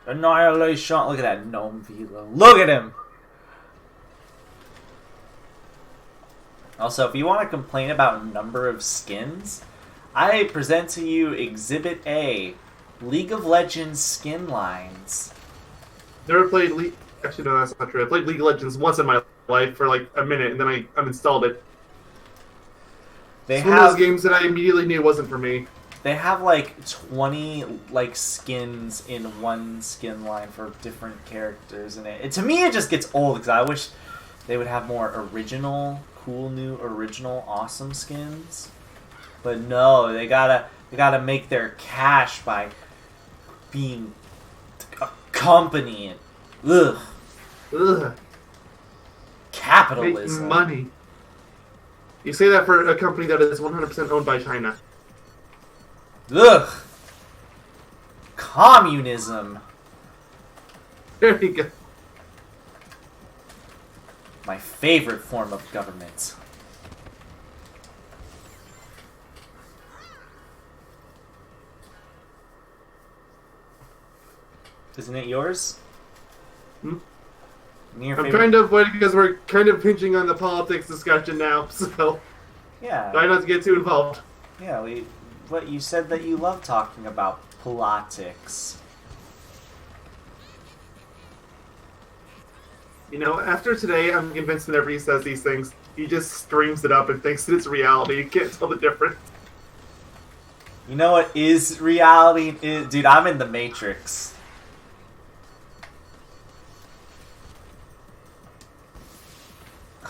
Annihilation. Look at that gnome velo. Look at him! Also, if you want to complain about number of skins, I present to you Exhibit A, League of Legends skin lines. Never played League... Actually, no, that's not true. I played League of Legends once in my life for like a minute, and then I uninstalled it. It's one of those games that I immediately knew wasn't for me. They have like 20 like skins in one skin line for different characters in it. To me, it just gets old because I wish they would have more original, cool, new, original, awesome skins. But no, they gotta make their cash by being a company. Ugh. Ugh. Capitalism. Making money. You say that for a company that is 100% owned by China. Ugh. Communism. There you go. My favorite form of government. Isn't it yours? Hmm? Your I'm favorite... trying to avoid it because we're kind of pinching on the politics discussion now, so Yeah. try not to get too involved. Yeah, what you said that you love talking about politics. You know, after today, I'm convinced whenever he says these things, he just streams it up and thinks that it's reality. You can't tell the difference. You know what is reality? Dude, I'm in the Matrix.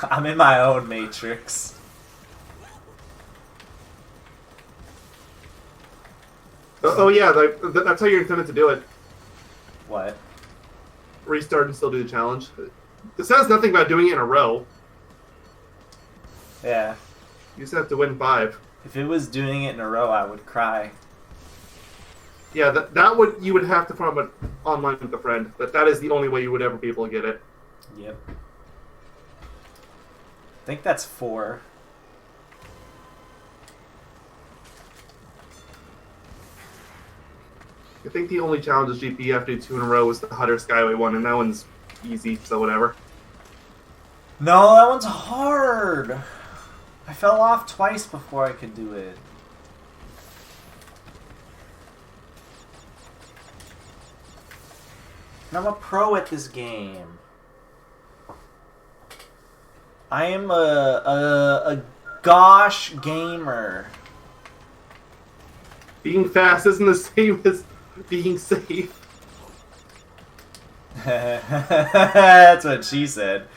I'm in my own Matrix. Oh yeah, that's how you're intended to do it. What? Restart and still do the challenge. It says nothing about doing it in a row. Yeah. You just have to win 5. If it was doing it in a row, I would cry. Yeah, that would you would have to form an online with a friend. That is the only way you would ever be able to get it. Yep. I think that's 4. I think the only challenges GP you have to do 2 in a row was the Hutter Skyway one, and that one's easy, so whatever. No, that one's hard. I fell off twice before I could do it. And I'm a pro at this game. I am a gosh gamer. Being fast isn't the same as being safe. That's what she said.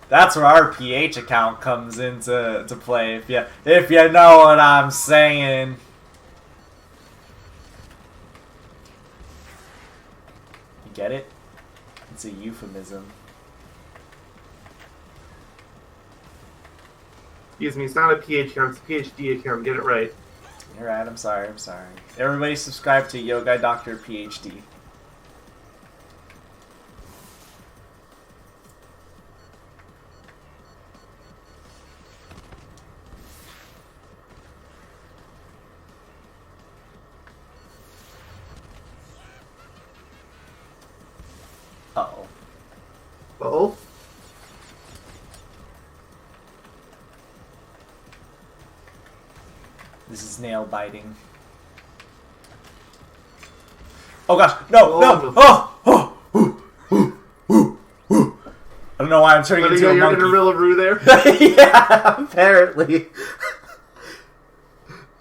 That's where our PH account comes into play. If you know what I'm saying. You get it? It's a euphemism. Excuse me, it's not a PH account, it's a PhD account. Get it right. You're right. I'm sorry. Everybody subscribe to Yogi Doctor PhD. Uh-oh. Uh-oh. This is nail biting. Oh gosh, no, no! Oh! I don't know why I'm turning into a monkey. You're gonna roo there? Yeah, apparently.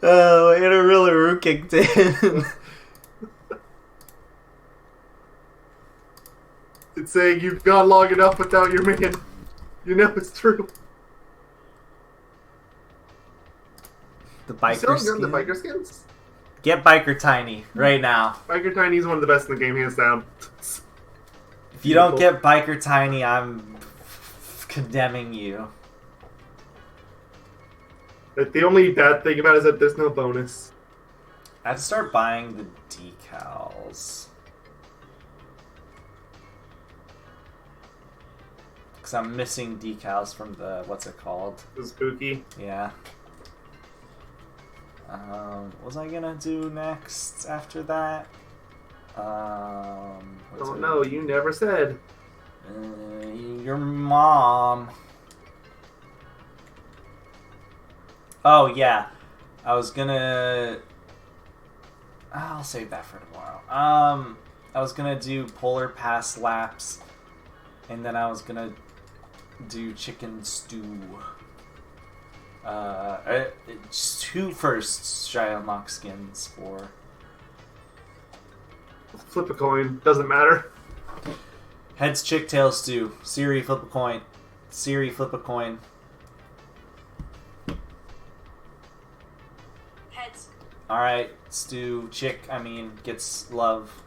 Oh, Inarilla kicked in. It's saying you've gone long enough without your minion. You know it's true. The biker still skin? the biker skins? Get Biker Tiny right now. Biker Tiny is one of the best in the game, hands down. If you don't get Biker Tiny, I'm condemning you. But the only bad thing about it is that there's no bonus. I have to start buying the decals. Because I'm missing decals from the, what's it called? The spooky. Yeah. What was I gonna do next after that? Oh no, you never said. Your mom. Oh yeah, I was gonna. I'll save that for tomorrow. I was gonna do polar pass laps, and then I was gonna do chicken stew. Just 2 firsts should I unlock skins for? Flip a coin, doesn't matter. Heads, chick, tails, stew. Siri, flip a coin. Siri, flip a coin. Heads. Alright, stew, chick, gets love.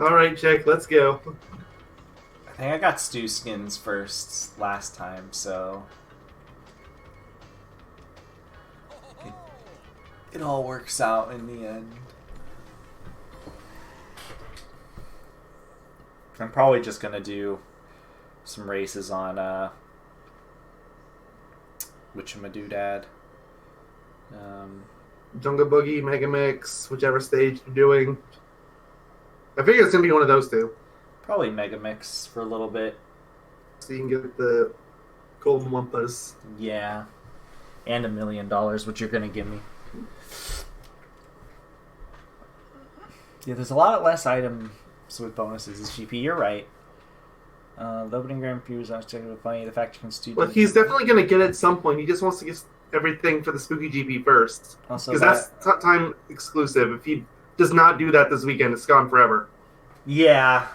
Alright, chick, let's go. I think I got stew skins first last time, so... It all works out in the end. I'm probably just gonna do some races on Witchamadoodad. Jungle Boogie, Mega Mix, whichever stage you're doing. I figure it's gonna be one of those two. Probably Mega Mix for a little bit. So you can get the golden Wumpas. Yeah. And $1 million, which you're gonna give me. Yeah, there's a lot less items with bonuses this GP. You're right. The opening Grand Prix was unexpectedly funny. The fact you can stew. Well, he's definitely going to get it at some point. He just wants to get everything for the Spooky GP first. Because that's time exclusive. If he does not do that this weekend, it's gone forever. Yeah.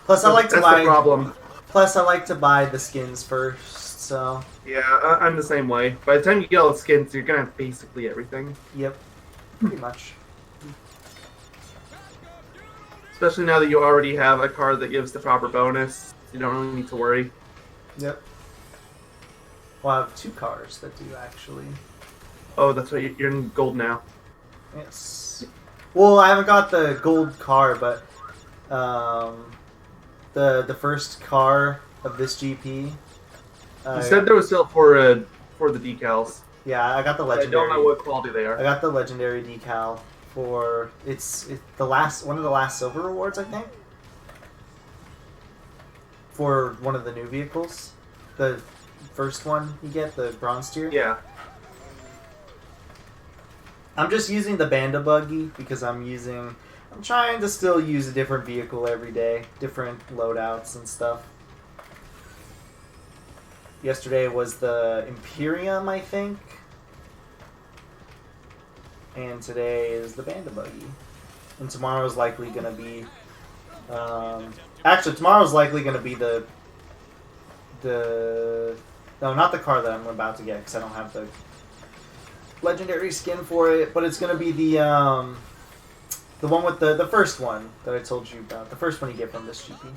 Plus, I like to buy. That's the problem. Plus, I like to buy the skins first. So. Yeah, I'm the same way. By the time you get all the skins, you're gonna have basically everything. Yep. Pretty much. Especially now that you already have a card that gives the proper bonus, you don't really need to worry. Yep. Well, I have 2 cars that do actually. Oh, that's right. You're in gold now. Yes. Well, I haven't got the gold car, but the first car of this GP. You said there was still for the decals. Yeah, I got the legendary. I don't know what quality they are. I got the legendary decal for it's the last one of the last silver rewards, I think. For one of the new vehicles, the first one you get, the bronze tier. Yeah. I'm just using the Banda Buggy because I'm trying to still use a different vehicle every day, different loadouts and stuff. Yesterday was the Imperium, I think. And today is the Banda Buggy. And tomorrow's likely going to be... actually, tomorrow's likely going to be the... No, not the car that I'm about to get, because I don't have the legendary skin for it. But it's going to be the one with the first one that I told you about. The first one you get from this GP.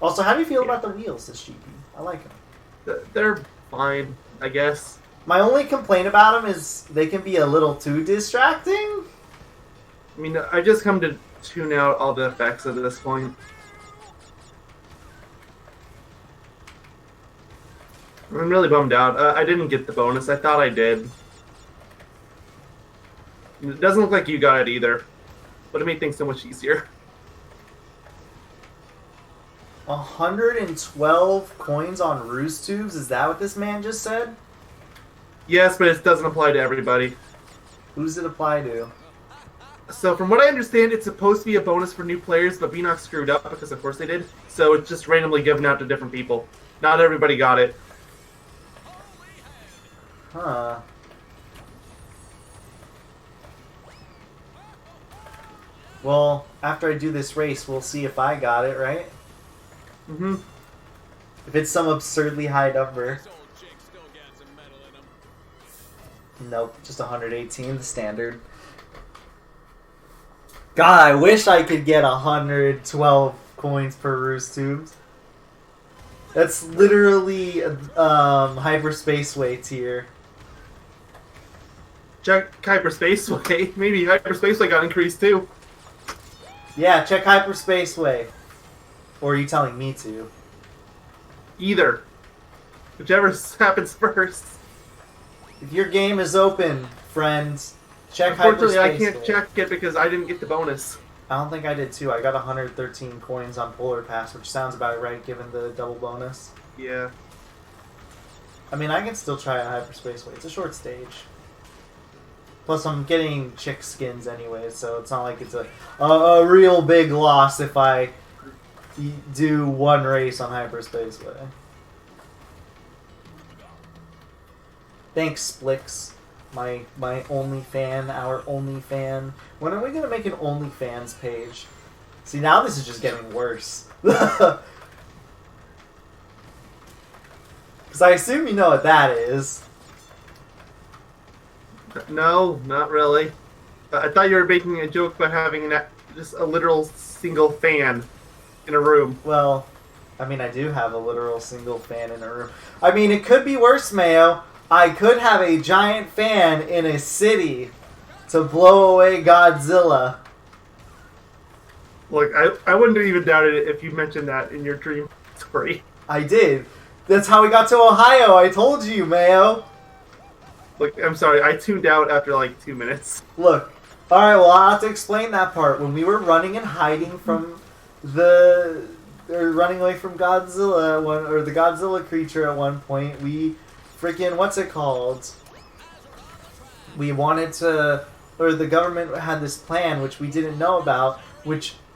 Also, how do you feel about the wheels this GP? I like them. They're fine, I guess. My only complaint about them is they can be a little too distracting. I mean, I just come to tune out all the effects at this point. I'm really bummed out. I didn't get the bonus. I thought I did. It doesn't look like you got it either, but it made things so much easier. 112 coins on roost tubes? Is that what this man just said? Yes, but it doesn't apply to everybody. Who does it apply to? So from what I understand, it's supposed to be a bonus for new players, but Beenox screwed up because of course they did. So it's just randomly given out to different people. Not everybody got it. Huh. Well, after I do this race, we'll see if I got it, right? Mm-hmm. If it's some absurdly high number. Nope, just 118, the standard. God, I wish I could get 112 coins per roost tubes. That's literally hyperspaceway tier. Check hyperspaceway. Maybe hyperspaceway got increased too. Yeah, check hyperspaceway. Or are you telling me to? Either. Whichever happens first. If your game is open, friends, check Unfortunately, I hyperspaceway. can't check it because I didn't get the bonus. I don't think I did too. I got 113 coins on Polar Pass, which sounds about right given the double bonus. Yeah. I mean, I can still try a hyperspaceway. It's a short stage. Plus, I'm getting chick skins anyway, so it's not like it's a real big loss if I do one race on hyperspaceway. Thanks, Splix. My only fan, our only fan. When are we gonna make an OnlyFans page? See, now this is just getting worse. Because I assume you know what that is. No, not really. I thought you were making a joke about having just a literal single fan in a room. Well, I mean, I do have a literal single fan in a room. I mean, it could be worse, Mayo. I could have a giant fan in a city to blow away Godzilla. Look, I wouldn't have even doubted it if you mentioned that in your dream story. I did. That's how we got to Ohio. I told you, Mayo. Look, I'm sorry, I tuned out after like 2 minutes. Look, alright, well, I'll have to explain that part. When we were running and hiding from running away from Godzilla, or the Godzilla creature at one point, we freaking, what's it called? We wanted to, or the government had this plan, which we didn't know about,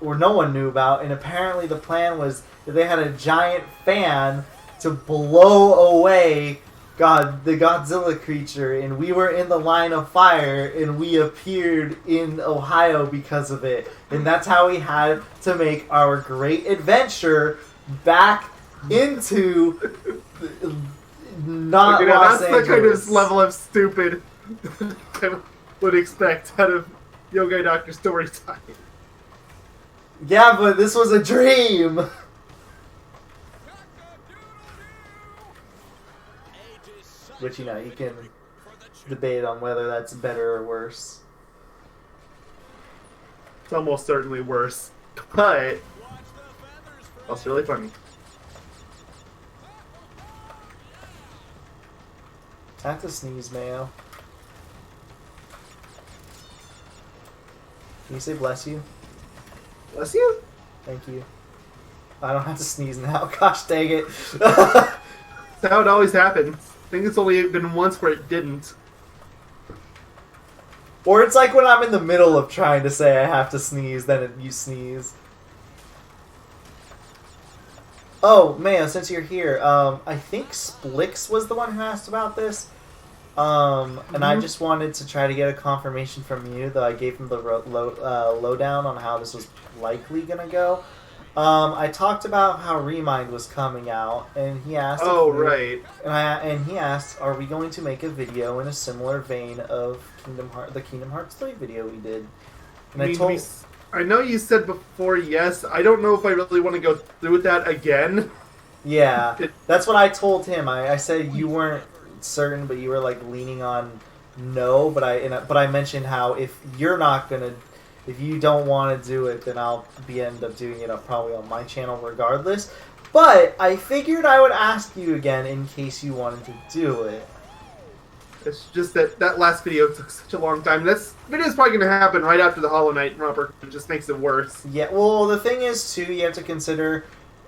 or no one knew about, and apparently the plan was that they had a giant fan to blow away the Godzilla creature, and we were in the line of fire, and we appeared in Ohio because of it. And that's how we had to make our great adventure back into not Los Angeles. That's the kind of level of stupid I would expect out of Yogi Doctor story time. Yeah, but this was a dream! Which, you know, you can debate on whether that's better or worse. It's almost certainly worse, but that's really funny. I have to sneeze, Mayo. Can you say bless you? Bless you? Thank you. I don't have to sneeze now. Gosh dang it. That's how it always happens. I think it's only been once where it didn't. Or it's like when I'm in the middle of trying to say I have to sneeze, then you sneeze. Oh, Mayo, since you're here, I think Splix was the one who asked about this. And I just wanted to try to get a confirmation from you, though I gave him the lowdown on how this was likely going to go. I talked about how Remind was coming out, and he asked... Oh, right. And he asked, are we going to make a video in a similar vein of the Kingdom Hearts 3 video we did? And I know you said before yes. I don't know if I really want to go through with that again. Yeah, that's what I told him. I said you weren't certain, but you were like leaning on no. But I mentioned how if you don't want to do it, then I'll end up doing it probably on my channel regardless. But I figured I would ask you again in case you wanted to do it. It's just that last video took such a long time. This video's probably going to happen right after the Hollow Knight romper. It just makes it worse. Yeah, well, the thing is, too, you have to consider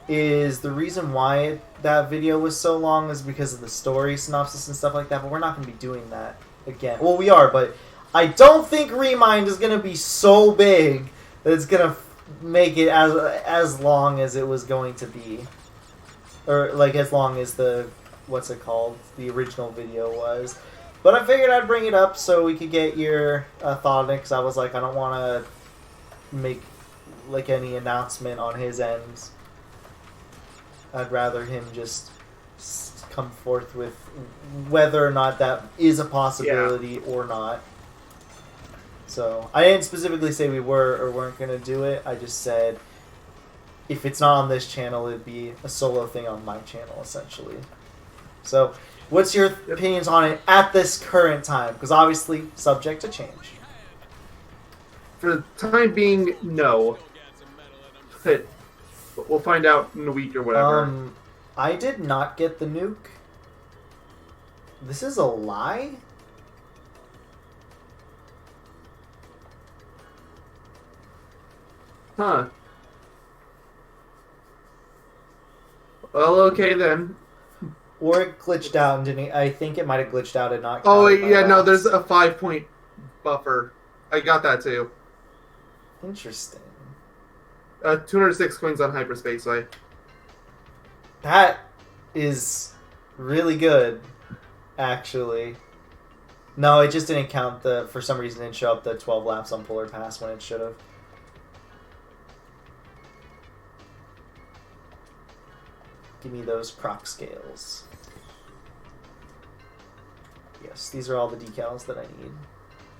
is the reason why that video was so long is because of the story synopsis and stuff like that, but we're not going to be doing that again. Well, we are, but I don't think Remind is going to be so big that it's going to make it as long as it was going to be. Or, like, as long as the original video was. But I figured I'd bring it up so we could get your thought on it, because I was like, I don't want to make, like, any announcement on his end. I'd rather him just come forth with whether or not that is a possibility or not. So, I didn't specifically say we were or weren't going to do it. I just said if it's not on this channel, it'd be a solo thing on my channel, essentially. So, what's your opinions on it at this current time? Because obviously, subject to change. For the time being, no. But we'll find out in a week or whatever. I did not get the nuke. This is a lie? Huh. Well, okay then. Or it glitched out and didn't. I think it might have glitched out and not. Oh yeah, no. There's a 5-point buffer. I got that too. Interesting. 206 coins on Hyperspaceway. That is really good, actually. No, it just didn't count the. For some reason, it didn't show up the 12 laps on Polar Pass when it should have. Give me those croc scales. Yes, these are all the decals that I need.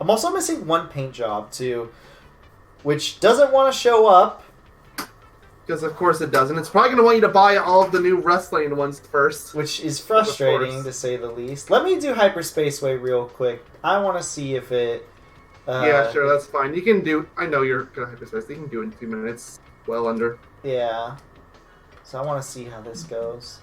I'm also missing one paint job, too, which doesn't want to show up. Because of course it doesn't. It's probably going to want you to buy all of the new Rustland ones first. Which is frustrating, to say the least. Let me do Hyperspaceway real quick. I want to see if it... yeah, sure, that's fine. You can do... I know you're going to Hyperspace. You can do it in 2 minutes. Well under. Yeah. So I want to see how this goes.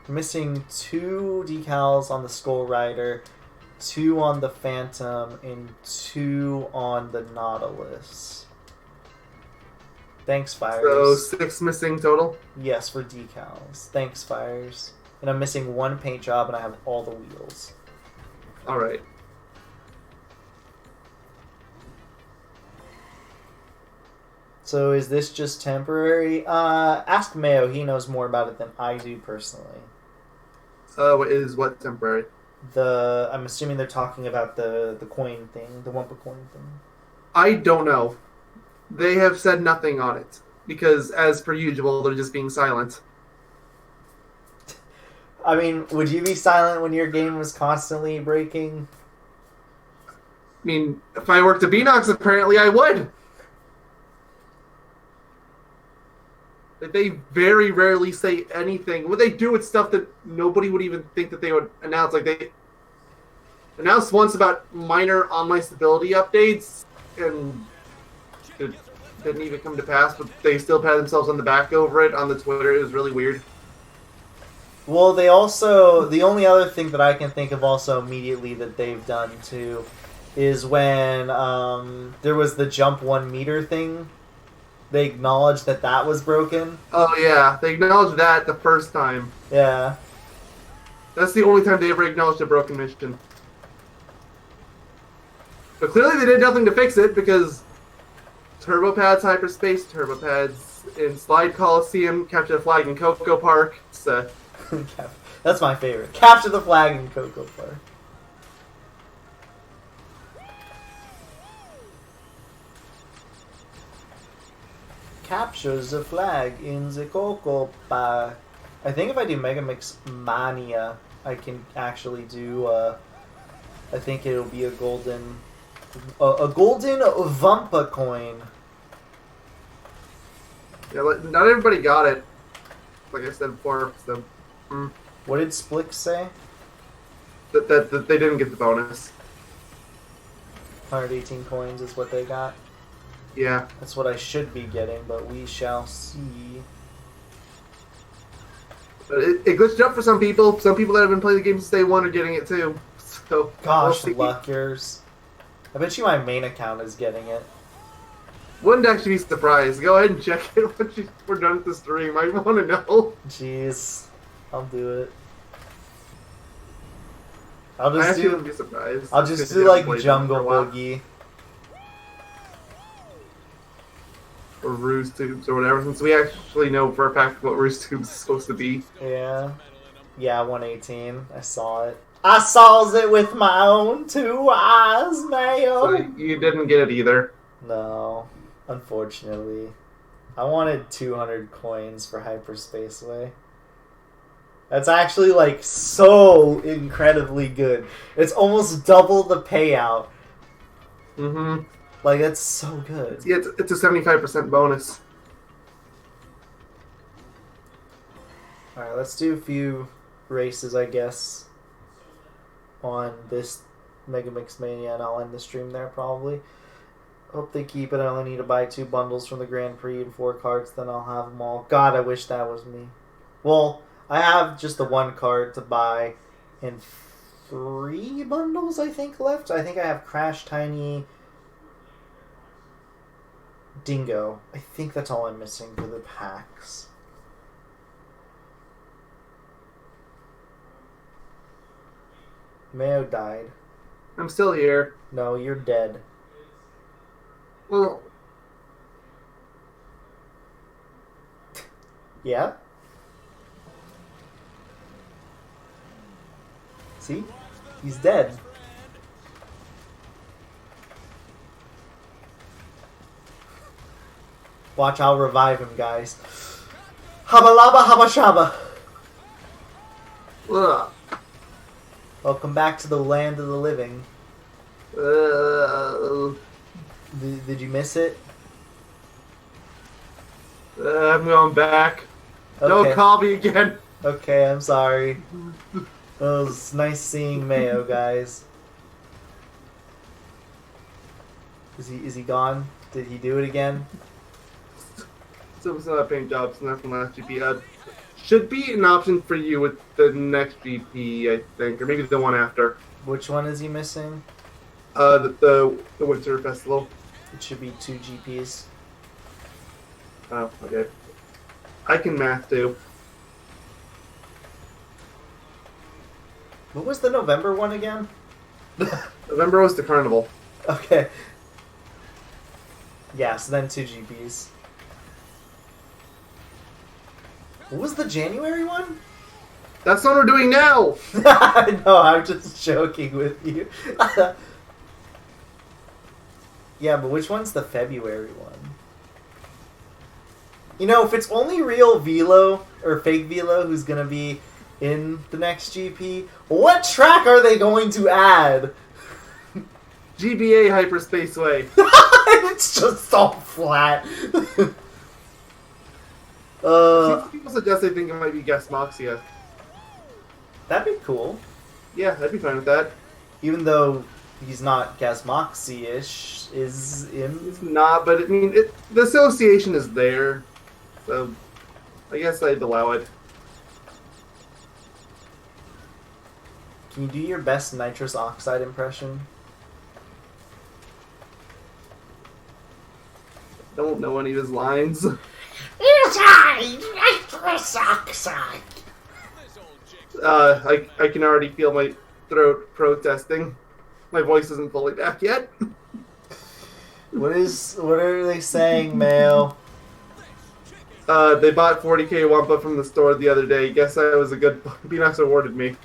I'm missing 2 decals on the Skull Rider, 2 on the Phantom, and 2 on the Nautilus. Thanks, Fires. So 6 missing total? Yes, for decals. Thanks, Fires. And I'm missing 1 paint job, and I have all the wheels. Alright. So is this just temporary? Ask Mayo. He knows more about it than I do personally. Is what temporary? I'm assuming they're talking about the coin thing, the WUMPA coin thing. I don't know. They have said nothing on it. Because, as per usual, they're just being silent. I mean, would you be silent when your game was constantly breaking? I mean, if I worked at Beenox, apparently I would. They very rarely say anything. What they do with stuff that nobody would even think that they would announce. Like, they announced once about minor online stability updates, and it didn't even come to pass, but they still pat themselves on the back over it on the Twitter. It was really weird. Well, they also... The only other thing that I can think of also immediately that they've done, too, is when there was the jump 1 meter thing. They acknowledged that that was broken. Oh, yeah. They acknowledged that the first time. Yeah. That's the only time they ever acknowledged a broken mission. But clearly they did nothing to fix it, because Turbo Pads Hyperspace, Turbo Pads in Slide Coliseum, Capture the Flag in Cocoa Park. That's my favorite. Capture the Flag in Cocoa Park. Captures the flag in the Cocoa Park. I think if I do Mega Mix Mania, I can actually do, I think it'll be a golden WUMPA coin. Yeah, not everybody got it. Like I said before, so... What did Splix say? That they didn't get the bonus. 118 coins is what they got. Yeah. That's what I should be getting, but we shall see. But it glitched up for some people. Some people that have been playing the game since day 1 are getting it too. So gosh, luckers. I bet you my main account is getting it. Wouldn't actually be surprised. Go ahead and check it once we're done with the stream. I want to know. Jeez. I'll do it. I wouldn't be surprised. I'll just do like Jungle Boogie. Or Ruse Tubes or whatever, since we actually know for a fact what Ruse Tubes is supposed to be. Yeah. Yeah, 118. I saw it. I saw it with my own 2 eyes, Mayo. So you didn't get it either. No. Unfortunately. I wanted 200 coins for Hyperspace Way. That's actually, like, so incredibly good. It's almost double the payout. Mm-hmm. Like, that's so good. Yeah, it's a 75% bonus. Alright, let's do a few races, I guess, on this Mega Mix Mania, and I'll end the stream there, probably. Hope they keep it. I only need to buy 2 bundles from the Grand Prix and 4 cards, then I'll have them all. God, I wish that was me. Well, I have just the 1 card to buy and 3 bundles, I think, left. I think I have Crash, Tiny, Dingo. I think that's all I'm missing for the packs. Mayo died. I'm still here. No, you're dead. Well, Yeah? See? He's dead. Watch, I'll revive him, guys. Habalaba habashaba. ugh. Welcome back to the land of the living. Uh, Did you miss it? I'm going back. Okay. Don't call me again. Okay, I'm sorry. It was nice seeing Mayo, guys. Is he gone? Did he do it again? So it's not a paint job, so not from last GP. Should be an option for you with the next GP, I think, or maybe the one after. Which one is he missing? The Winter Festival. It should be 2 GPs. Oh, okay. I can math too. What was the November one again? November was the carnival. Okay. Yeah, so then 2 GPs. What was the January one? That's what we're doing now! No, I'm just joking with you. Yeah, but which one's the February one? You know, if it's only real Velo, or fake Velo, who's gonna be in the next GP, what track are they going to add? GBA Hyperspace Way. It's just all flat. People suggest they think it might be Guest Moxia. That'd be cool. Yeah, I'd be fine with that. Even though he's not Gazmoxi-ish, is him. It's not, but I mean, the association is there. So, I guess I'd allow it. Can you do your best nitrous oxide impression? Don't know any of his lines. Inside nitrous oxide. I can already feel my throat protesting. My voice isn't fully back yet. What are they saying, Mayo? They bought 40k WUMPA from the store the other day. Guess I was a good... Beenox awarded me.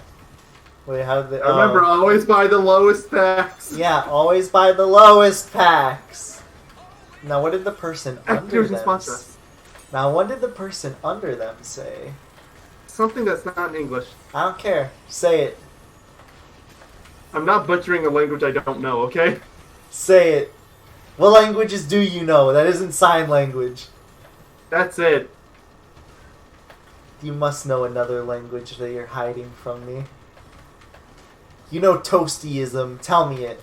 Wait, how did they... Remember, always buy the lowest packs. Yeah, always buy the lowest packs. Now, what did the person under them sponsor us. Now, what did the person under them say? Something that's not in English. I don't care. Say it. I'm not butchering a language I don't know, okay? Say it. What languages do you know? That isn't sign language. That's it. You must know another language that you're hiding from me. You know toastyism. Tell me it.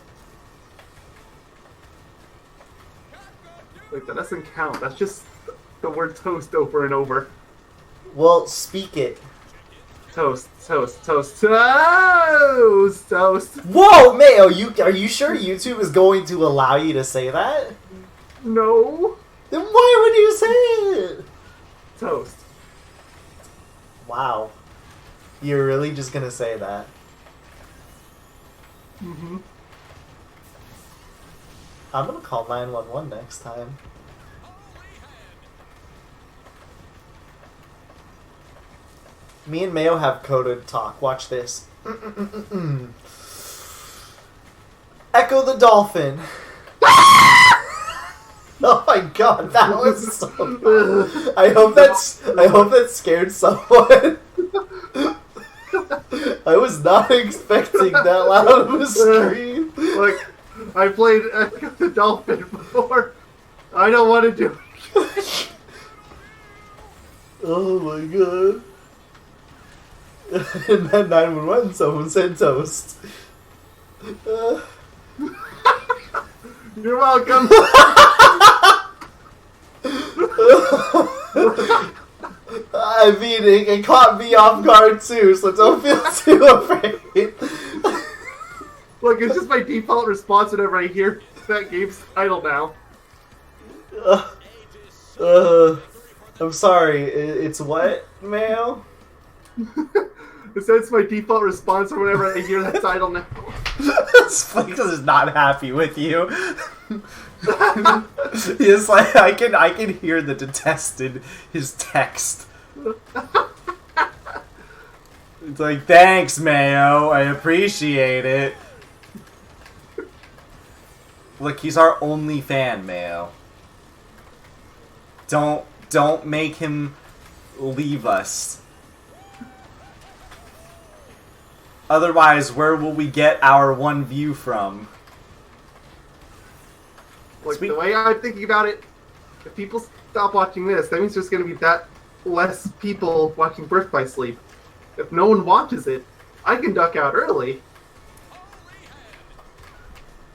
Wait, that doesn't count. That's just the word toast over and over. Well, speak it. Toast, toast, toast, toast, toast. Whoa, Mayo, are you sure YouTube is going to allow you to say that? No. Then why would you say it? Toast. Wow. You're really just gonna say that? Mm-hmm. I'm gonna call 911 next time. Me and Mayo have coded talk. Watch this. Echo the dolphin. Oh my god, that was so bad. I hope that scared someone. I was not expecting that loud of a scream. Like, I played the dolphin before. I don't want to do it. Oh my god. And then 911, someone said toast. You're welcome. I mean, it caught me off guard too, so don't feel too afraid. Look, it's just my default response whenever I hear that game's title now. I'm sorry, it's what, Mayo? It's my default response whenever I hear that title now. Spikes is not happy with you. He's like, I can hear the detest in his text. It's like, thanks, Mayo. I appreciate it. Look, he's our only fan, Mayo. Don't make him leave us. Otherwise, where will we get our one view from? Like, the way I'm thinking about it, if people stop watching this, that means there's going to be that less people watching Birth by Sleep. If no one watches it, I can duck out early.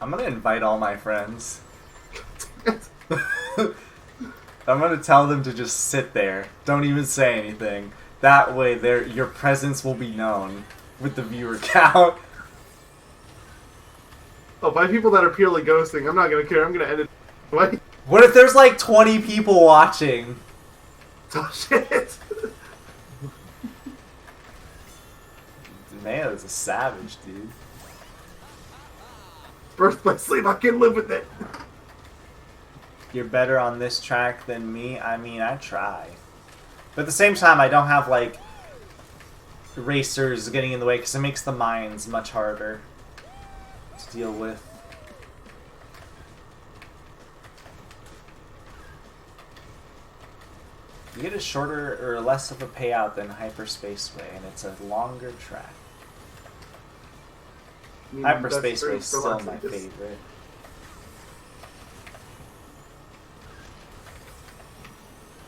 I'm gonna invite all my friends. I'm gonna tell them to just sit there. Don't even say anything. That way, your presence will be known with the viewer count. Oh, by people that are purely ghosting, I'm not gonna care. I'm gonna end it. What? What if there's like 20 people watching? Oh shit! Man, it's a savage, dude. Birth by Sleep, I can live with it. You're better on this track than me? I mean, I try. But at the same time, I don't have, like, racers getting in the way, because it makes the mines much harder to deal with. You get a shorter or less of a payout than Hyperspaceway, and it's a longer track. Hyperspaceway is still my favorite.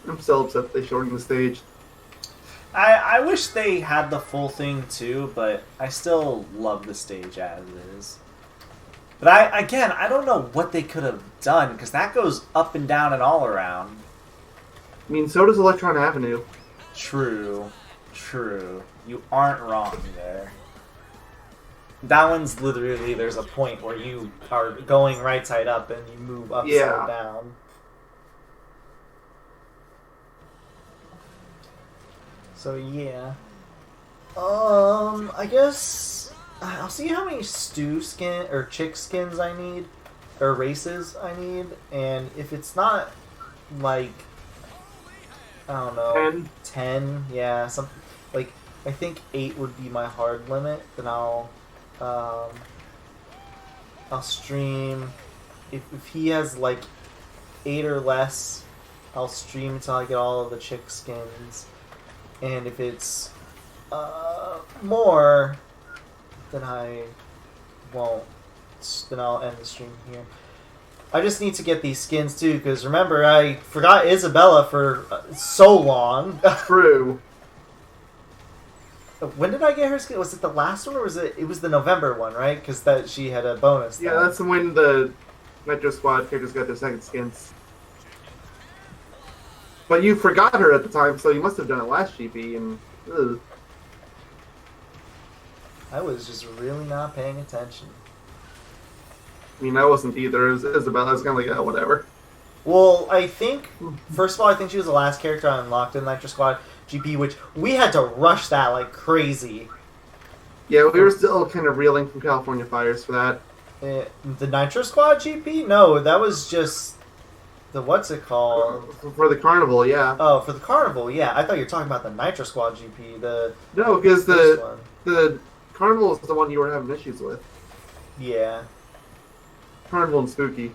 I'm so upset they shortened the stage. I wish they had the full thing too, but I still love the stage as is. But I don't know what they could have done, because that goes up and down and all around. I mean, so does Electron Avenue. True. You aren't wrong there. That one's literally, there's a point where you are going right side up and you move upside down. So yeah. I guess I'll see how many stew skin or chick skins I need, or races I need, and if it's not like, I don't know, 10, yeah, something like, I think 8 would be my hard limit. Then I'll stream if he has like 8 or less. I'll stream until I get all of the chick skins. And if it's more, then I won't. Then I'll end the stream here. I just need to get these skins too, because remember, I forgot Isabella for so long. True. When did I get her skin? Was it the last one, or was it? It was the November one, right? Because that she had a bonus. Yeah, that's when the Nitro Squad characters got their second skins. But you forgot her at the time, so you must have done it last GP, and... Ugh. I was just really not paying attention. I mean, I wasn't either. It was Isabella. I was kind of like, oh, whatever. Well, I think, first of all, I think she was the last character I unlocked in Nitro Squad GP, which we had to rush that like crazy. Yeah, we were still kind of reeling from California fires for that. The Nitro Squad GP? No, that was just the, what's it called? For the Carnival, yeah. Oh, for the Carnival, yeah. I thought you were talking about the Nitro Squad GP. No, because the Carnival is the one you were having issues with. Yeah. Carnival and Spooky.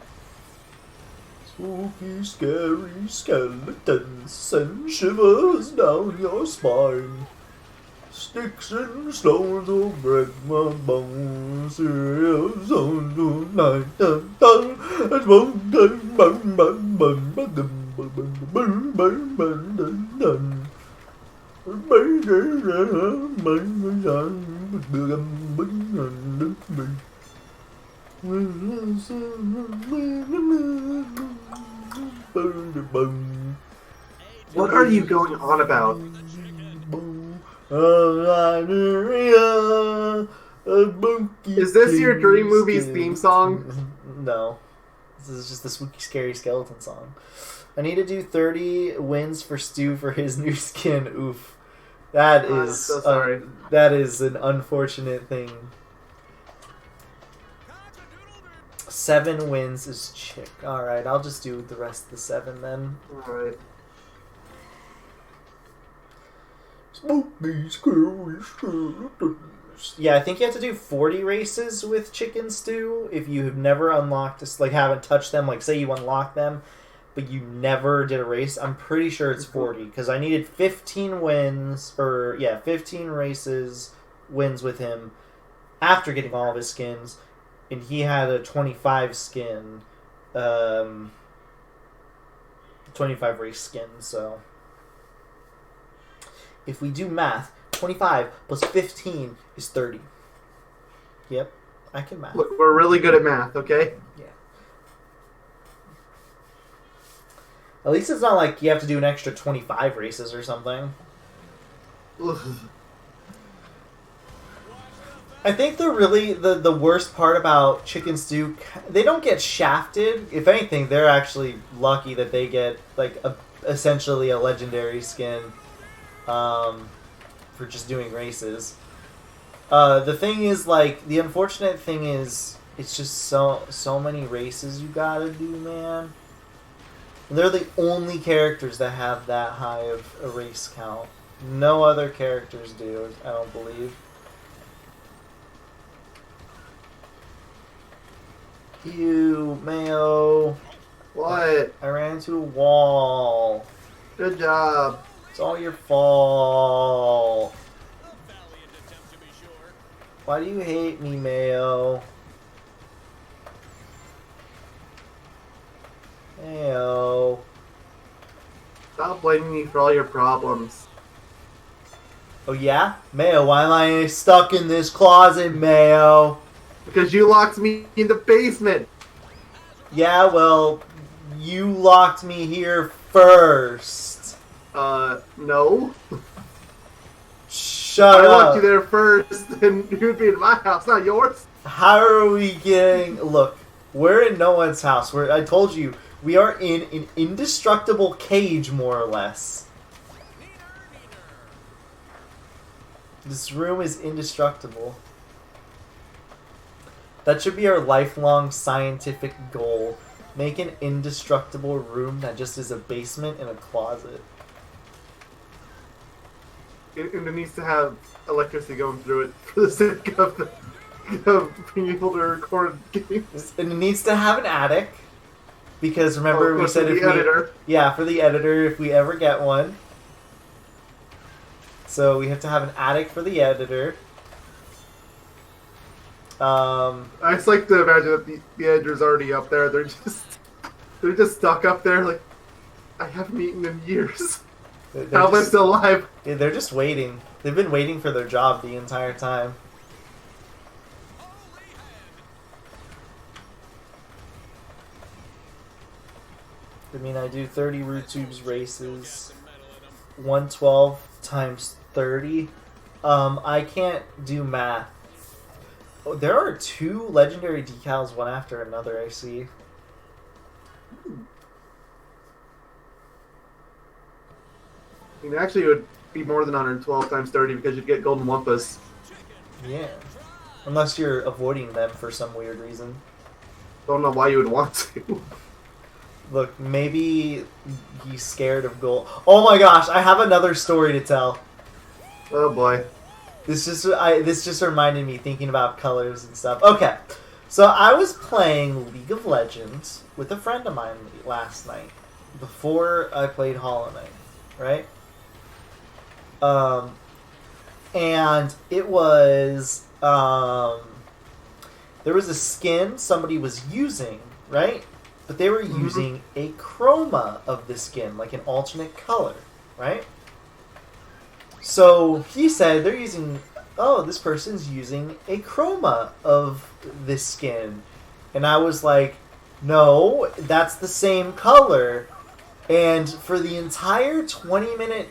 Spooky, scary skeletons send shivers down your spine. Sticks and stones will break my bones. Serious on tonight. Dun, dun. It's boom, dun, bun, bun, bun, bun, dun, bun, bun, bun, bun, bun, dun, dun. What are you going on about? Is this your Dream Movies theme song? No. This is just the spooky, scary skeleton song. I need to do 30 wins for Stu for his new skin. Oof. That is so sorry. That is an unfortunate thing. 7 wins is chick. Alright, I'll just do the rest of the 7 then. Alright. Spooky, scary skeletons. Yeah, I think you have to do 40 races with Chicken Stew if you have never unlocked this, like haven't touched them. Like say you unlock them, but you never did a race. I'm pretty sure it's 40 because I needed 15 wins, or yeah, 15 races wins with him after getting all of his skins, and he had a 25 skin, 25 race skin. So if we do math, 25 plus 15 is 30. Yep, I can math. Look, we're really good at math, okay? Yeah. At least it's not like you have to do an extra 25 races or something. Ugh. I think the worst part about Chicken Stew, they don't get shafted. If anything, they're actually lucky that they get like essentially a legendary skin for just doing races. The thing is, like, the unfortunate thing is, it's just so many races you gotta do, man. They're the only characters that have that high of a race count. No other characters do, I don't believe. Ew, Mayo. What? I ran into a wall. Good job. It's all your fault. Why do you hate me, Mayo? Mayo. Stop blaming me for all your problems. Oh yeah? Mayo, why am I stuck in this closet, Mayo? Because you locked me in the basement. Yeah, well, you locked me here first. No. Shut I up. locked you there first, and you'd be in my house, not yours. How are we getting... Look, we're in no one's house. I told you, we are in an indestructible cage, more or less. This room is indestructible. That should be our lifelong scientific goal. Make an indestructible room that just is a basement and a closet. And it needs to have electricity going through it for the sake of being able to record games. And it needs to have an attic. Because remember, we said if editor. Yeah, for the editor, if we ever get one. So we have to have an attic for the editor. I just like to imagine that the editor's already up there. They're just stuck up there. Like, I haven't eaten in years. How am I still alive? Yeah, they're just waiting. They've been waiting for their job the entire time. I mean, I do 30 root tubes races. 112 times 30. I can't do math. Oh, there are 2 legendary decals, one after another, I see. I mean, actually, it would be more than 112 times 30 because you'd get golden WUMPAs. Yeah. Unless you're avoiding them for some weird reason. Don't know why you would want to. Look, maybe he's scared of gold. Oh my gosh, I have another story to tell. Oh boy. This just reminded me thinking about colors and stuff. Okay, So I was playing League of Legends with a friend of mine last night before I played Hollow Knight, right? And it was there was a skin somebody was using, right? But they were using a chroma of the skin, like an alternate color, right? So he said they're using, oh, this person's using a chroma of this skin. And I was like, no, that's the same color. And for the entire 20-minute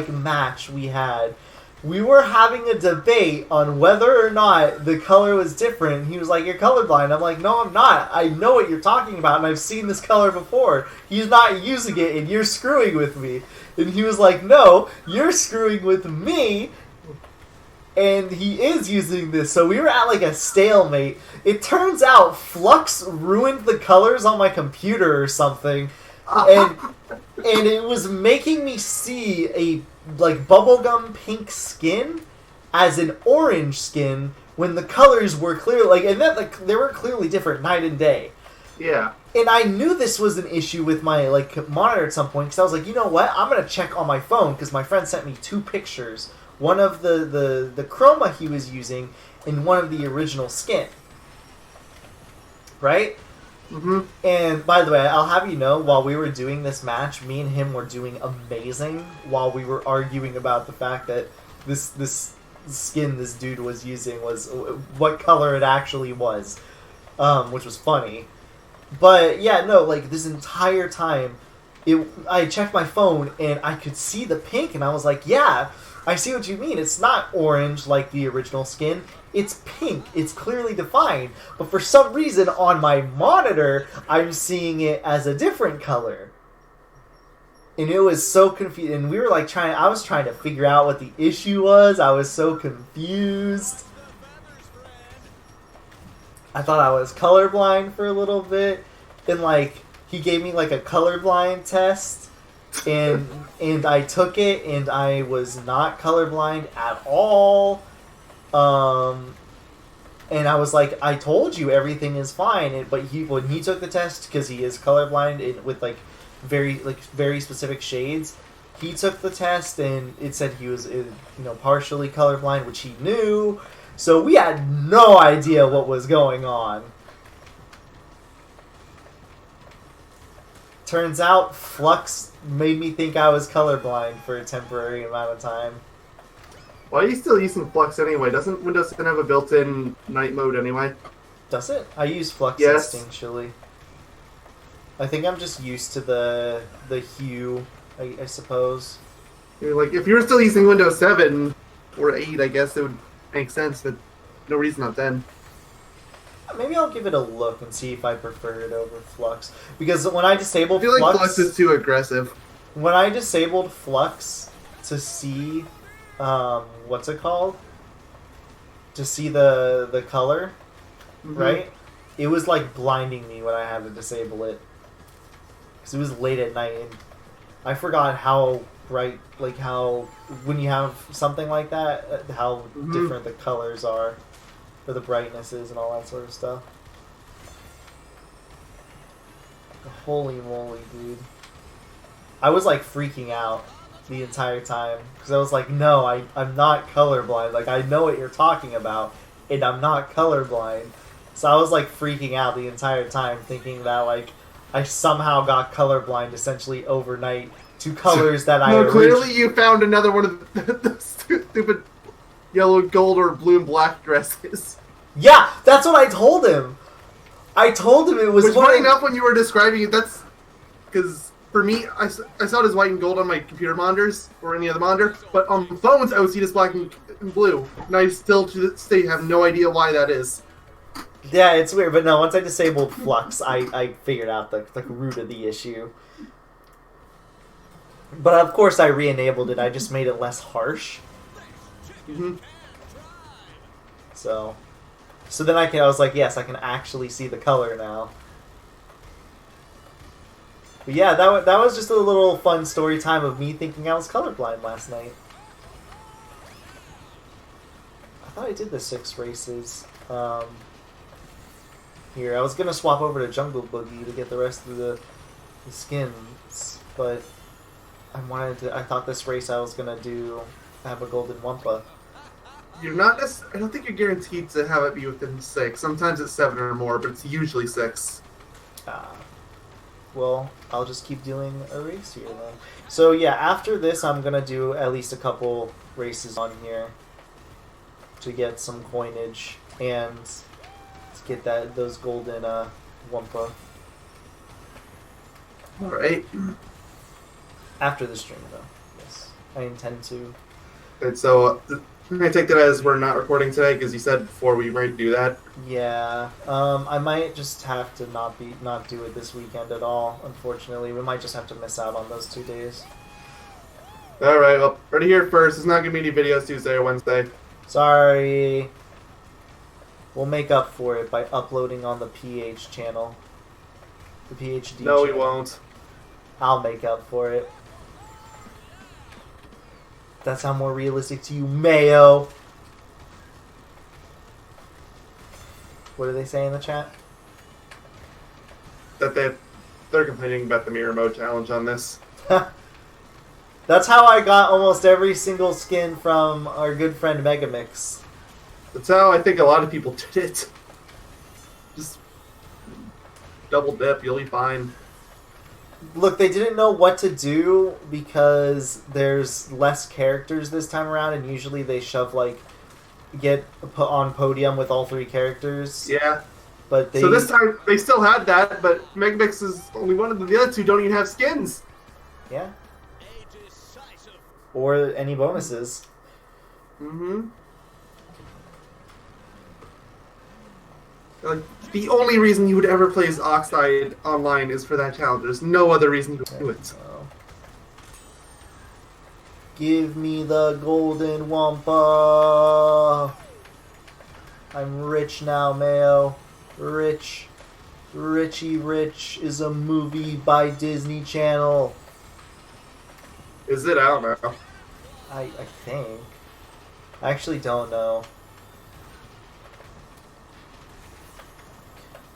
match we had, we were having a debate on whether or not the color was different. He was like, you're colorblind. I'm like, no, I'm not. I know what you're talking about, and I've seen this color before. He's not using it, and you're screwing with me. And he was like, no, you're screwing with me, and he is using this. So we were at a stalemate. It turns out Flux ruined the colors on my computer or something, and it was making me see a bubblegum pink skin as an orange skin when the colors were clear, and then they were clearly different night and day. Yeah. And I knew this was an issue with my monitor at some point, because I was like, you know what? I'm gonna check on my phone, because my friend sent me 2 pictures, one of the chroma he was using, and one of the original skin. Right? Mm-hmm. And by the way, I'll have you know, while we were doing this match, me and him were doing amazing while we were arguing about the fact that this skin this dude was using was what color it actually was, which was funny. But yeah, no, this entire time, I checked my phone and I could see the pink, and I was like, yeah, I see what you mean. It's not orange like the original skin. It's pink. It's clearly defined. But for some reason, on my monitor, I'm seeing it as a different color. And it was so confusing. And we were I was trying to figure out what the issue was. I was so confused. I thought I was colorblind for a little bit. And he gave me a colorblind test. And I took it, and I was not colorblind at all. And I was like, I told you everything is fine. But when he took the test, because he is colorblind with very specific shades, he took the test and it said he was partially colorblind, which he knew. So we had no idea what was going on. Turns out Flux made me think I was colorblind for a temporary amount of time. Why are you still using Flux anyway? Doesn't Windows 10 have a built-in night mode anyway? Does it? I use Flux Yes. instinctually. I think I'm just used to the hue, I suppose. If you were still using Windows 7 or 8, I guess it would make sense, but no reason not then. Maybe I'll give it a look and see if I prefer it over Flux. Because when I disabled I feel Flux... Flux is too aggressive. When I disabled Flux to see... what's it called? To see the color, right? It was blinding me when I had to disable it. Because it was late at night, and I forgot how bright, how, when you have something like that, how different the colors are, or the brightnesses and all that sort of stuff. Holy moly, dude. I was freaking out the entire time, because I was like, no, I'm not colorblind. I know what you're talking about, and I'm not colorblind. So I was freaking out the entire time, thinking that I somehow got colorblind essentially overnight to colors that I clearly you found another one of the stupid yellow, gold, or blue and black dresses. Yeah, that's what I told him. I told him it was... Which, funny enough, when you were describing it, that's... Because... For me, I saw it as white and gold on my computer monitors, or any other monitor, but on phones I would see it as black and blue, and I still, to this day, have no idea why that is. Yeah, it's weird, but no, once I disabled Flux, I figured out the root of the issue. But of course I re-enabled it, I just made it less harsh. So then I was like, yes, I can actually see the color now. But yeah, that was just a little fun story time of me thinking I was colorblind last night. I thought I did the 6 races. here. I was gonna swap over to Jungle Boogie to get the rest of the skins, but I thought this race I was gonna have a golden WUMPA. You're not I don't think you're guaranteed to have it be within 6. Sometimes it's 7 or more, but it's usually 6. Well, I'll just keep doing a race here then. So yeah, after this I'm gonna do at least a couple races on here to get some coinage and to get those golden WUMPA. Alright. After the stream though. Yes. I intend to. And so I take that as we're not recording today because you said before we might do that. Yeah, I might just have to not do it this weekend at all. Unfortunately, we might just have to miss out on those 2 days. All right, well, ready here first. There's not gonna be any videos Tuesday or Wednesday. Sorry. We'll make up for it by uploading on the PH channel. The PhD. No, we channel. won't. I'll make up for it. That sound more realistic to you, Mayo? What do they say in the chat? That they're complaining about the mirror mode challenge on this. That's how I got almost every single skin from our good friend Megamix. That's how I think a lot of people did it. Just double dip, you'll be fine. Look, they didn't know what to do because there's less characters this time around, and usually they shove, get put on podium with all 3 characters. Yeah. But So this time, they still had that, but Megamix is only one of them. The other 2 don't even have skins. Yeah. Or any bonuses. Mm-hmm. The only reason you would ever play as Oxide online is for that challenge. There's no other reason you would do it. Give me the golden WUMPA. I'm rich now, Mayo. Rich. Richie Rich is a movie by Disney Channel. Is it? I don't know. I think. I actually don't know.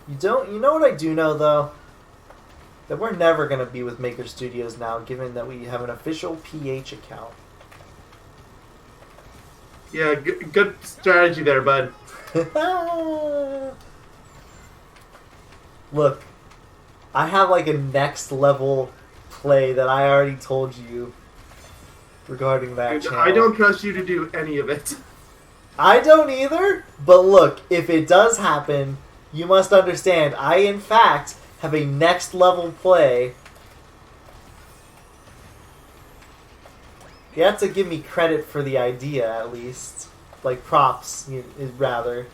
You know what I do know, though? That we're never going to be with Maker Studios now, given that we have an official PH account. Yeah, good strategy there, bud. Look, I have a next level play that I already told you regarding that Dude, channel. I don't trust you to do any of it. I don't either, but look, if it does happen, you must understand, I in fact have a next level play. You have to give me credit for the idea, at least. Props, rather.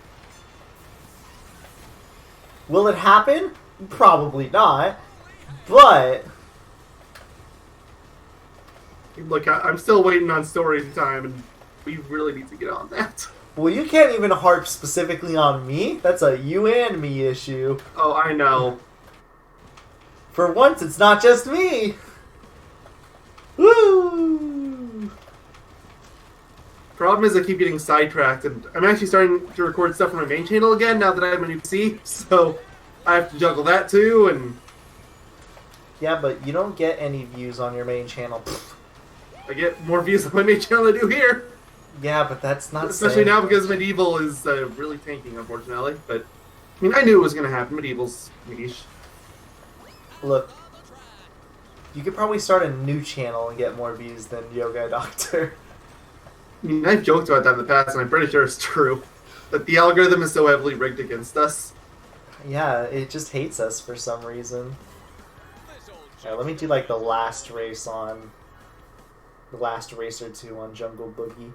Will it happen? Probably not. But... Look, I'm still waiting on story time, and we really need to get on that. Well, you can't even harp specifically on me. That's a you and me issue. Oh, I know. For once, it's not just me. Woo! Problem is I keep getting sidetracked, and I'm actually starting to record stuff on my main channel again now that I have a new PC, so I have to juggle that too, and... Yeah, but you don't get any views on your main channel. I get more views on my main channel than I do here. Yeah, but that's not Especially now because Medieval is really tanking, unfortunately. But, I mean, I knew it was going to happen. Medieval's niche. Look, you could probably start a new channel and get more views than Yoga Doctor. I mean, I've joked about that in the past, and I'm pretty sure it's true. That the algorithm is so heavily rigged against us. Yeah, it just hates us for some reason. Yeah, let me do the last race on... The last race or 2 on Jungle Boogie.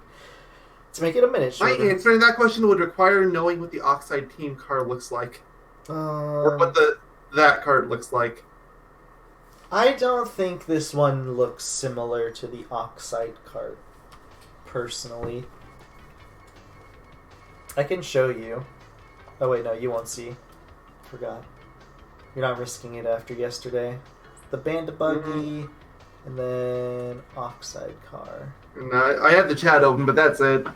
To make it a minute shorter. My answering that question would require knowing what the Oxide team card looks like. Or what that card looks like. I don't think this one looks similar to the Oxide card, personally. I can show you. Oh wait, no, you won't see. Forgot. You're not risking it after yesterday. The Bandit Buggy, and then Oxide Car. And I have the chat open, but that's it.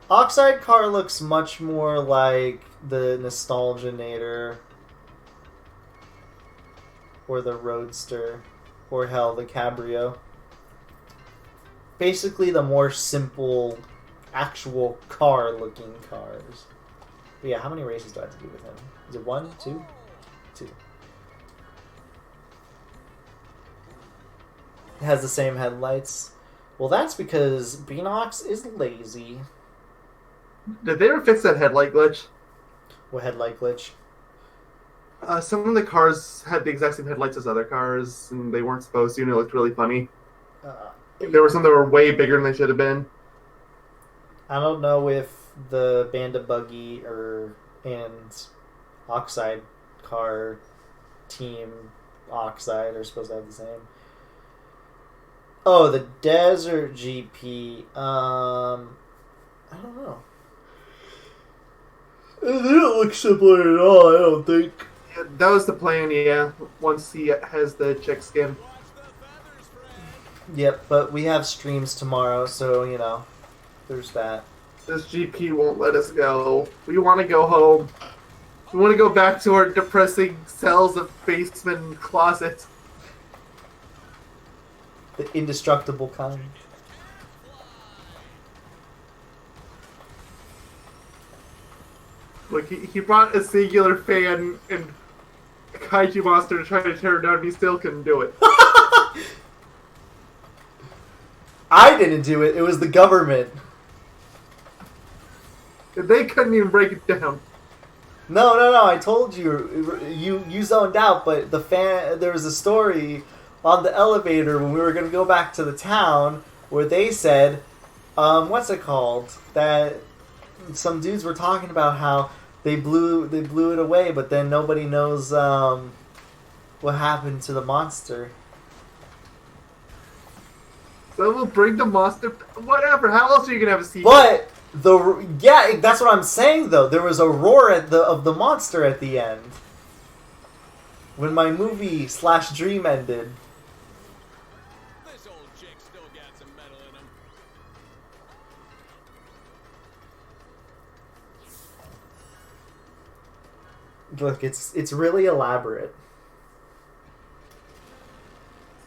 Oxide Car looks much more like the Nostalginator or the Roadster, or hell, the Cabrio. Basically, the more simple, actual car-looking cars. But yeah, how many races do I have to do with him? Is it 1, 2? 2. It has the same headlights. Well, that's because Beenox is lazy. Did they ever fix that headlight glitch? What headlight glitch? Some of the cars had the exact same headlights as other cars, and they weren't supposed to, and it looked really funny. There were some that were way bigger than they should have been. I don't know if the Bandit Buggy and Oxide car team Oxide are supposed to have the same. Oh, the Desert GP. I don't know. It didn't look similar at all, I don't think. Yeah, that was the plan, yeah, once he has the chick skin. Yep, but we have streams tomorrow, so, you know, there's that. This GP won't let us go. We want to go home. We want to go back to our depressing cells of basement and closet. The indestructible kind. Look, he brought a singular fan and a kaiju monster to try to tear it down, and he still couldn't do it. I didn't do it, it was the government. They couldn't even break it down. No, I told you. You zoned out, but there was a story on the elevator when we were going to go back to the town where they said, what's it called? That some dudes were talking about how they blew it away, but then nobody knows what happened to the monster. So we'll bring the monster. Whatever. How else are you gonna have a scene? But that's what I'm saying though. There was a roar of the monster at the end when my movie / dream ended. This old chick still got some metal in him. Look, it's really elaborate.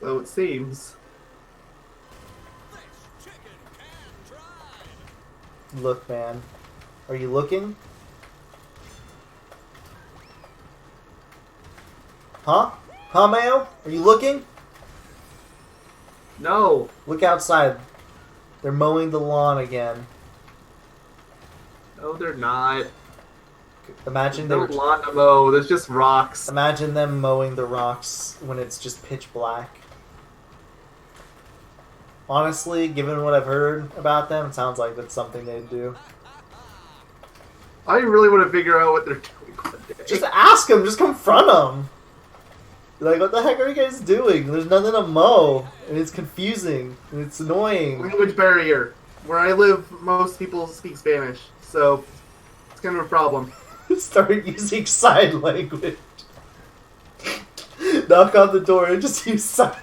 So it seems. This chicken can try. Look, man. Are you looking? Huh? Huh, Mayo? Are you looking? No. Look outside. They're mowing the lawn again. No, they're not. Imagine There's no lawn to mow. There's just rocks. Imagine them mowing the rocks when it's just pitch black. Honestly, given what I've heard about them, it sounds like that's something they'd do. I really want to figure out what they're doing one day. Just ask them. Just confront them. Like, what the heck are you guys doing? There's nothing to mow, and it's confusing, and it's annoying. Language barrier. Where I live, most people speak Spanish, so it's kind of a problem. Start using sign language. Knock on the door and just use sign language.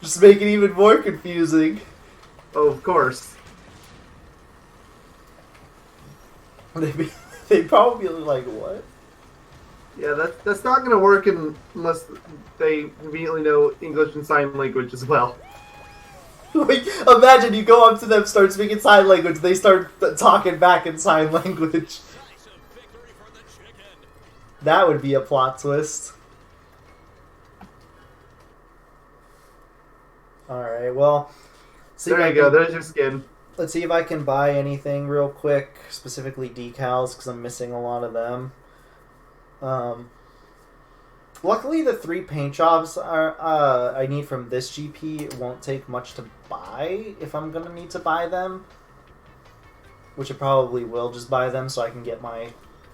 Just make it even more confusing. Oh, of course. They probably be like, what? Yeah, that's not going to work unless they conveniently know English and sign language as well. Like, imagine you go up to them, start speaking sign language, they start talking back in sign language. That would be a plot twist. Alright, well... There you go, there's your skin. Let's see if I can buy anything real quick, specifically decals, because I'm missing a lot of them. Luckily, the 3 paint jobs I need from this GP won't take much to buy if I'm going to need to buy them. Which I probably will just buy them so I can get my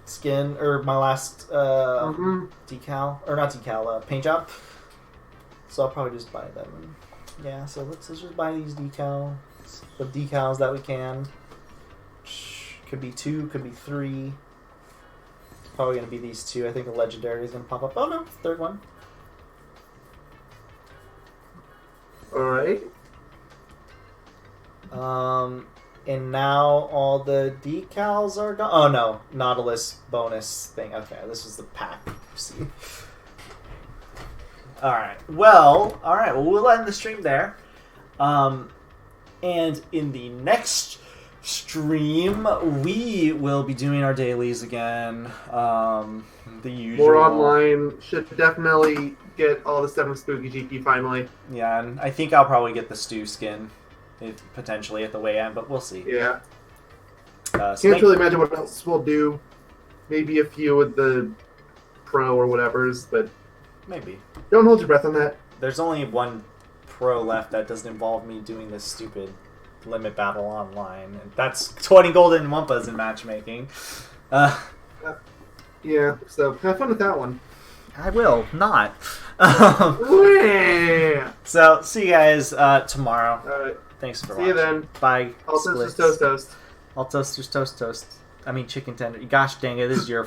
skin, or my last decal, or not decal, paint job. So I'll probably just buy them. Yeah, so let's just buy these decals. The decals that we can. Could be 2, could be 3. Probably going to be these 2. I think a legendary is going to pop up. Oh no, 3rd one. Alright. And now all the decals are done. Oh no, Nautilus bonus thing. Okay, this is the pack. See. Alright. Well, we'll end the stream there. And in the next stream, we will be doing our dailies again. The usual. More online. Should definitely get all the stuff with Spooky Cheeky finally. Yeah, and I think I'll probably get the stew skin, potentially at the weigh-in, but we'll see. Yeah. So Can't really imagine what else we'll do. Maybe a few with the Pro or whatever's, but maybe. don't hold your breath on that. There's only one Pro left that doesn't involve me doing this stupid limit battle online. And that's 20 golden Wumpas in matchmaking. Yeah, so have fun with that one. I will not. Yeah. So, see you guys tomorrow. Alright. Thanks for See watching. you then. Bye. All toasters Splits. toast. All toasters toast. I mean chicken tender. Gosh dang it, this is your